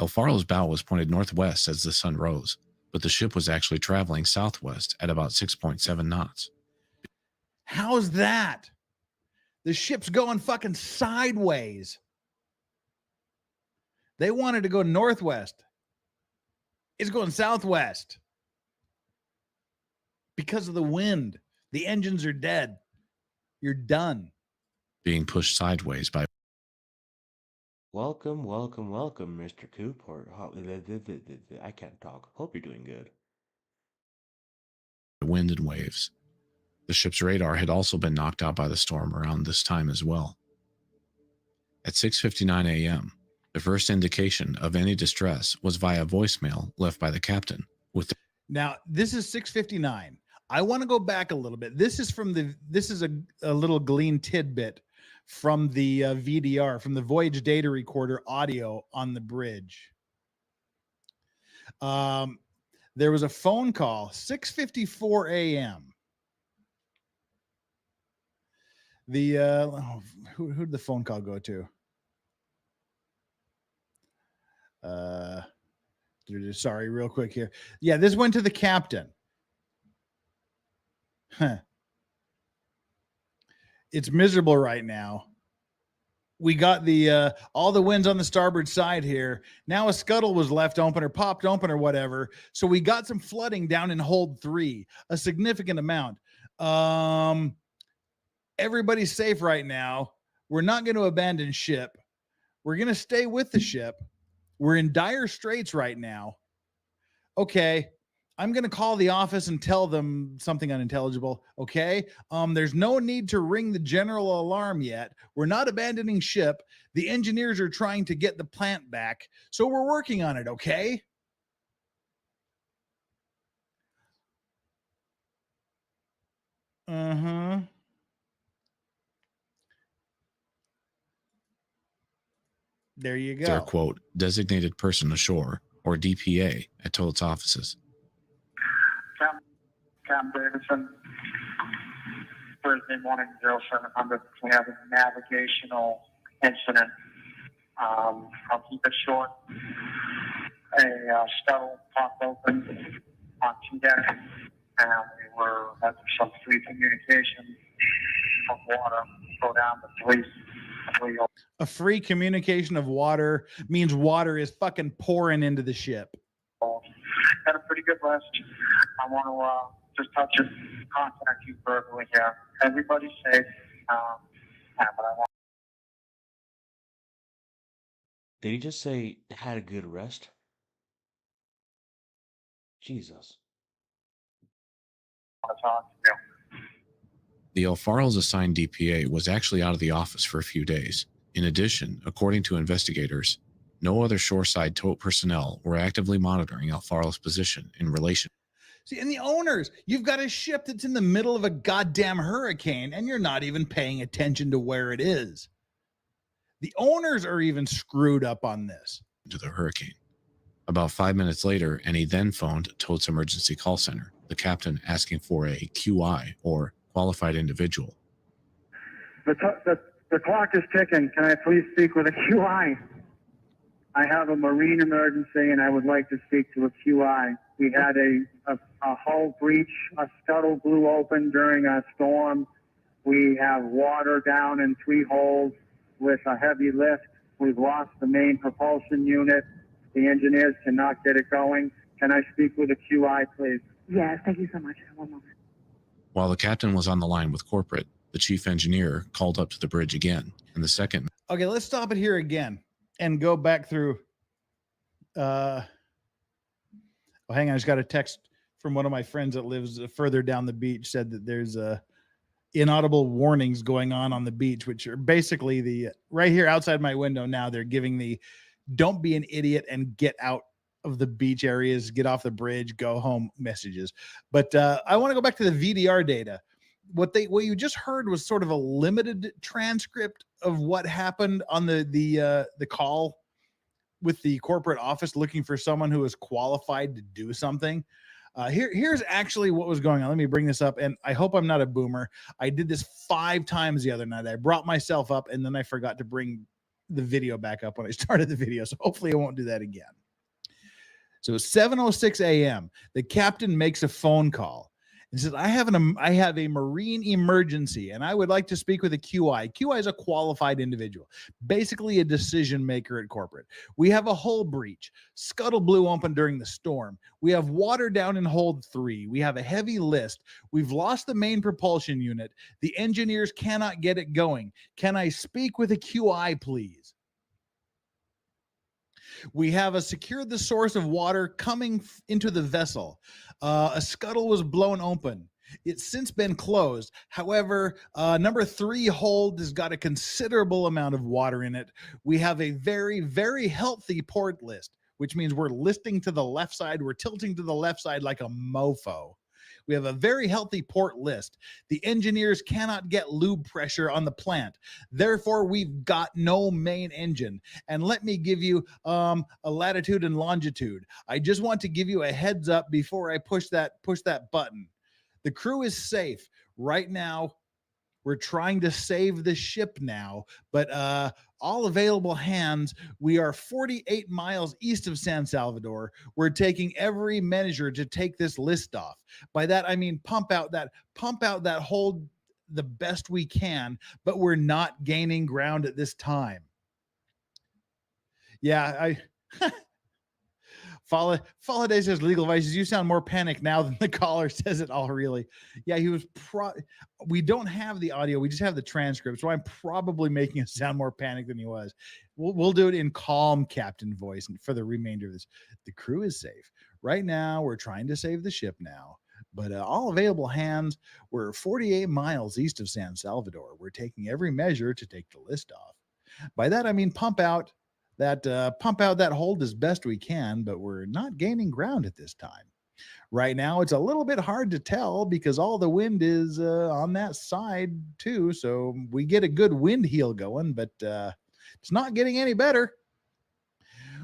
El Faro's bow was pointed northwest as the sun rose, but the ship was actually traveling southwest at about 6.7 knots. How's that? The ship's going fucking sideways. They wanted to go northwest. It's going southwest because of the wind. The engines are dead. You're done. Being pushed sideways by Welcome, Mr. Coop. Or I can't talk. Hope you're doing good. wind and waves. The ship's radar had also been knocked out by the storm around this time as well. At 6:59 a.m., the first indication of any distress was via voicemail left by the captain. Now, this is 6:59. I want to go back a little bit. This is a little glean tidbit from the VDR, from the Voyage Data Recorder audio on the bridge. There was a phone call, 6:54 a.m. Who did the phone call go to? Sorry, real quick here. Yeah, this went to the captain. It's miserable right now. We got the all the winds on the starboard side here. Now a scuttle was left open or popped open or whatever. So we got some flooding down in hold 3, a significant amount. Everybody's safe right now. We're not going to abandon ship. We're going to stay with the ship. We're in dire straits right now. Okay, I'm going to call the office and tell them something unintelligible. Okay, there's no need to ring the general alarm yet. We're not abandoning ship. The engineers are trying to get the plant back, so we're working on it. Okay. There you go. Their quote, designated person ashore, or DPA, at Toad's offices. Cam Davidson, Thursday morning, 0700. We have a navigational incident. I'll keep it short. A scuttle popped open on deck, and we were having some free communication of water go down the police. A free communication of water means water is fucking pouring into the ship. Had a pretty good rest. I want to just touch it, contact you verbally here. Everybody's safe. But I want. Did he just say had a good rest? Jesus. to talk to you. The El Faro's assigned DPA was actually out of the office for a few days. In addition, according to investigators, no other shoreside tow personnel were actively monitoring El Faro's position in relation. See, and the owners, you've got a ship that's in the middle of a goddamn hurricane and you're not even paying attention to where it is. The owners are even screwed up on this. To the hurricane. About 5 minutes later, and he then phoned Toad's emergency call center, the captain asking for a QI, or qualified individual. The clock is ticking. Can I please speak with a QI? I have a marine emergency and I would like to speak to a QI. We had a hull breach, a scuttle blew open during a storm. We have water down in 3 holes with a heavy lift. We've lost the main propulsion unit. The engineers cannot get it going. Can I speak with a QI, please? Yes, thank you so much. One moment. While the captain was on the line with corporate, the chief engineer called up to the bridge again, and the second... Okay, let's stop it here again and go back through... Oh, hang on, I just got a text from one of my friends that lives further down the beach, said that there's inaudible warnings going on the beach, which are basically the... Right here outside my window now, they're giving the don't be an idiot and get out of the beach areas, get off the bridge, go home messages. But I want to go back to the VDR data. What you just heard was sort of a limited transcript of what happened on the call with the corporate office looking for someone who is qualified to do something. Here's actually what was going on. Let me bring this up, and I hope I'm not a boomer. I did this 5 times the other night. I brought myself up, and then I forgot to bring the video back up when I started the video. So hopefully I won't do that again. So 7:06 a.m. The captain makes a phone call and says, I have a marine emergency, and I would like to speak with a QI. QI is a qualified individual, basically a decision maker at corporate. We have a hull breach. Scuttle blew open during the storm. We have water down in hold 3. We have a heavy list. We've lost the main propulsion unit. The engineers cannot get it going. Can I speak with a QI, please? We have secured the source of water coming into the vessel. A scuttle was blown open. It's since been closed. However, number 3 hold has got a considerable amount of water in it. We have a very, very healthy port list, which means we're listing to the left side. We're tilting to the left side like a mofo. We have a very healthy port list. The engineers cannot get lube pressure on the plant. Therefore, we've got no main engine. And let me give you a latitude and longitude. I just want to give you a heads up before I push that button. The crew is safe. Right now, we're trying to save the ship now, but all available hands, we are 48 miles east of San Salvador. We're taking every measure to take this list off. By that, I mean pump out that hold the best we can, but we're not gaining ground at this time. Yeah, Faladay says legal advice. You sound more panicked now than the caller says it all, really. Yeah, he was we don't have the audio. We just have the transcript. So I'm probably making it sound more panicked than he was. We'll do it in calm captain voice for the remainder of this. The crew is safe. Right now, we're trying to save the ship now. But all available hands, we're 48 miles east of San Salvador. We're taking every measure to take the list off. By that, I mean pump out that hold as best we can, but we're not gaining ground at this time. Right now, it's a little bit hard to tell because all the wind is on that side too. So we get a good wind heel going, but it's not getting any better.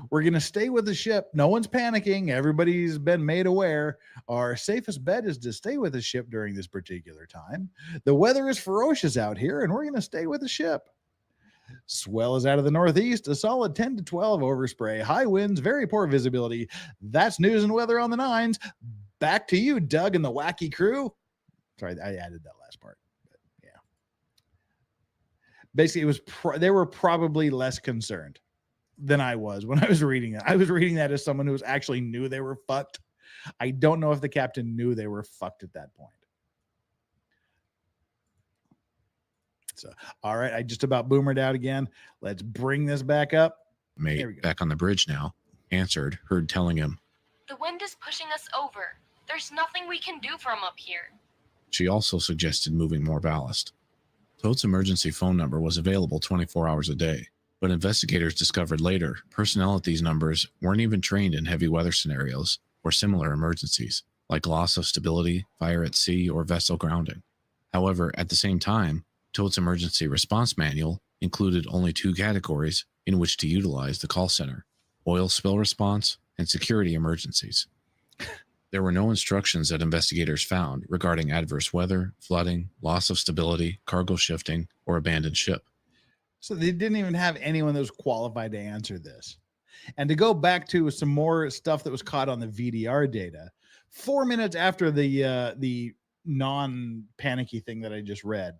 We're going to stay with the ship. No one's panicking. Everybody's been made aware. Our safest bet is to stay with the ship during this particular time. The weather is ferocious out here, and we're going to stay with the ship. Swell is out of the northeast, a solid 10 to 12 overspray, high winds, very poor visibility. That's news and weather on the 9s. Back to you, Doug and the wacky crew. Sorry, I added that last part. But yeah. Basically, it was they were probably less concerned than I was when I was reading it. I was reading that as someone who actually knew they were fucked. I don't know if the captain knew they were fucked at that point. So, all right, I just about boomered out again. Let's bring this back up. Mate, back on the bridge now, answered, heard telling him, The wind is pushing us over. There's nothing we can do from up here. She also suggested moving more ballast. Toad's emergency phone number was available 24 hours a day, but investigators discovered later personnel at these numbers weren't even trained in heavy weather scenarios or similar emergencies, like loss of stability, fire at sea, or vessel grounding. However, at the same time, Toad's emergency response manual included only 2 categories in which to utilize the call center: oil spill response and security emergencies. There were no instructions that investigators found regarding adverse weather, flooding, loss of stability, cargo shifting, or abandoned ship. So they didn't even have anyone that was qualified to answer this. And to go back to some more stuff that was caught on the VDR data, 4 minutes after the non-panicky thing that I just read,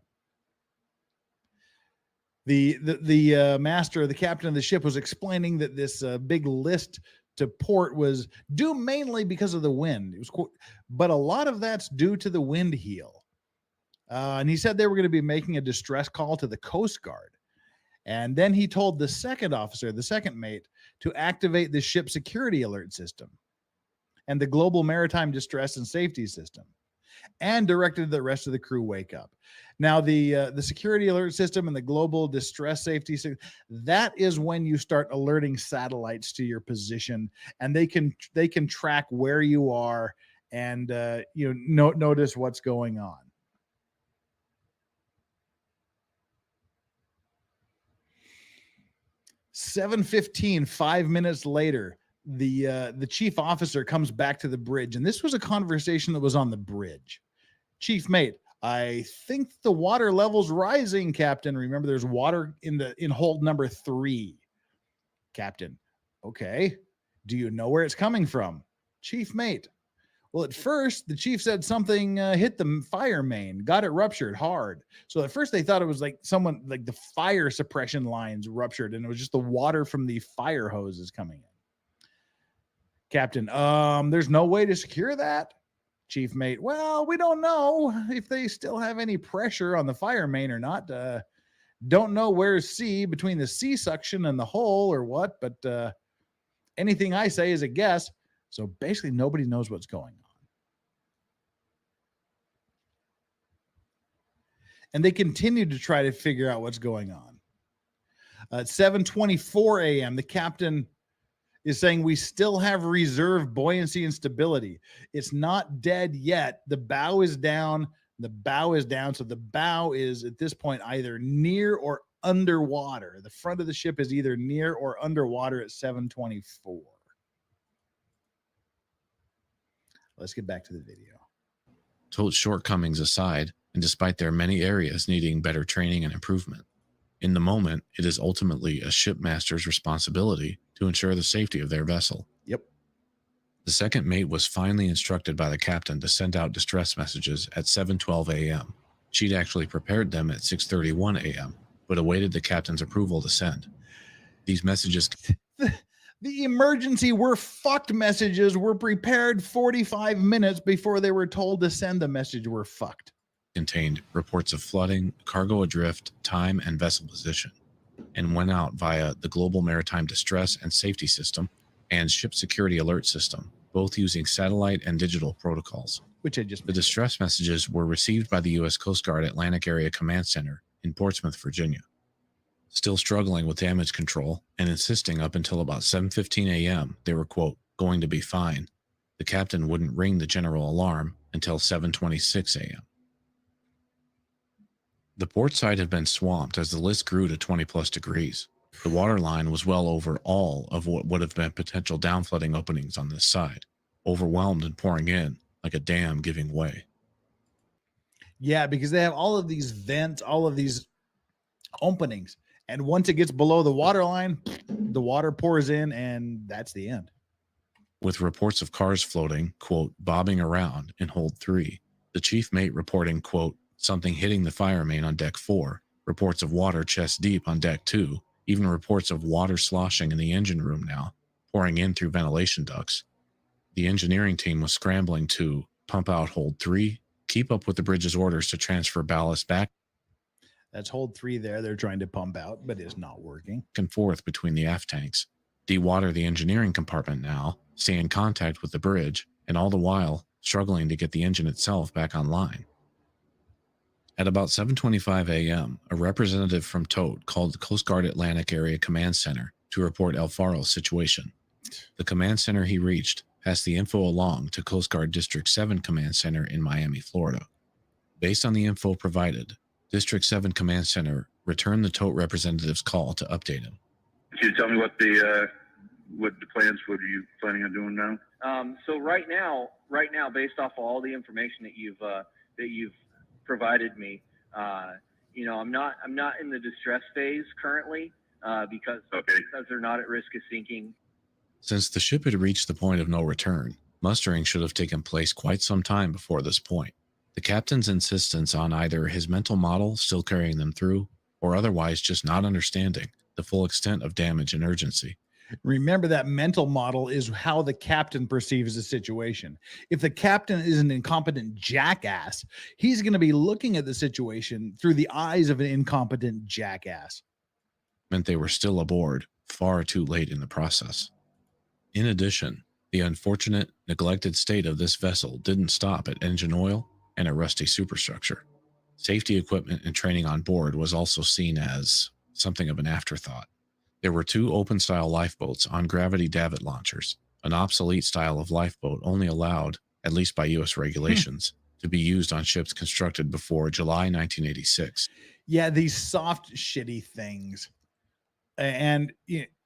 the master, the captain of the ship, was explaining that this big list to port was due mainly because of the wind. It was, but a lot of that's due to the wind heel. And he said they were going to be making a distress call to the Coast Guard. And then he told the second officer, the second mate, to activate the ship security alert system and the global maritime distress and safety system, and directed the rest of the crew wake up. Now, the security alert system and the global distress safety system, that is when you start alerting satellites to your position, and they can track where you are and notice what's going on. "7:15, 5 minutes later, the chief officer comes back to the bridge, and this was a conversation that was on the bridge. Chief mate, I think the water level's rising, Captain. Remember, there's water in hold number 3. Captain, okay. Do you know where it's coming from? Chief mate, well, at first, the chief said something hit the fire main, got it ruptured hard. So at first, they thought it was like someone, like the fire suppression lines ruptured, and it was just the water from the fire hoses coming in. Captain, there's no way to secure that. Chief mate, well, we don't know if they still have any pressure on the fire main or not. Don't know where's C between the C suction and the hole or what, but anything I say is a guess. So basically, nobody knows what's going on. And they continue to try to figure out what's going on. At 7:24 a.m., the captain is saying we still have reserve buoyancy and stability. It's not dead yet. The bow is down. The bow is down. So the bow is at this point either near or underwater. The front of the ship is either near or underwater at 7:24. Let's get back to the video. Tote's shortcomings aside, and despite their many areas needing better training and improvement, in the moment, it is ultimately a shipmaster's responsibility to ensure the safety of their vessel. Yep. The second mate was finally instructed by the captain to send out distress messages at 7:12 a.m. She'd actually prepared them at 6:31 a.m., but awaited the captain's approval to send. These messages... The emergency "we're fucked" messages were prepared 45 minutes before they were told to send the message "we're fucked." Contained reports of flooding, cargo adrift, time, and vessel position, and went out via the Global Maritime Distress and Safety System and Ship Security Alert System, both using satellite and digital protocols. Which I just The distress messages were received by the U.S. Coast Guard Atlantic Area Command Center in Portsmouth, Virginia. Still struggling with damage control and insisting up until about 7:15 a.m. they were, quote, going to be fine, the captain wouldn't ring the general alarm until 7:26 a.m. The port side had been swamped as the list grew to 20-plus degrees. The water line was well over all of what would have been potential downflooding openings on this side, overwhelmed and pouring in like a dam giving way. Yeah, because they have all of these vents, all of these openings. And once it gets below the water line, the water pours in, and that's the end. With reports of cars floating, quote, bobbing around in hold 3, the chief mate reporting, quote, something hitting the fire main on deck 4, reports of water chest deep on deck 2, even reports of water sloshing in the engine room now, pouring in through ventilation ducts. The engineering team was scrambling to pump out hold 3, keep up with the bridge's orders to transfer ballast back That's hold 3 there. They're trying to pump out, but it's not working. and forth between the aft tanks, dewater the engineering compartment now, stay in contact with the bridge, and all the while struggling to get the engine itself back online. At about 7:25 a.m., a representative from Tote called the Coast Guard Atlantic Area Command Center to report El Faro's situation. The command center he reached passed the info along to Coast Guard District 7 Command Center in Miami, Florida. Based on the info provided, District 7 Command Center returned the Tote representative's call to update him. Can you tell me what the plans, what are you planning on doing now? So right now, based off all the information that you've provided me, I'm not in the distress phase currently because they're not at risk of sinking. Since the ship had reached the point of no return, mustering should have taken place quite some time before this point. The captain's insistence on either his mental model still carrying them through, or otherwise just not understanding the full extent of damage and urgency. Remember, that mental model is how the captain perceives the situation. If the captain is an incompetent jackass, he's going to be looking at the situation through the eyes of an incompetent jackass. Meant they were still aboard, far too late in the process. In addition, the unfortunate, neglected state of this vessel didn't stop at engine oil and a rusty superstructure. Safety equipment and training on board was also seen as something of an afterthought. There were 2 open-style lifeboats on gravity davit launchers, an obsolete style of lifeboat only allowed, at least by U.S. regulations, to be used on ships constructed before July 1986. Yeah, these soft, shitty things. And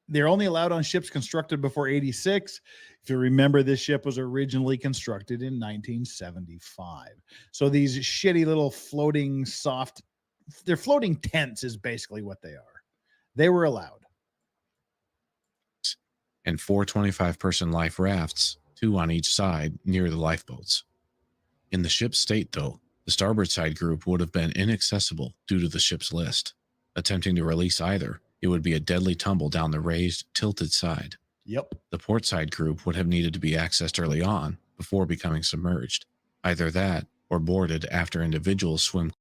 they're only allowed on ships constructed before 86. If you remember, this ship was originally constructed in 1975. So these shitty little floating they're floating tents is basically what they are. They were allowed. And 4 25-person life rafts, 2 on each side, near the lifeboats. In the ship's state, though, the starboard side group would have been inaccessible due to the ship's list. Attempting to release either, it would be a deadly tumble down the raised, tilted side. Yep. The port side group would have needed to be accessed early on before becoming submerged. Either that, or boarded after individuals swim.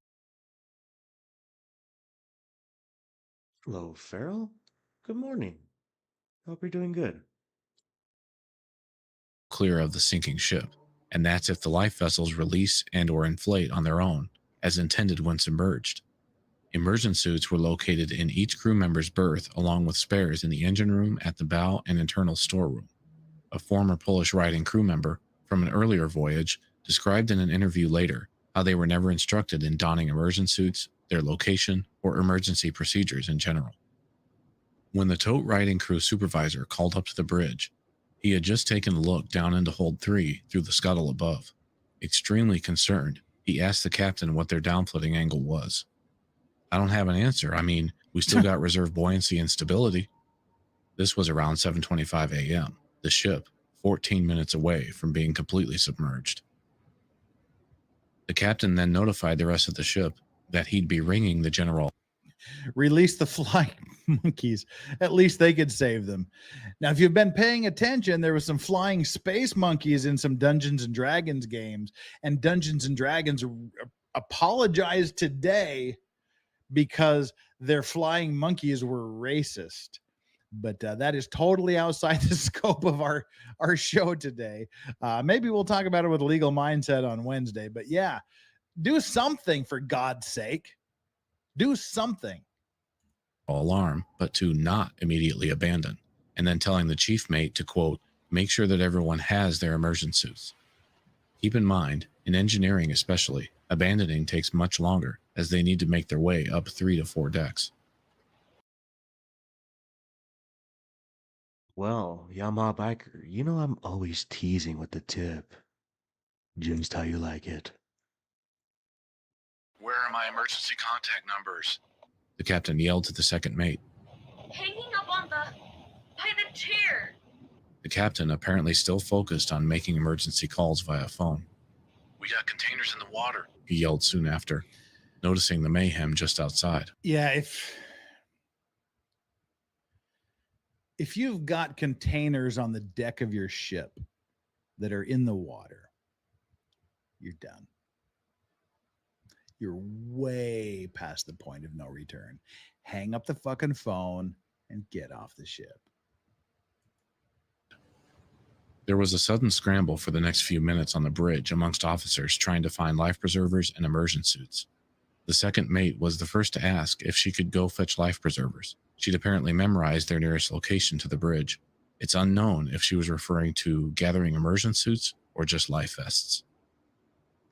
Hello, Farrell. Good morning. Hope you're doing good. Clear of the sinking ship, and that's if the life vessels release and or inflate on their own, as intended when submerged. Immersion suits were located in each crew member's berth, along with spares in the engine room, at the bow, and internal storeroom. A former Polish riding crew member from an earlier voyage described in an interview later how they were never instructed in donning immersion suits, their location, or emergency procedures in general. When the tote riding crew supervisor called up to the bridge, he had just taken a look down into Hold 3 through the scuttle above. Extremely concerned, he asked the captain what their downflitting angle was. I don't have an answer. I mean, we still got reserve buoyancy and stability. This was around 7:25 a.m., the ship 14 minutes away from being completely submerged. The captain then notified the rest of the ship that he'd be ringing the general. Release the flying monkeys. At least they could save them. Now, if you've been paying attention, there was some flying space monkeys in some Dungeons and Dragons games, and Dungeons and Dragons apologized today because their flying monkeys were racist. But that is totally outside the scope of our show today. Maybe we'll talk about it with Legal Mindset on Wednesday. But yeah, do something, for God's sake. Do something. Alarm, but to not immediately abandon, and then telling the chief mate to, quote, make sure that everyone has their immersion suits. Keep in mind, in engineering especially, abandoning takes much longer, as they need to make their way up 3 to 4 decks. Well, Yamaha Biker, you know I'm always teasing with the tip. Just how you like it. Where are my emergency contact numbers? The captain yelled to the second mate. Hanging up by the chair. The captain, apparently still focused on making emergency calls via phone. We got containers in the water, he yelled soon after, noticing the mayhem just outside. Yeah, if you've got containers on the deck of your ship that are in the water, you're done. You're way past the point of no return. Hang up the fucking phone and get off the ship. There was a sudden scramble for the next few minutes on the bridge amongst officers trying to find life preservers and immersion suits. The second mate was the first to ask if she could go fetch life preservers. She'd apparently memorized their nearest location to the bridge. It's unknown if she was referring to gathering immersion suits or just life vests.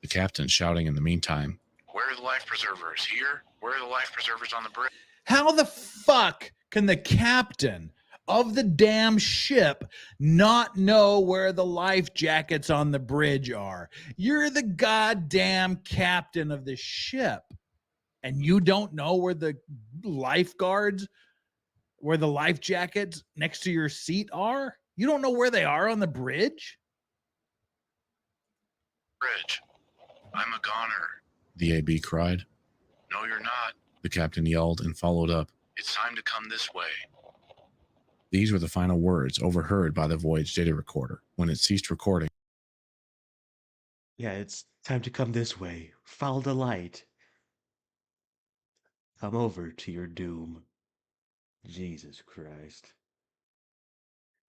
The captain shouting in the meantime, where are the life preservers? Here? Where are the life preservers on the bridge? How the fuck can the captain of the damn ship not know where the life jackets on the bridge are? You're the goddamn captain of the ship, and you don't know where the lifeguards, where the life jackets next to your seat are? You don't know where they are on the bridge? Bridge. I'm a goner, the AB cried. No, you're not, the captain yelled and followed up. It's time to come this way. These were the final words overheard by the voyage data recorder when it ceased recording. Yeah, it's time to come this way. Follow the light. Come over to your doom. Jesus Christ.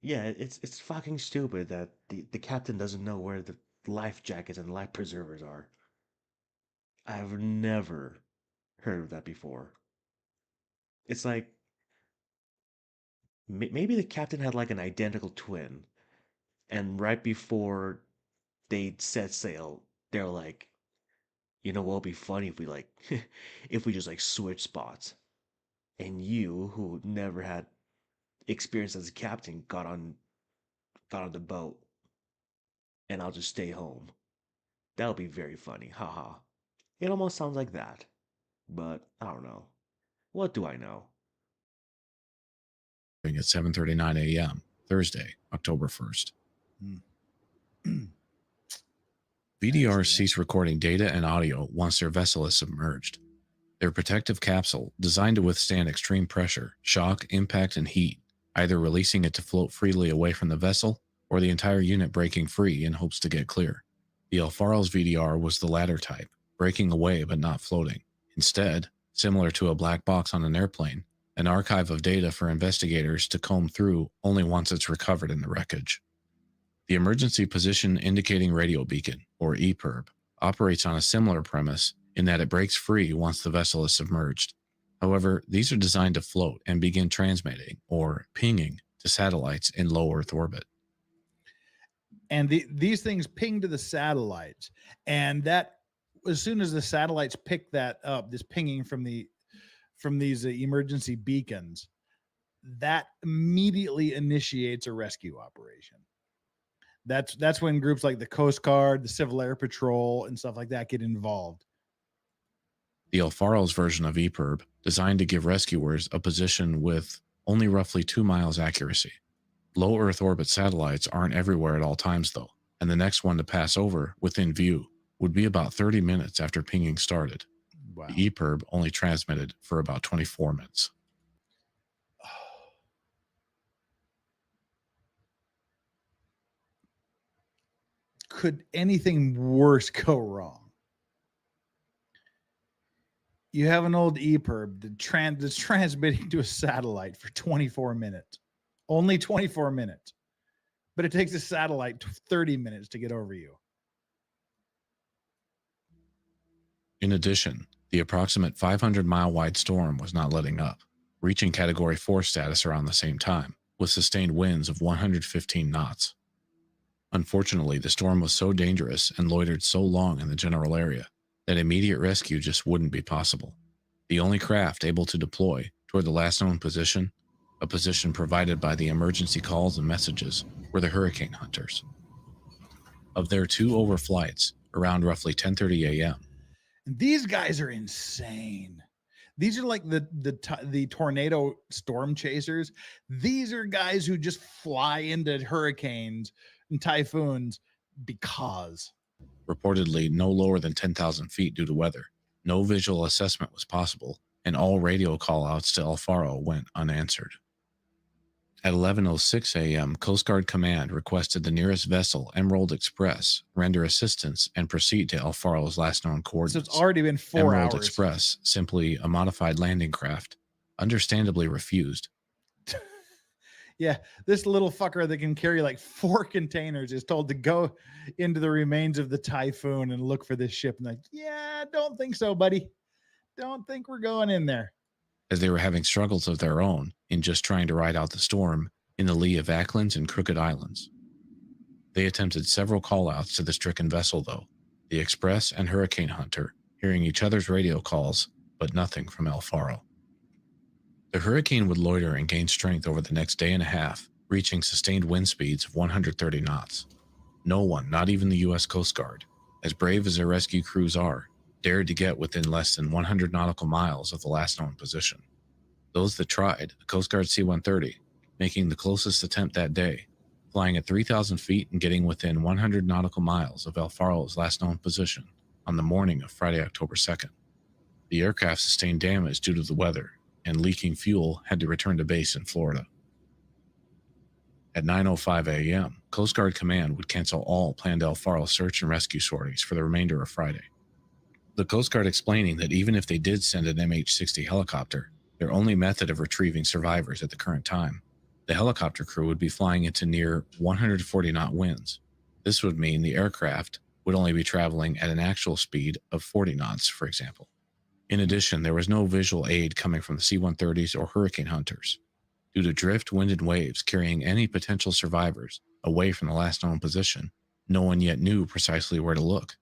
Yeah, it's fucking stupid that the captain doesn't know where the life jackets and life preservers are. I've never heard of that before. It's like maybe the captain had like an identical twin, and right before they set sail, they're like, you know what'll be funny if we like, if we just like switch spots, and you who never had experience as a captain got on the boat, and I'll just stay home. That'll be very funny. Haha. It almost sounds like that. But I don't know. What do I know? At 7:39 a.m. Thursday, October 1st. VDRs cease recording data and audio once their vessel is submerged. Their protective capsule, designed to withstand extreme pressure, shock, impact, and heat, either releasing it to float freely away from the vessel or the entire unit breaking free in hopes to get clear. The El Faro's VDR was the latter type, breaking away but not floating. Instead, similar to a black box on an airplane, an archive of data for investigators to comb through only once it's recovered in the wreckage. The Emergency Position Indicating Radio Beacon, or EPIRB, operates on a similar premise in that it breaks free once the vessel is submerged. However, these are designed to float and begin transmitting, or pinging, to satellites in low Earth orbit. And these things ping to the satellites, and that as soon as the satellites pick that up, this pinging from these emergency beacons, that immediately initiates a rescue operation. That's when groups like the Coast Guard, the Civil Air Patrol, and stuff like that get involved. The El Faro's version of EPIRB, designed to give rescuers a position with only roughly 2 miles accuracy. Low Earth orbit satellites aren't everywhere at all times, though, and the next one to pass over, within view, would be about 30 minutes after pinging started. Wow. The EPIRB only transmitted for about 24 minutes. Could anything worse go wrong? You have an old EPIRB that's transmitting to a satellite for 24 minutes. Only 24 minutes. But it takes a satellite 30 minutes to get over you. In addition, the approximate 500-mile-wide storm was not letting up, reaching Category 4 status around the same time, with sustained winds of 115 knots. Unfortunately, the storm was so dangerous and loitered so long in the general area that immediate rescue just wouldn't be possible. The only craft able to deploy toward the last known position, a position provided by the emergency calls and messages, were the hurricane hunters. Of their 2 overflights, around roughly 10:30 a.m., these guys are insane. These are like the tornado storm chasers. These are guys who just fly into hurricanes and typhoons because. Reportedly no lower than 10,000 feet due to weather. No visual assessment was possible, and all radio callouts to El Faro went unanswered. At 11:06 a.m., Coast Guard Command requested the nearest vessel, Emerald Express, render assistance and proceed to El Faro's last known coordinates. So it's already been 4 hours. Emerald Express, simply a modified landing craft, understandably refused. Yeah, this little fucker that can carry like 4 containers is told to go into the remains of the typhoon and look for this ship. And like, yeah, don't think so, buddy. Don't think we're going in there. As they were having struggles of their own in just trying to ride out the storm in the lee of Acklands and Crooked Islands. They attempted several callouts to the stricken vessel, though, the Express and Hurricane Hunter, hearing each other's radio calls, but nothing from El Faro. The hurricane would loiter and gain strength over the next day and a half, reaching sustained wind speeds of 130 knots. No one, not even the U.S. Coast Guard, as brave as their rescue crews are, dared to get within less than 100 nautical miles of the last known position. Those that tried, the Coast Guard C-130, making the closest attempt that day, flying at 3,000 feet and getting within 100 nautical miles of El Faro's last known position on the morning of Friday, October 2nd. The aircraft sustained damage due to the weather, and leaking fuel had to return to base in Florida. At 9:05 a.m., Coast Guard Command would cancel all planned El Faro search and rescue sorties for the remainder of Friday. The Coast Guard explaining that even if they did send an MH-60 helicopter, their only method of retrieving survivors at the current time, the helicopter crew would be flying into near 140-knot winds. This would mean the aircraft would only be traveling at an actual speed of 40 knots, for example. In addition, there was no visual aid coming from the C-130s or Hurricane Hunters, due to drift, wind, and waves carrying any potential survivors away from the last known position. No one yet knew precisely where to look.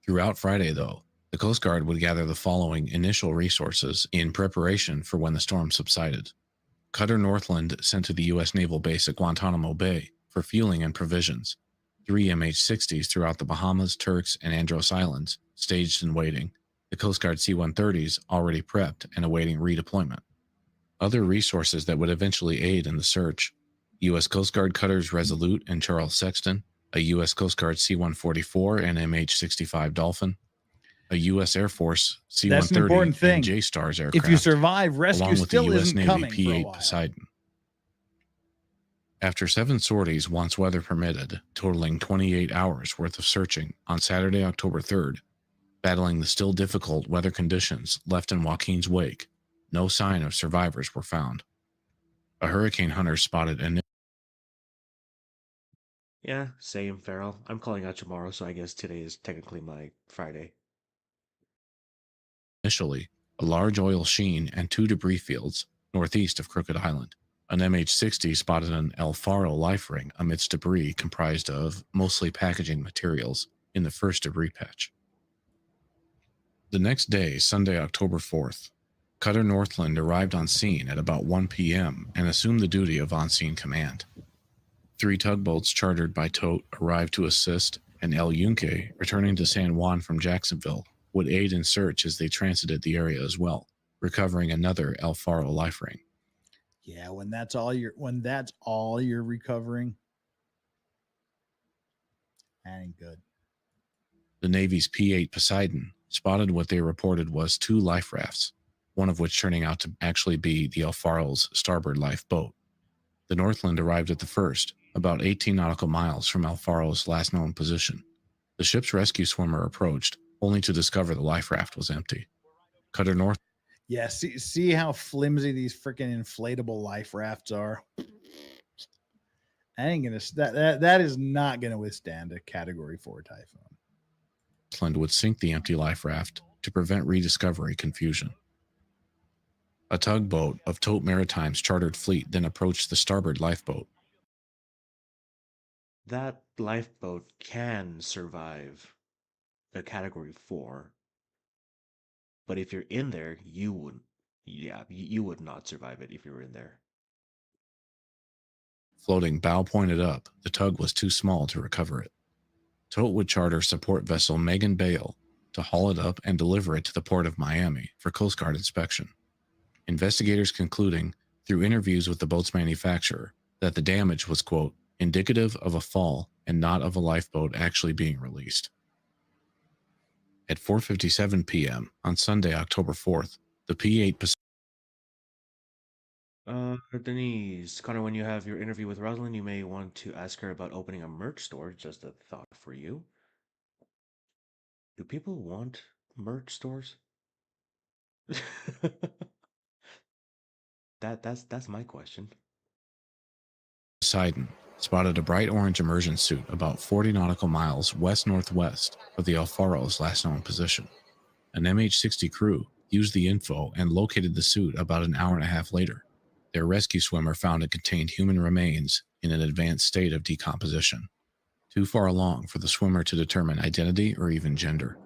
Throughout Friday, though, the Coast Guard would gather the following initial resources in preparation for when the storm subsided: Cutter Northland sent to the U.S. Naval Base at Guantanamo Bay for fueling and provisions. 3 MH-60s throughout the Bahamas, Turks, and Andros Islands, staged and waiting. The Coast Guard C-130s already prepped and awaiting redeployment. Other resources that would eventually aid in the search: U.S. Coast Guard cutters Resolute and Charles Sexton, a U.S. Coast Guard C-144 and MH-65 Dolphin, a U.S. Air Force That's an important C-130 thing. and J-Stars aircraft, If you survive, rescue along with the still U.S. isn't Navy coming for a P-8 while. Poseidon. After 7 sorties, once weather permitted, totaling 28 hours worth of searching on Saturday, October 3rd, battling the still difficult weather conditions left in Joaquin's wake, no sign of survivors were found. A hurricane hunter spotted an Yeah, same, Farrell. I'm calling out tomorrow, so I guess today is technically my Friday. initially a large oil sheen and 2 debris fields northeast of Crooked Island. An MH-60 spotted an El Faro life ring amidst debris comprised of mostly packaging materials in the first debris patch. The next day, Sunday, October 4th, Cutter Northland arrived on scene at about 1 p.m. and assumed the duty of on-scene command. 3 tugboats chartered by Tote arrived to assist, and El Yunque, returning to San Juan from Jacksonville, would aid in search as they transited the area as well, recovering another El Faro life ring. Yeah, when that's all you're recovering, that ain't good. The Navy's P-8 Poseidon spotted what they reported was 2 life rafts, one of which turning out to actually be the El Faro's starboard lifeboat. The Northland arrived at the first, about 18 nautical miles from El Faro's last known position. The ship's rescue swimmer approached, only to discover the life raft was empty. Cutter North. Yeah, see how flimsy these freaking inflatable life rafts are. I ain't gonna that is not gonna withstand a Category 4 typhoon. Northland would sink the empty life raft to prevent rediscovery confusion. A tugboat of Tote Maritime's chartered fleet then approached the starboard lifeboat. That lifeboat can survive a Category 4, but if you're in there, you would not survive it if you were in there. Floating bow pointed up, the tug was too small to recover it. Tote would charter support vessel Megan Bale to haul it up and deliver it to the port of Miami for Coast Guard inspection. Investigators concluding, through interviews with the boat's manufacturer, that the damage was, quote, indicative of a fall and not of a lifeboat actually being released. At 4:57 p.m. on Sunday, October 4th, the P-8 Denise, Connor, when you have your interview with Rosalind, you may want to ask her about opening a merch store. Just a thought for you. Do people want merch stores? That's my question. Poseidon spotted a bright orange immersion suit about 40 nautical miles west-northwest of the El Faro's last known position. An MH-60 crew used the info and located the suit about an hour and a half later. Their rescue swimmer found it contained human remains in an advanced state of decomposition, too far along for the swimmer to determine identity or even gender.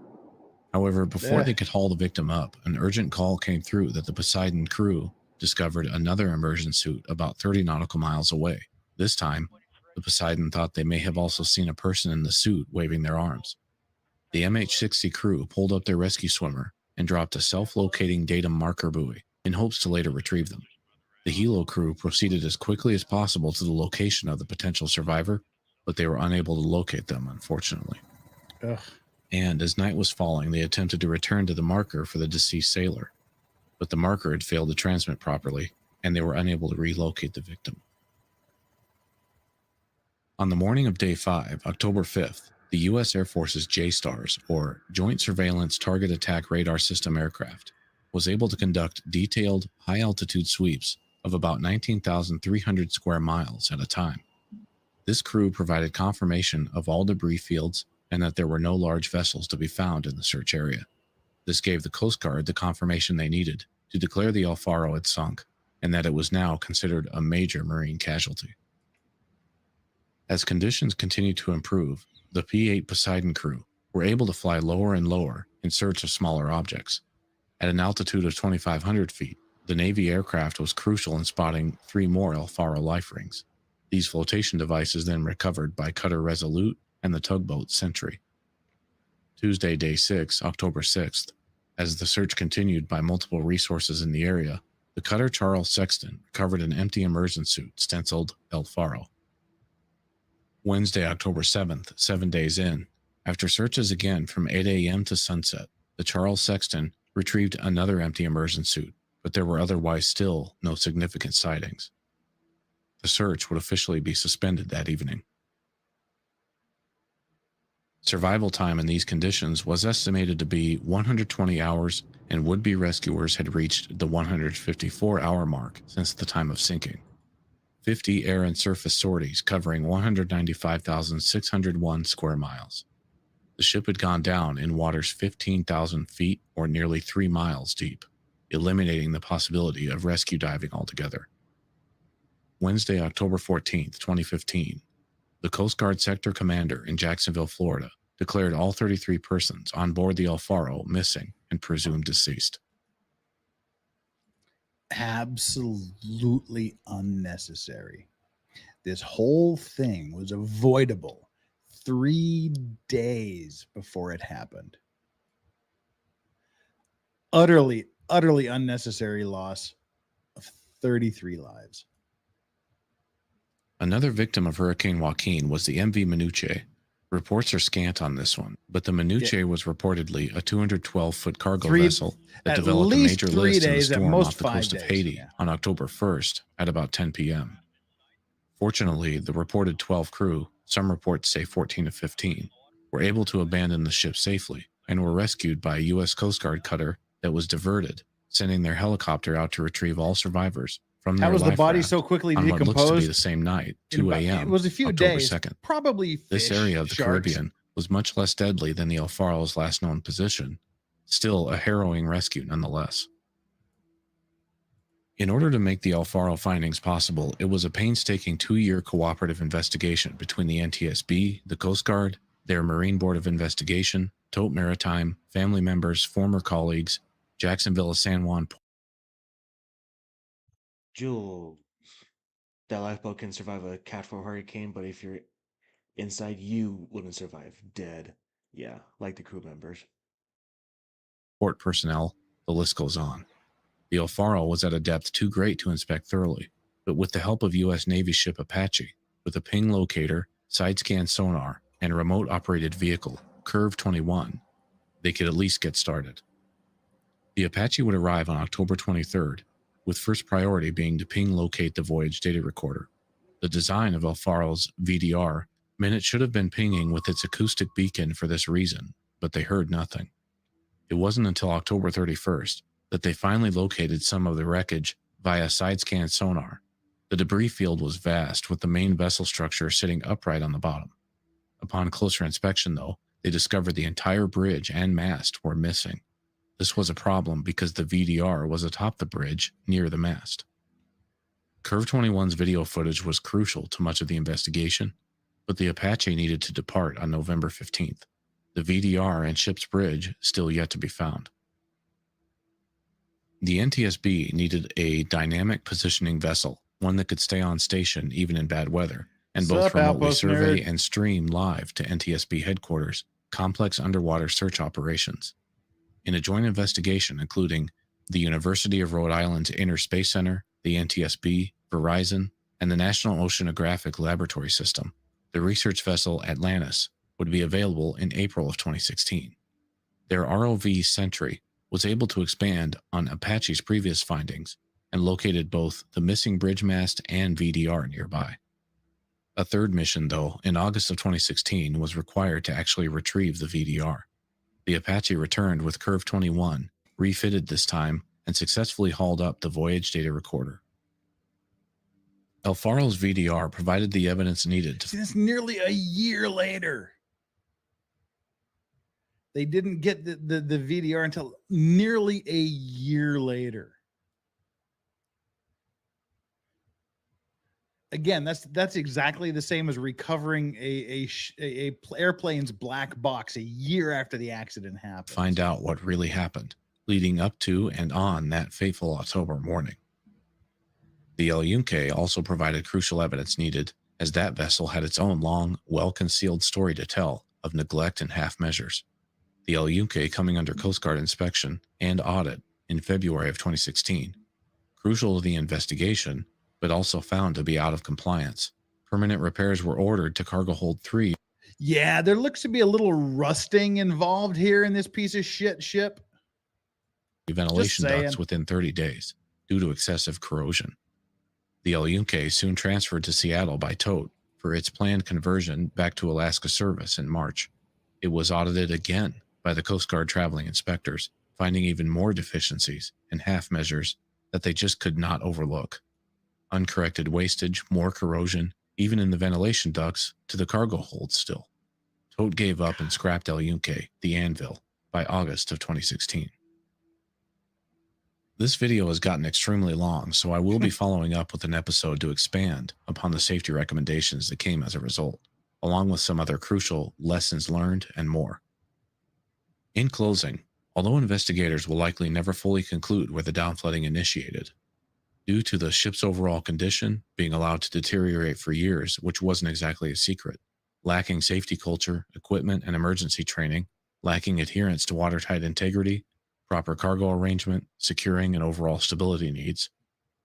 However, before they could haul the victim up, an urgent call came through that the Poseidon crew discovered another immersion suit about 30 nautical miles away. This time, the Poseidon thought they may have also seen a person in the suit waving their arms. The MH-60 crew pulled up their rescue swimmer and dropped a self-locating datum marker buoy in hopes to later retrieve them. The helo crew proceeded as quickly as possible to the location of the potential survivor, but they were unable to locate them, unfortunately. Ugh. And as night was falling, they attempted to return to the marker for the deceased sailor, but the marker had failed to transmit properly, and they were unable to relocate the victim. On the morning of Day 5, October 5th, the U.S. Air Force's J-Stars, or Joint Surveillance Target Attack Radar System aircraft, was able to conduct detailed, high-altitude sweeps of about 19,300 square miles at a time. This crew provided confirmation of all debris fields and that there were no large vessels to be found in the search area. This gave the Coast Guard the confirmation they needed to declare the El Faro had sunk, and that it was now considered a major marine casualty. As conditions continued to improve, the P-8 Poseidon crew were able to fly lower and lower in search of smaller objects. At an altitude of 2,500 feet, The Navy aircraft was crucial in spotting 3 more El Faro life rings. These flotation devices then recovered by cutter Resolute and the tugboat Sentry. Tuesday, day 6, October 6th, as the search continued by multiple resources in the area, the cutter Charles Sexton recovered an empty immersion suit stenciled El Faro. Wednesday, October 7th, 7 days in, after searches again from 8 a.m. to sunset, the Charles Sexton retrieved another empty immersion suit, but there were otherwise still no significant sightings. The search would officially be suspended that evening. Survival time in these conditions was estimated to be 120 hours, and would-be rescuers had reached the 154-hour mark since the time of sinking. 50 air and surface sorties covering 195,601 square miles. The ship had gone down in waters 15,000 feet or nearly 3 miles deep, eliminating the possibility of rescue diving altogether. Wednesday, October 14th, 2015, the Coast Guard Sector Commander in Jacksonville, Florida, declared all 33 persons on board the El Faro missing and presumed deceased. Absolutely unnecessary. This whole thing was avoidable 3 days before it happened. Utterly unnecessary loss of 33 lives. Another victim of Hurricane Joaquin was the MV Minuche. Reports are scant on this one, but the Minuche was reportedly a 212-foot cargo vessel that developed a major list in the storm off the coast of Haiti on October 1st at about 10 p.m. Fortunately, the reported 12 crew, some reports say 14 to 15, were able to abandon the ship safely and were rescued by a U.S. Coast Guard cutter that was diverted, sending their helicopter out to retrieve all survivors from their How was the life body raft so quickly on what looks to be decomposed? the same night, 2 a.m. It was a few October days. 2nd. Probably fish, This area of the sharks. Caribbean was much less deadly than the El Faro's last known position, still a harrowing rescue nonetheless. In order to make the El Faro findings possible, it was a painstaking 2-year cooperative investigation between the NTSB, the Coast Guard, their Marine Board of Investigation, Tote Maritime, family members, former colleagues, Jacksonville, San Juan. Jules, that lifeboat can survive a Cat 4 hurricane, but if you're inside, you wouldn't survive. Dead. Yeah, like the crew members. Port personnel, the list goes on. The El Faro was at a depth too great to inspect thoroughly, but with the help of U.S. Navy ship Apache, with a ping locator, side-scan sonar, and remote-operated vehicle, Curve 21, they could at least get started. The Apache would arrive on October 23rd, with first priority being to ping locate the voyage data recorder. The design of El Faro's VDR meant it should have been pinging with its acoustic beacon for this reason, but they heard nothing. It wasn't until October 31st that they finally located some of the wreckage via side-scan sonar. The debris field was vast, with the main vessel structure sitting upright on the bottom. Upon closer inspection, though, they discovered the entire bridge and mast were missing. This was a problem because the VDR was atop the bridge near the mast. Curve 21's video footage was crucial to much of the investigation, but the Apache needed to depart on November 15th. The VDR and ship's bridge still yet to be found. The NTSB needed a dynamic positioning vessel, one that could stay on station even in bad weather, and both remotely survey and stream live to NTSB headquarters complex underwater search operations. In a joint investigation including the University of Rhode Island's Inner Space Center, the NTSB, Verizon, and the National Oceanographic Laboratory System, the research vessel Atlantis would be available in April of 2016. Their ROV Sentry was able to expand on Apache's previous findings and located both the missing bridge mast and VDR nearby. A third mission, though, in August of 2016 was required to actually retrieve the VDR. The Apache returned with Curve 21, refitted this time, and successfully hauled up the voyage data recorder. El Faro's VDR provided the evidence needed to... See, that's nearly a year later. They didn't get the VDR until nearly a year later. Again, that's exactly the same as recovering a airplane's black box a year after the accident happened. Find out what really happened. leading up to and on that fateful October morning. The El Yunque also provided crucial evidence needed, as that vessel had its own long, well-concealed story to tell of neglect and half measures. The El Yunque coming under Coast Guard inspection and audit in February of 2016. Crucial to the investigation, but also found to be out of compliance. Permanent repairs were ordered to cargo hold 3. Yeah, there looks to be a little rusting involved here in this piece of shit ship. Ventilation ducts within 30 days due to excessive corrosion. The El Yunque soon transferred to Seattle by tote for its planned conversion back to Alaska service in March. It was audited again by the Coast Guard traveling inspectors, finding even more deficiencies and half measures that they just could not overlook. Uncorrected wastage, more corrosion, even in the ventilation ducts to the cargo hold still. Tote gave up and scrapped El Yunque, the Anvil, by August of 2016. This video has gotten extremely long, so I will be following up with an episode to expand upon the safety recommendations that came as a result, along with some other crucial lessons learned and more. In closing, although investigators will likely never fully conclude where the downflooding initiated, due to the ship's overall condition being allowed to deteriorate for years, which wasn't exactly a secret, lacking safety culture, equipment, and emergency training, lacking adherence to watertight integrity, proper cargo arrangement, securing and overall stability needs,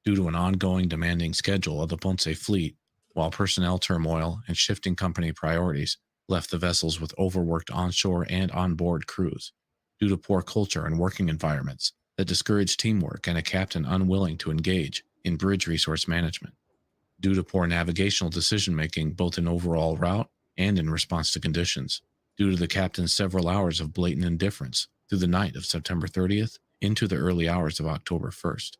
due to an ongoing demanding schedule of the Ponce fleet, while personnel turmoil and shifting company priorities left the vessels with overworked onshore and onboard crews, due to poor culture and working environments that discouraged teamwork and a captain unwilling to engage in bridge resource management, due to poor navigational decision-making both in overall route and in response to conditions, due to the captain's several hours of blatant indifference through the night of September 30th into the early hours of October 1st.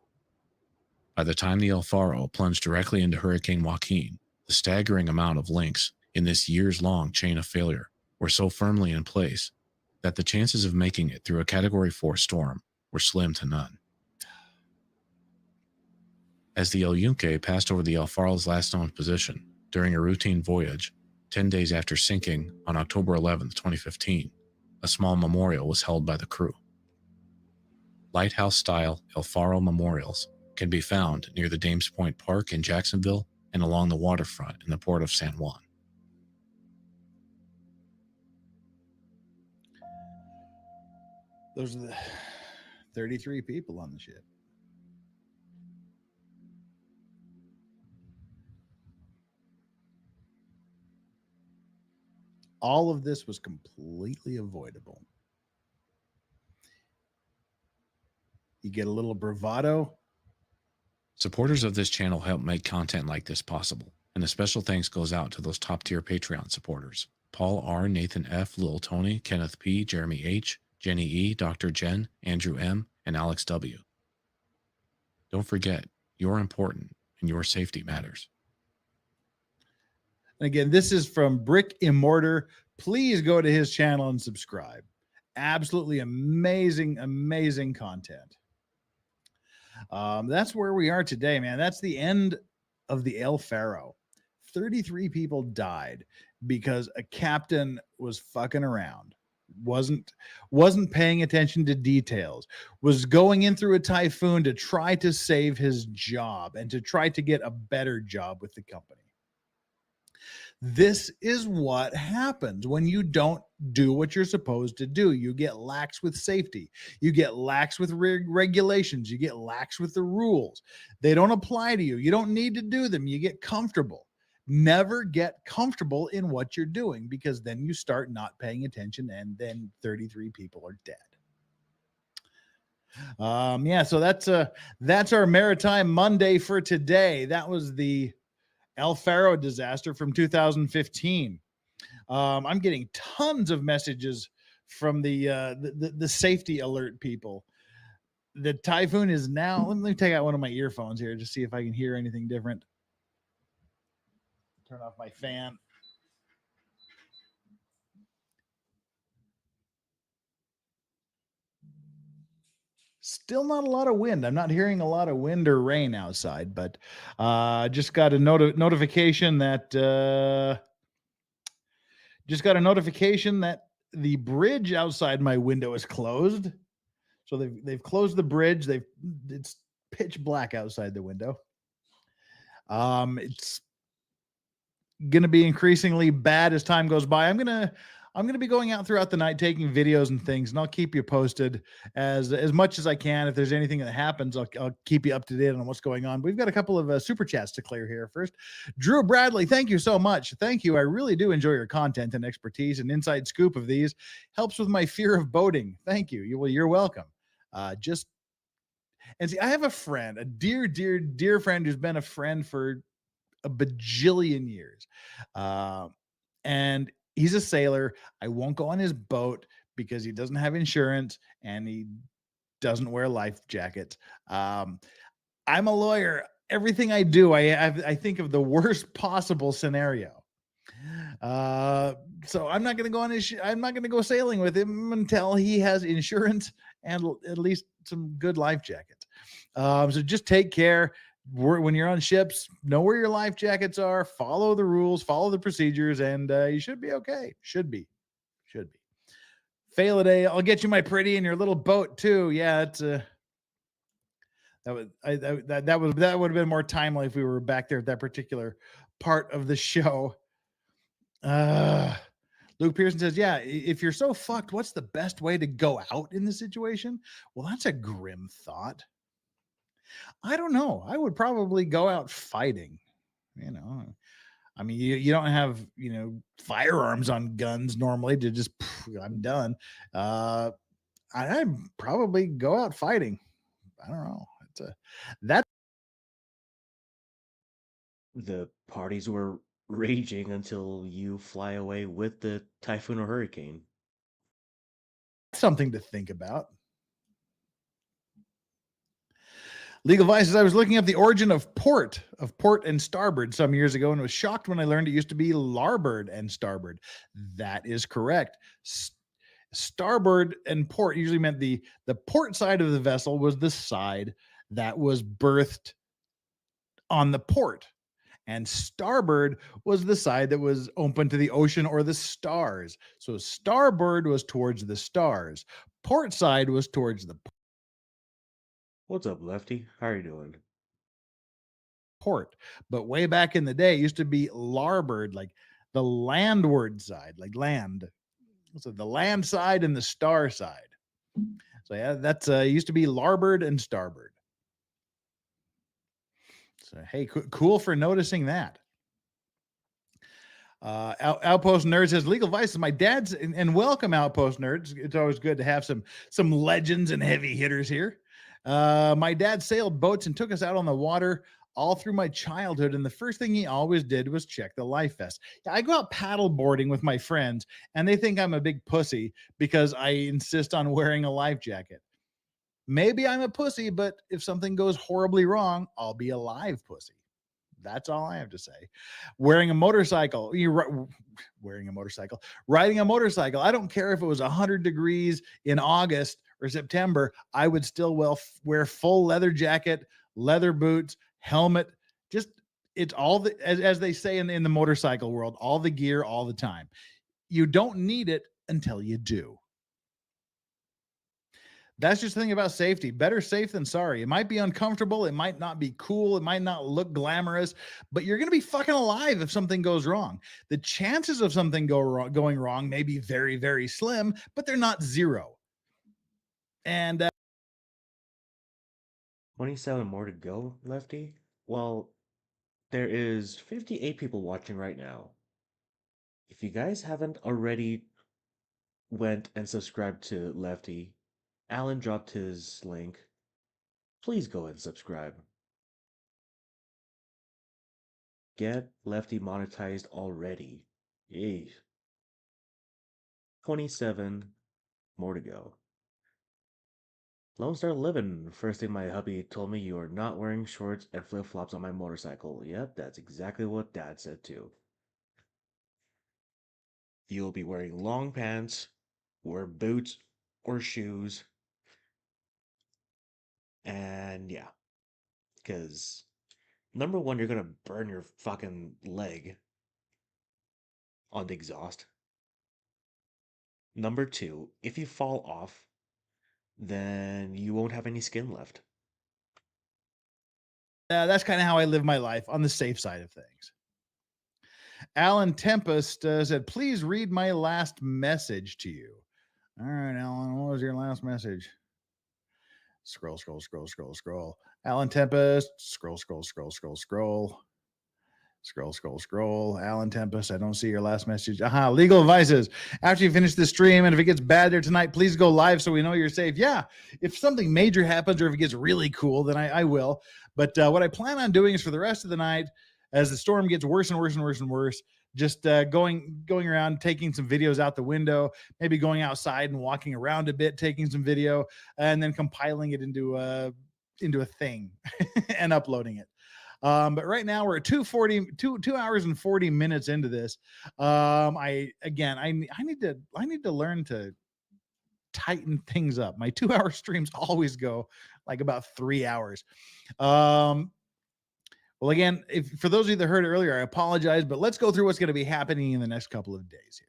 By the time the El Faro plunged directly into Hurricane Joaquin, the staggering amount of links in this years-long chain of failure were so firmly in place that the chances of making it through a Category 4 storm were slim to none. As the El Yunque passed over the El Faro's last known position during a routine voyage 10 days after sinking on October 11, 2015, a small memorial was held by the crew. Lighthouse-style El Faro memorials can be found near the Dames Point Park in Jacksonville and along the waterfront in the port of San Juan. Those are the 33 people on the ship. All of this was completely avoidable. You get a little bravado. Supporters of this channel help make content like this possible, and a special thanks goes out to those top-tier Patreon supporters: Paul R., Nathan F., Lil Tony, Kenneth P., Jeremy H., Jenny E., Dr. Jen, Andrew M., and Alex W. Don't forget, you're important, and your safety matters. And again, this is from Brick Immortar. Please go to his channel and subscribe. Absolutely amazing, amazing content. That's where we are today, man. That's the end of the El Faro. 33 people died because a captain was fucking around, wasn't paying attention to details, was going in through a typhoon to try to save his job and to try to get a better job with the company. This is what happens when you don't do what you're supposed to do. You get lax with safety. You get lax with regulations. You get lax with the rules. They don't apply to you. You don't need to do them. You get comfortable. Never get comfortable in what you're doing, because then you start not paying attention, and then 33 people are dead. Yeah, so that's our Maritime Monday for today. That was the El Faro disaster from 2015. I'm getting tons of messages from the safety alert people. The typhoon is now. Let me take out one of my earphones here to see if I can hear anything different. Turn off my fan. Still not a lot of wind. I'm not hearing a lot of wind or rain outside, but just got a notification that the bridge outside my window is closed. So they've closed the bridge. It's pitch black outside the window. It's gonna be increasingly bad as time goes by. I'm gonna be going out throughout the night taking videos and things, and I'll keep you posted as much as I can. If there's anything that happens, I'll keep you up to date on what's going on. We've got a couple of super chats to clear here. First, Drew Bradley, thank you so much. Thank you. I really do enjoy your content and expertise. An inside scoop of these helps with my fear of boating. Thank you. Well, you're welcome. Just and see, I have a friend, a dear friend who's been a friend for a bajillion years. And he's a sailor. I won't go on his boat because he doesn't have insurance and he doesn't wear life jackets. I'm a lawyer. Everything I do, I think of the worst possible scenario. So I'm not going to go on I'm not going to go sailing with him until he has insurance and at least some good life jackets. So just take care. When you're on ships, know where your life jackets are, follow the rules, follow the procedures, and you should be okay. Should be. Fail a day. I'll get you my pretty and your little boat too. Yeah, that's that would have been more timely if we were back there at that particular part of the show. Luke Pearson says, yeah, if you're so fucked, what's the best way to go out in the situation? Well, that's a grim thought. I don't know. I would probably go out fighting. I mean, you don't have, firearms on guns normally to just, I'm done. I'd probably go out fighting. I don't know. That's The parties were raging until you fly away with the typhoon or hurricane. something to think about. Legal Vices, I was looking up the origin of port and starboard some years ago and was shocked when I learned it used to be larboard and starboard. That is correct. Starboard and port usually meant the port side of the vessel was the side that was berthed on the port. And starboard was the side that was open to the ocean or the stars. So starboard was towards the stars. Port side was towards the What's up, Lefty? How are you doing? port. But way back in the day, it used to be larboard, like the landward side, like land. So the land side and the star side. So yeah, that's used to be larboard and starboard. So hey, cool for noticing that. Outpost Nerd says Legal Vices. My dad's and welcome Outpost Nerds. It's always good to have some legends and heavy hitters here. My dad sailed boats and took us out on the water all through my childhood, and the first thing he always did was check the life vest. I go out paddle boarding with my friends, and they think I'm a big pussy because I insist on wearing a life jacket. Maybe I'm a pussy, but if something goes horribly wrong, I'll be a live pussy. That's all I have to say. Riding a motorcycle. I don't care if it was 100 degrees in August or September. I would still wear full leather jacket, leather boots, helmet. Just it's all the as they say in the motorcycle world, all the gear all the time. You don't need it until you do. That's just the thing about safety. Better safe than sorry. It might be uncomfortable. It might not be cool. It might not look glamorous, but you're going to be fucking alive if something goes wrong. The chances of something going wrong may be very, very slim, but they're not zero. And 27 more to go, Lefty? Well, there is 58 people watching right now. If you guys haven't already went and subscribed to Lefty, Alan dropped his link. Please go and subscribe. Get Lefty monetized already. Yay. 27 more to go. Lone Star Living. First thing my hubby told me, you are not wearing shorts and flip-flops on my motorcycle. Yep, that's exactly what Dad said too. You'll be wearing long pants, wear boots or shoes, and yeah. Because, number one, you're gonna burn your fucking leg on the exhaust. Number two, if you fall off, then you won't have any skin left. That's kind of how I live my life, on the safe side of things. Alan Tempest said, please read my last message to you. All right, Alan, what was your last message? Scroll. Alan Tempest, scroll. Alan Tempest, I don't see your last message. Legal advices. After you finish the stream, and if it gets bad there tonight, please go live so we know you're safe. Yeah, if something major happens or if it gets really cool, then I will. But what I plan on doing is for the rest of the night, as the storm gets worse and worse, just going around, taking some videos out the window, maybe going outside and walking around a bit, taking some video, and then compiling it into a thing and uploading it. But right now we're at 2 hours and 40 minutes into this. I need to learn to tighten things up. My 2-hour streams always go like about 3 hours. Well, again, for those of you that heard it earlier, I apologize, but let's go through what's going to be happening in the next couple of days here.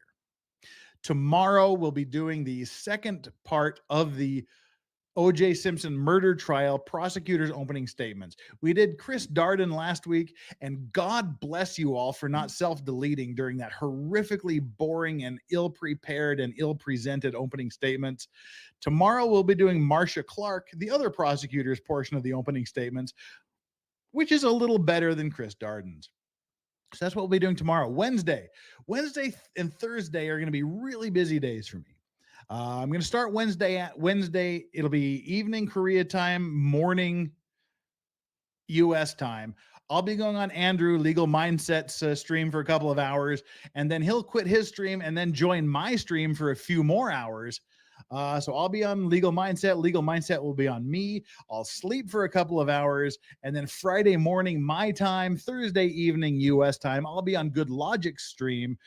Tomorrow, we'll be doing the second part of the O.J. Simpson murder trial prosecutor's opening statements. We did Chris Darden last week, and God bless you all for not self-deleting during that horrifically boring and ill-prepared and ill-presented opening statements. Tomorrow, we'll be doing Marcia Clark, the other prosecutor's portion of the opening statements, which is a little better than Chris Darden's. So that's what we'll be doing tomorrow. Wednesday and Thursday are going to be really busy days for me. I'm going to start Wednesday. It'll be evening Korea time, morning US time. I'll be going on Andrew Legal Mindset's stream for a couple of hours, and then he'll quit his stream and then join my stream for a few more hours. So I'll be on Legal Mindset. Legal Mindset will be on me. I'll sleep for a couple of hours, and then Friday morning, my time, Thursday evening, US time, I'll be on Good Logic stream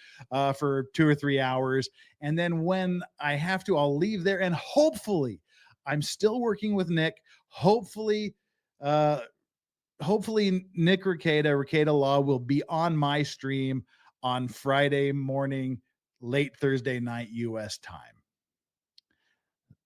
for 2 or 3 hours. And then when I have to, I'll leave there. And hopefully, I'm still working with Nick. Hopefully, Nick Rekieta Law will be on my stream on Friday morning, late Thursday night, US time.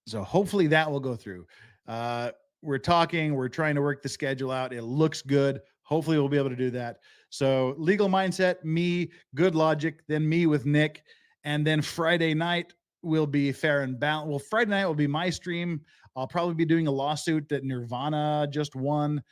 So hopefully that will go through. We're trying to work the schedule out. It looks good. Hopefully we'll be able to do that. So Legal Mindset, me, Good Logic, then me with Nick. And then Friday night will be Fair and Balanced. Well, Friday night will be my stream. I'll probably be doing a lawsuit that Nirvana just won.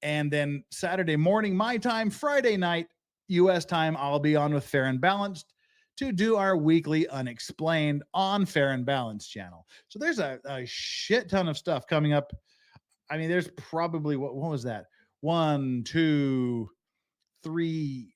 And then Saturday morning, my time, Friday night, US time, I'll be on with Fair and Balanced to do our weekly Unexplained on Fair and Balanced channel. So there's a shit ton of stuff coming up. I mean, there's probably, what was that? 1, 2, 3,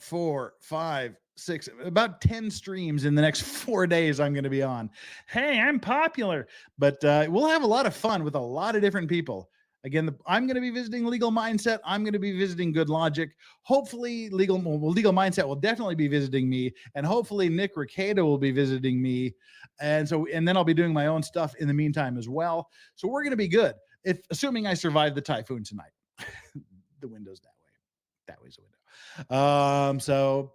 4, 5, 6, about 10 streams in the next 4 days I'm going to be on. Hey, I'm popular. But we'll have a lot of fun with a lot of different people. Again, I'm going to be visiting Legal Mindset. I'm going to be visiting Good Logic. Hopefully, Legal Mindset will definitely be visiting me, and hopefully Nick Rekieta will be visiting me, and then I'll be doing my own stuff in the meantime as well. So we're going to be good, assuming I survive the typhoon tonight. The window's that way. That way's the window. So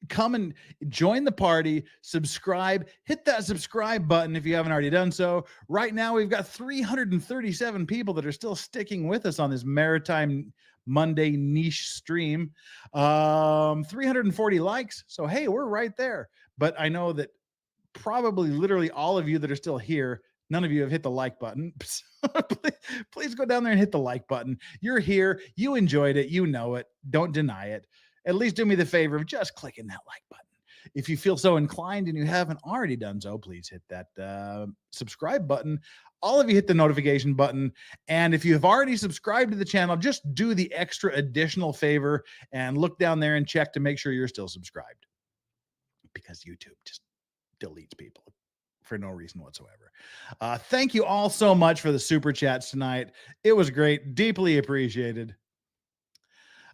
come and join the party, subscribe, hit that subscribe button if you haven't already done so. Right now, we've got 337 people that are still sticking with us on this Maritime Monday niche stream. 340 likes. So, hey, we're right there. But I know that probably literally all of you that are still here, none of you have hit the like button. Please go down there and hit the like button. You're here. You enjoyed it. You know it. Don't deny it. At least do me the favor of just clicking that like button. If you feel so inclined and you haven't already done so, please hit that subscribe button. All of you hit the notification button. And if you have already subscribed to the channel, just do the extra additional favor and look down there and check to make sure you're still subscribed. Because YouTube just deletes people for no reason whatsoever. Thank you all so much for the super chats tonight. It was great. Deeply appreciated.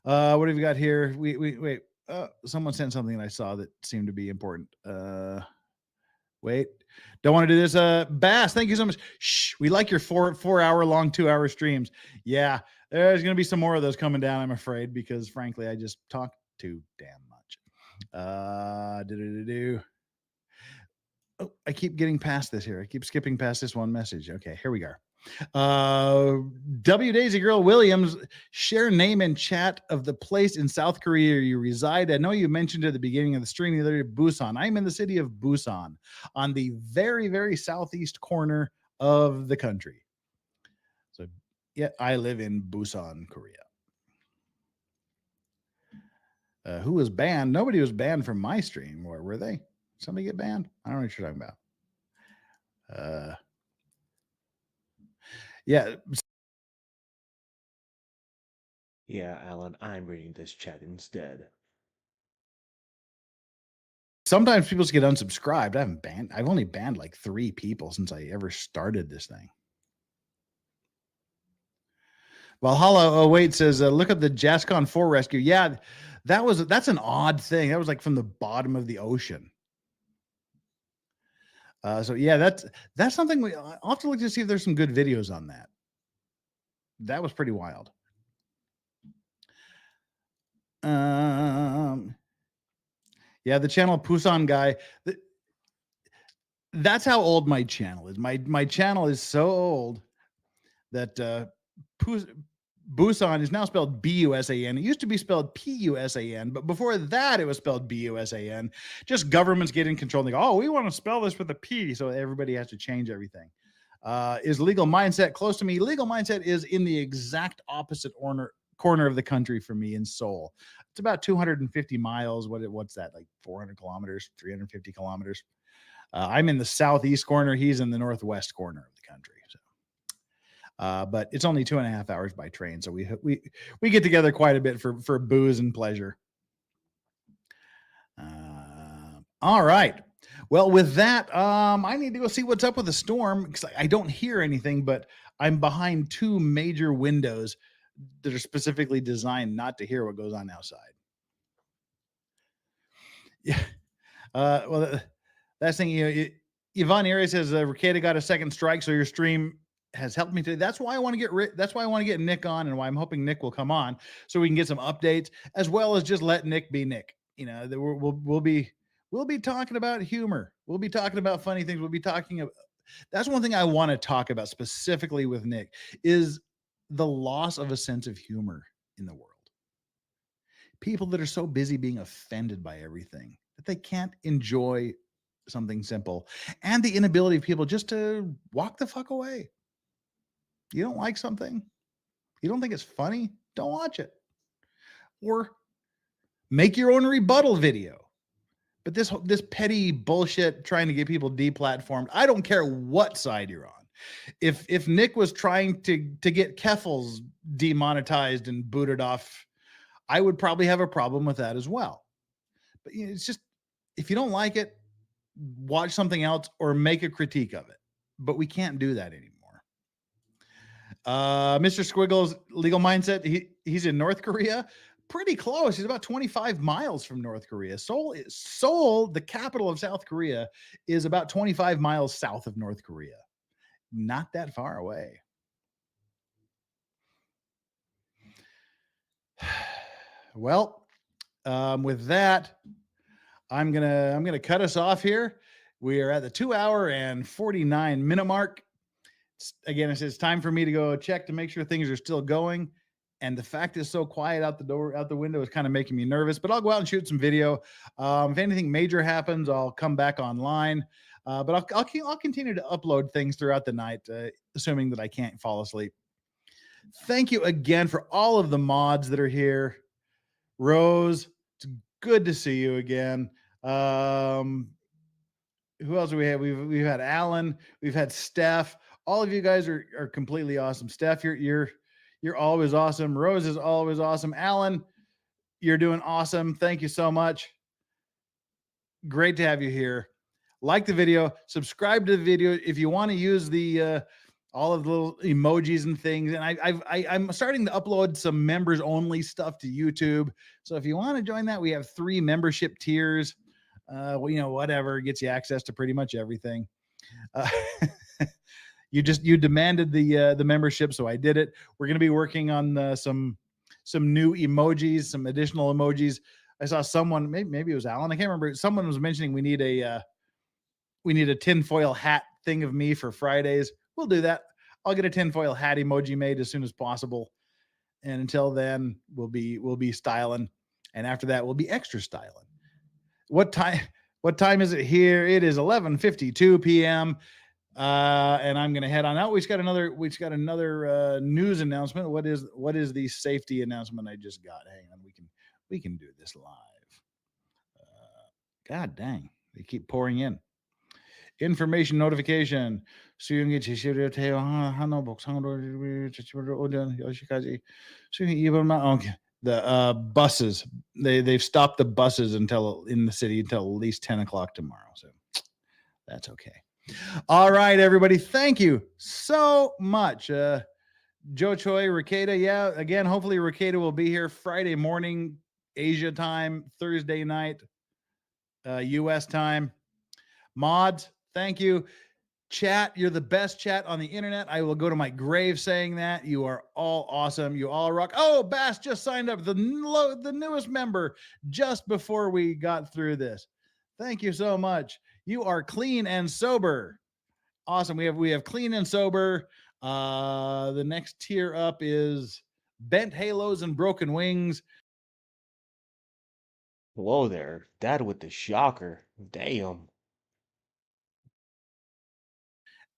What have we got here? Wait. Someone sent something that I saw that seemed to be important. Wait. Don't want to do this. Bass, thank you so much. Shh. We like your 4 hour long, 2 hour streams. Yeah. There's going to be some more of those coming down, I'm afraid, because frankly, I just talk too damn much. Oh, I keep getting past this here. I keep skipping past this one message. Okay, here we go. W Daisy Girl Williams, share name and chat of the place in South Korea you reside. I know you mentioned at the beginning of the stream the other day, Busan. I'm in the city of Busan on the very, very southeast corner of the country. So, yeah, I live in Busan, Korea. Who was banned? Nobody was banned from my stream. Or were they? Somebody get banned? I don't know what you're talking about. Yeah. Yeah, Alan, I'm reading this chat instead. Sometimes people just get unsubscribed. I've only banned like 3 people since I ever started this thing. Valhalla 08 says, look at the Jascon 4 rescue. Yeah, that's an odd thing. That was like from the bottom of the ocean. So yeah, that's something I'll have to look to see if there's some good videos on that. That was pretty wild. Yeah, the channel Pusan guy. That's how old my channel is. My channel is so old that Busan is now spelled B-U-S-A-N. It used to be spelled P-U-S-A-N, but before that, it was spelled B-U-S-A-N. Just governments get in control and they go, oh, we want to spell this with a P, so everybody has to change everything. Is Legal Mindset close to me? Legal Mindset is in the exact opposite corner of the country for me in Seoul. It's about 250 miles. What's that, like 400 kilometers, 350 kilometers? I'm in the southeast corner. He's in the northwest corner of the country. So. But it's only 2.5 hours by train, so we get together quite a bit for booze and pleasure. All right. Well, with that, I need to go see what's up with the storm because I don't hear anything, but I'm behind 2 major windows that are specifically designed not to hear what goes on outside. Yeah. Well, that's thing. Yvonne Aries says, Ricada got a second strike, so your stream has helped me today. That's why I want to get That's why I want to get Nick on, and why I'm hoping Nick will come on so we can get some updates, as well as just let Nick be Nick. We'll be talking about humor. We'll be talking about funny things. We'll be talking about. That's one thing I want to talk about specifically with Nick is the loss of a sense of humor in the world. People that are so busy being offended by everything that they can't enjoy something simple, and the inability of people just to walk the fuck away. You don't like something, you don't think it's funny, don't watch it, or make your own rebuttal video. But this petty bullshit trying to get people deplatformed, I don't care what side you're on. If Nick was trying to get Keffels demonetized and booted off, I would probably have a problem with that as well. But it's just, if you don't like it, watch something else or make a critique of it. But we can't do that anymore. Mr. Squiggles, Legal Mindset, he's in North Korea. Pretty close. He's about 25 miles from North Korea. Seoul, the capital of South Korea, is about 25 miles south of North Korea. Not that far away. Well, with that, I'm gonna cut us off here. We are at the 2 hour and 49 minute mark. Again, it's time for me to go check to make sure things are still going. And the fact it's so quiet out the window is kind of making me nervous, but I'll go out and shoot some video. If anything major happens, I'll come back online. But I'll continue to upload things throughout the night, assuming that I can't fall asleep. Thank you again for all of the mods that are here. Rose, it's good to see you again. Who else do we have? We've had Alan, we've had Steph. All of you guys are completely awesome. Steph, you're always awesome. Rose is always awesome. Alan, you're doing awesome. Thank you so much. Great to have you here. Like the video, subscribe to the video if you want to use the all of the little emojis and things. And I'm starting to upload some members only stuff to YouTube. So if you want to join that, we have 3 membership tiers. Whatever gets you access to pretty much everything. You demanded the membership, so I did it. We're going to be working on some new emojis, some additional emojis. I saw someone, maybe it was Alan, I can't remember. Someone was mentioning we need we need a tinfoil hat thing of me for Fridays. We'll do that. I'll get a tinfoil hat emoji made as soon as possible. And until then, we'll be styling. And after that, we'll be extra styling. What time is it here? It is 11:52 p.m. And I'm gonna head on out. We just got another news announcement. What is the safety announcement I just got? Hang on, we can do this live. God dang, they keep pouring in. Information notification. Okay. The buses. They've stopped the buses until in the city until at least 10 o'clock tomorrow. So that's okay. All right, everybody. Thank you so much. Joe Choi, Rakeda. Yeah, again, hopefully Rakeda will be here Friday morning, Asia time, Thursday night, US time. Mods, thank you. Chat, you're the best chat on the internet. I will go to my grave saying that. You are all awesome. You all rock. Oh, Bass just signed up, the newest member just before we got through this. Thank you so much. You are clean and sober. Awesome. We have clean and sober. The next tier up is bent halos and broken wings. Whoa there, Dad with the shocker. Damn.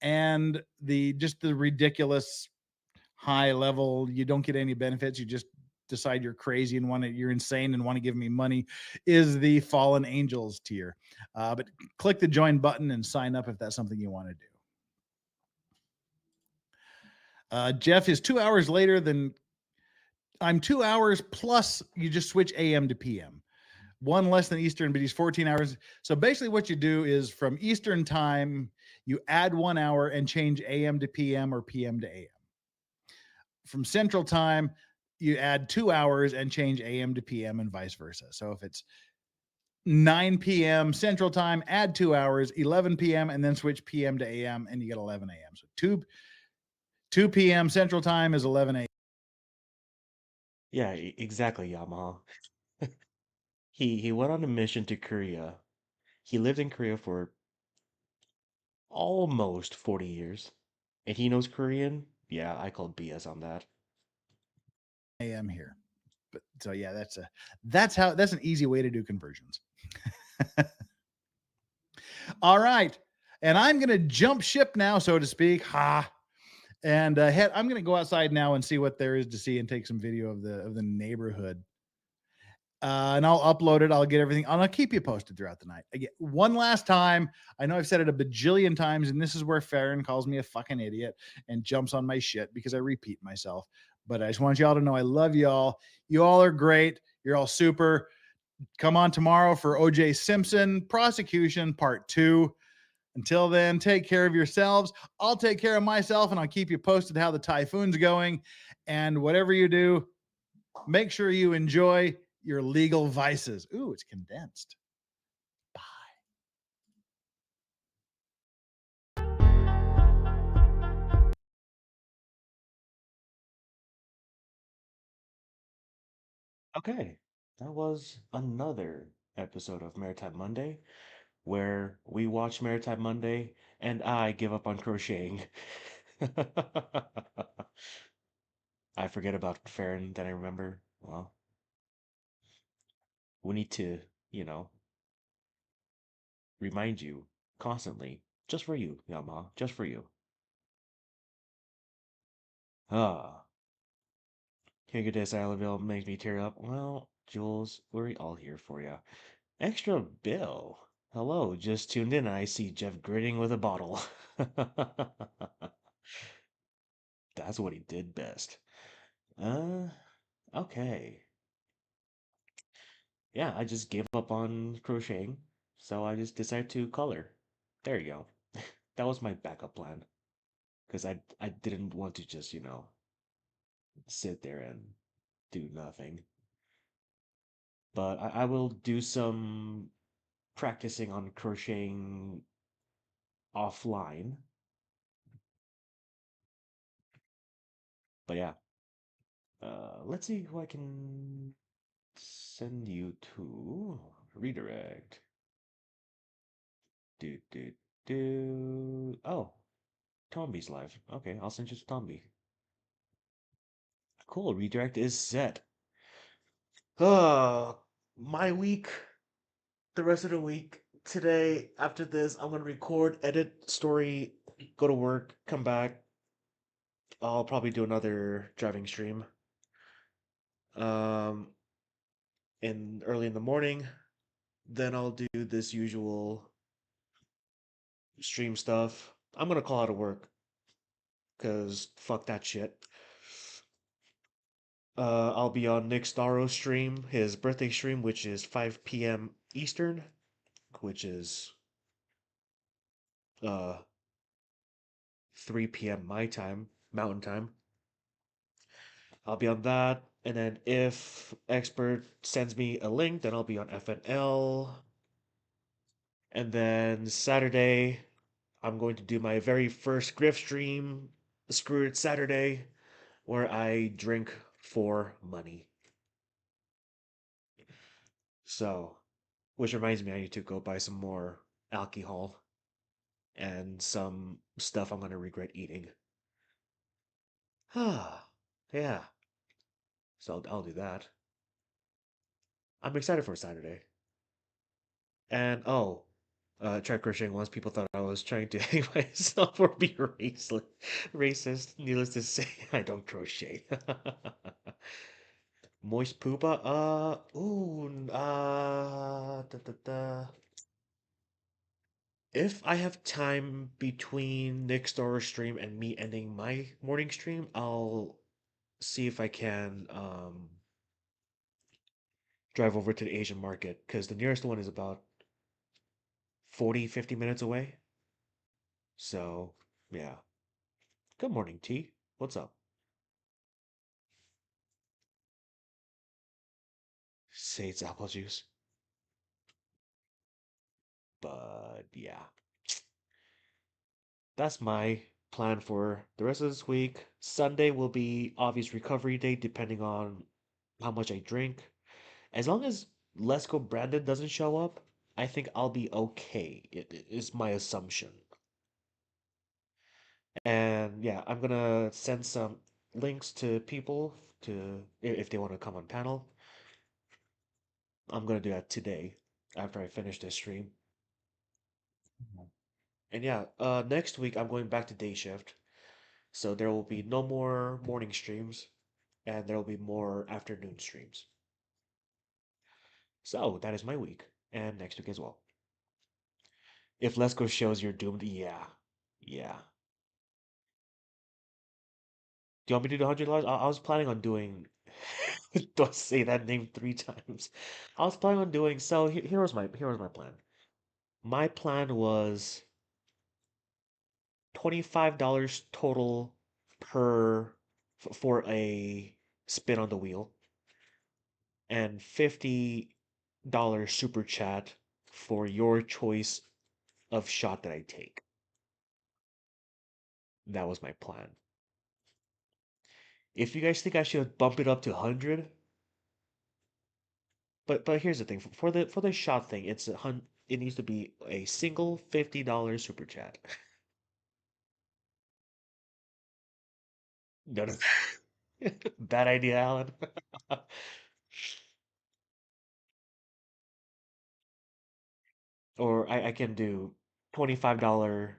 And the ridiculous high level, you don't get any benefits, you just decide you're crazy and you're insane and want to give me money, is the fallen angels tier. But click the join button and sign up if that's something you want to do. Jeff is 2 hours later than I'm 2 hours plus. You just switch AM to PM. One less than Eastern, but he's 14 hours. So basically what you do is from Eastern time, you add 1 hour and change AM to PM or PM to AM. From Central time, you add 2 hours and change AM to PM and vice versa. So if it's 9 p.m. Central time, add 2 hours, 11 p.m., and then switch PM to AM, and you get 11 a.m. So 2 p.m. Central time is 11 a.m. Yeah, exactly, Yamaha. He went on a mission to Korea. He lived in Korea for almost 40 years. And he knows Korean? Yeah, I called BS on that. AM here. But so yeah, that's an easy way to do conversions. All right. And I'm going to jump ship now, so to speak. And I'm going to go outside now and see what there is to see and take some video of the neighborhood. And I'll upload it. I'll get everything. I'll keep you posted throughout the night. Again, one last time. I know I've said it a bajillion times, and this is where Farron calls me a fucking idiot and jumps on my shit because I repeat myself. But I just want y'all to know I love y'all. You all are great. You're all super. Come on tomorrow for O.J. Simpson prosecution part 2. Until then, take care of yourselves. I'll take care of myself, and I'll keep you posted how the typhoon's going. And whatever you do, make sure you enjoy your legal vices. Ooh, it's condensed. Bye. Okay, that was another episode of Maritime Monday where we watch Maritime Monday and I give up on crocheting. I forget about Farron, then I remember. Well, we need to, you know, remind you constantly. Just for you, Yama. Just for you. Ah. Can't get this Islandville makes me tear up. Well, Jules, we're all here for you. Extra bill. Hello, just tuned in and I see Jeff grinning with a bottle. That's what he did best. Uh, okay. Yeah, I just gave up on crocheting, so I just decided to color. There you go. That was my backup plan. Because I didn't want to just, sit there and do nothing. But I will do some practicing on crocheting offline. But yeah, let's see who I can send you to. Redirect. Do, do, Oh, Tombi's live. Okay, I'll send you to Tombi. Cool, redirect is set. Uh, my week, the rest of the week, today, after this, I'm gonna record, edit story, go to work, come back. I'll probably do another driving stream. Um, in early in the morning. Then I'll do this usual stream stuff. I'm gonna call out of work, cause fuck that shit. I'll be on Nick Staro's stream, his birthday stream, which is 5 p.m. Eastern, which is uh 3 p.m. my time, Mountain Time. I'll be on that, and then if Expert sends me a link, then I'll be on FNL. And then Saturday, I'm going to do my very first Griff stream, Screw It Saturday, where I drink for money. So, which reminds me, I need to go buy some more alcohol and some stuff I'm gonna regret eating. Ah, yeah. So I'll do that. I'm excited for Saturday. And oh, tried crocheting once. People thought I was trying to hang myself or be racist. Racist. Needless to say, I don't crochet. Moist poopa? If I have time between Nick's Storer stream and me ending my morning stream, I'll see if I can drive over to the Asian market because the nearest one is about 40-50 minutes away. So, yeah. Good morning, T. What's up? Say it's apple juice. But yeah. That's my plan for the rest of this week. Sunday will be obvious recovery day depending on how much I drink. As long as Let's Go Brandon doesn't show up, I think I'll be okay. It is my assumption. And yeah, I'm gonna send some links to people to if they want to come on panel. I'm gonna do that today after I finish this stream. And yeah, next week I'm going back to day shift. So there will be no more morning streams and there will be more afternoon streams. So that is my week and next week as well. If Let's Go shows you're doomed, yeah. Yeah. Do you want me to do $100? I was planning on doing. Don't say that name 3 times. I was planning on doing. So here was my plan. My plan was $25 total per for a spin on the wheel, and $50 super chat for your choice of shot that I take. That was my plan. If you guys think I should bump it up to 100, but here's the thing for the shot thing, it needs to be a single $50 super chat. No, no. Bad idea, Alan. Or I can do $25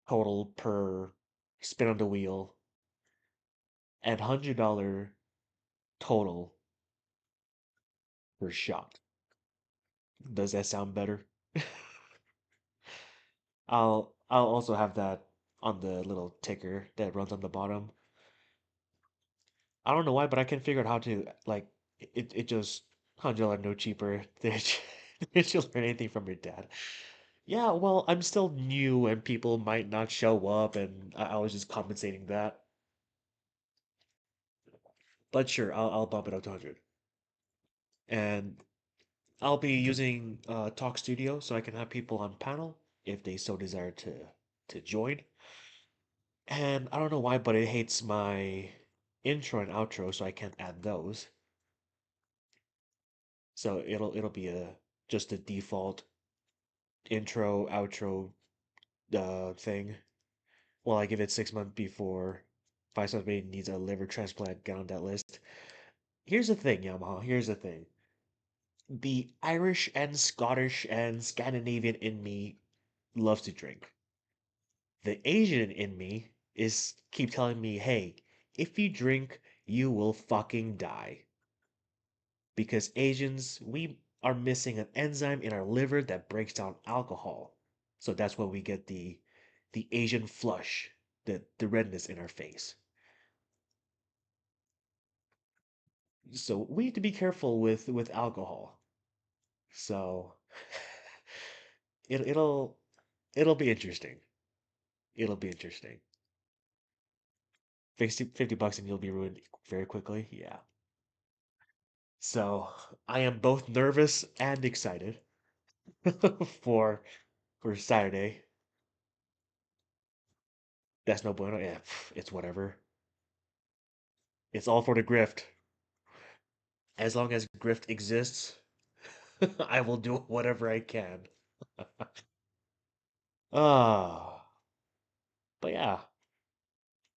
total per spin on the wheel and $100 total per shot. Does that sound better? I'll also have that on the little ticker that runs on the bottom. I don't know why, but I can figure out how to like it just $100 no cheaper than you learn anything from your dad. Yeah, well, I'm still new and people might not show up and I was just compensating that. But sure, I'll bump it up to 100. And I'll be using Talk Studio so I can have people on panel if they so desire to join. And I don't know why, but it hates my intro and outro, so I can't add those. So it'll be a just a default intro, outro thing. Well, I give it 6 months before 5 months maybe needs a liver transplant, get on that list. Here's the thing, Yamaha. Here's the thing. The Irish and Scottish and Scandinavian in me loves to drink. The Asian in me is keep telling me, hey, if you drink, you will fucking die. Because Asians, we are missing an enzyme in our liver that breaks down alcohol. So that's why we get the Asian flush, the redness in our face. So we need to be careful with alcohol. So it, it'll it'll be interesting. It'll be interesting. 50 bucks and you'll be ruined very quickly. Yeah. So I am both nervous and excited for for Saturday. That's no bueno. Yeah, it's whatever. It's all for the grift. As long as grift exists, I will do whatever I can. Ah, but yeah,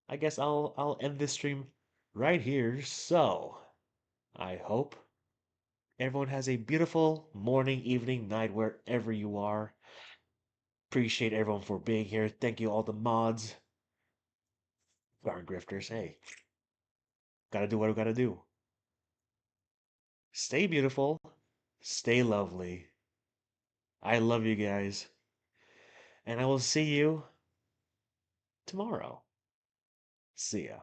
I guess I'll end this stream right here. So I hope everyone has a beautiful morning, evening, night, wherever you are. Appreciate everyone for being here. Thank you all the mods. Darn grifters. Hey, gotta do what I gotta do. Stay beautiful. Stay lovely. I love you guys. And I will see you tomorrow. See ya.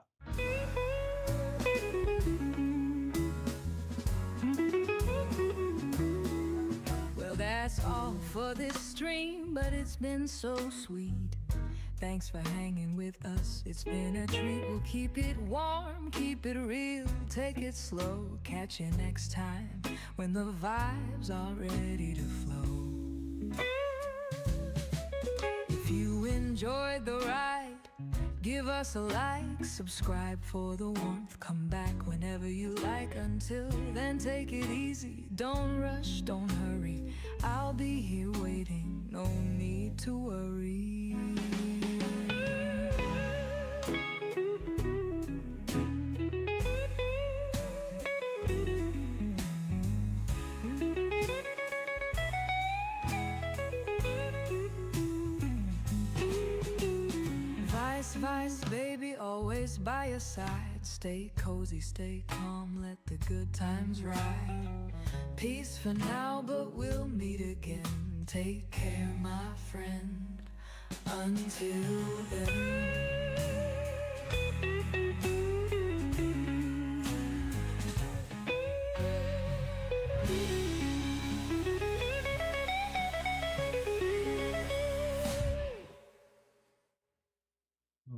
Well, that's all for this stream, but it's been so sweet. Thanks for hanging with us. It's been a treat. We'll keep it warm, keep it real, take it slow. Catch you next time when the vibes are ready to flow. If you enjoyed the ride, give us a like, subscribe for the warmth. Come back whenever you like. Until then, take it easy. Don't rush, don't hurry. I'll be here waiting. No need to worry. Vice, baby, always by your side. Stay cozy, stay calm, let the good times ride. Peace for now, but we'll meet again. Take care, my friend. Until then.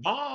Bye.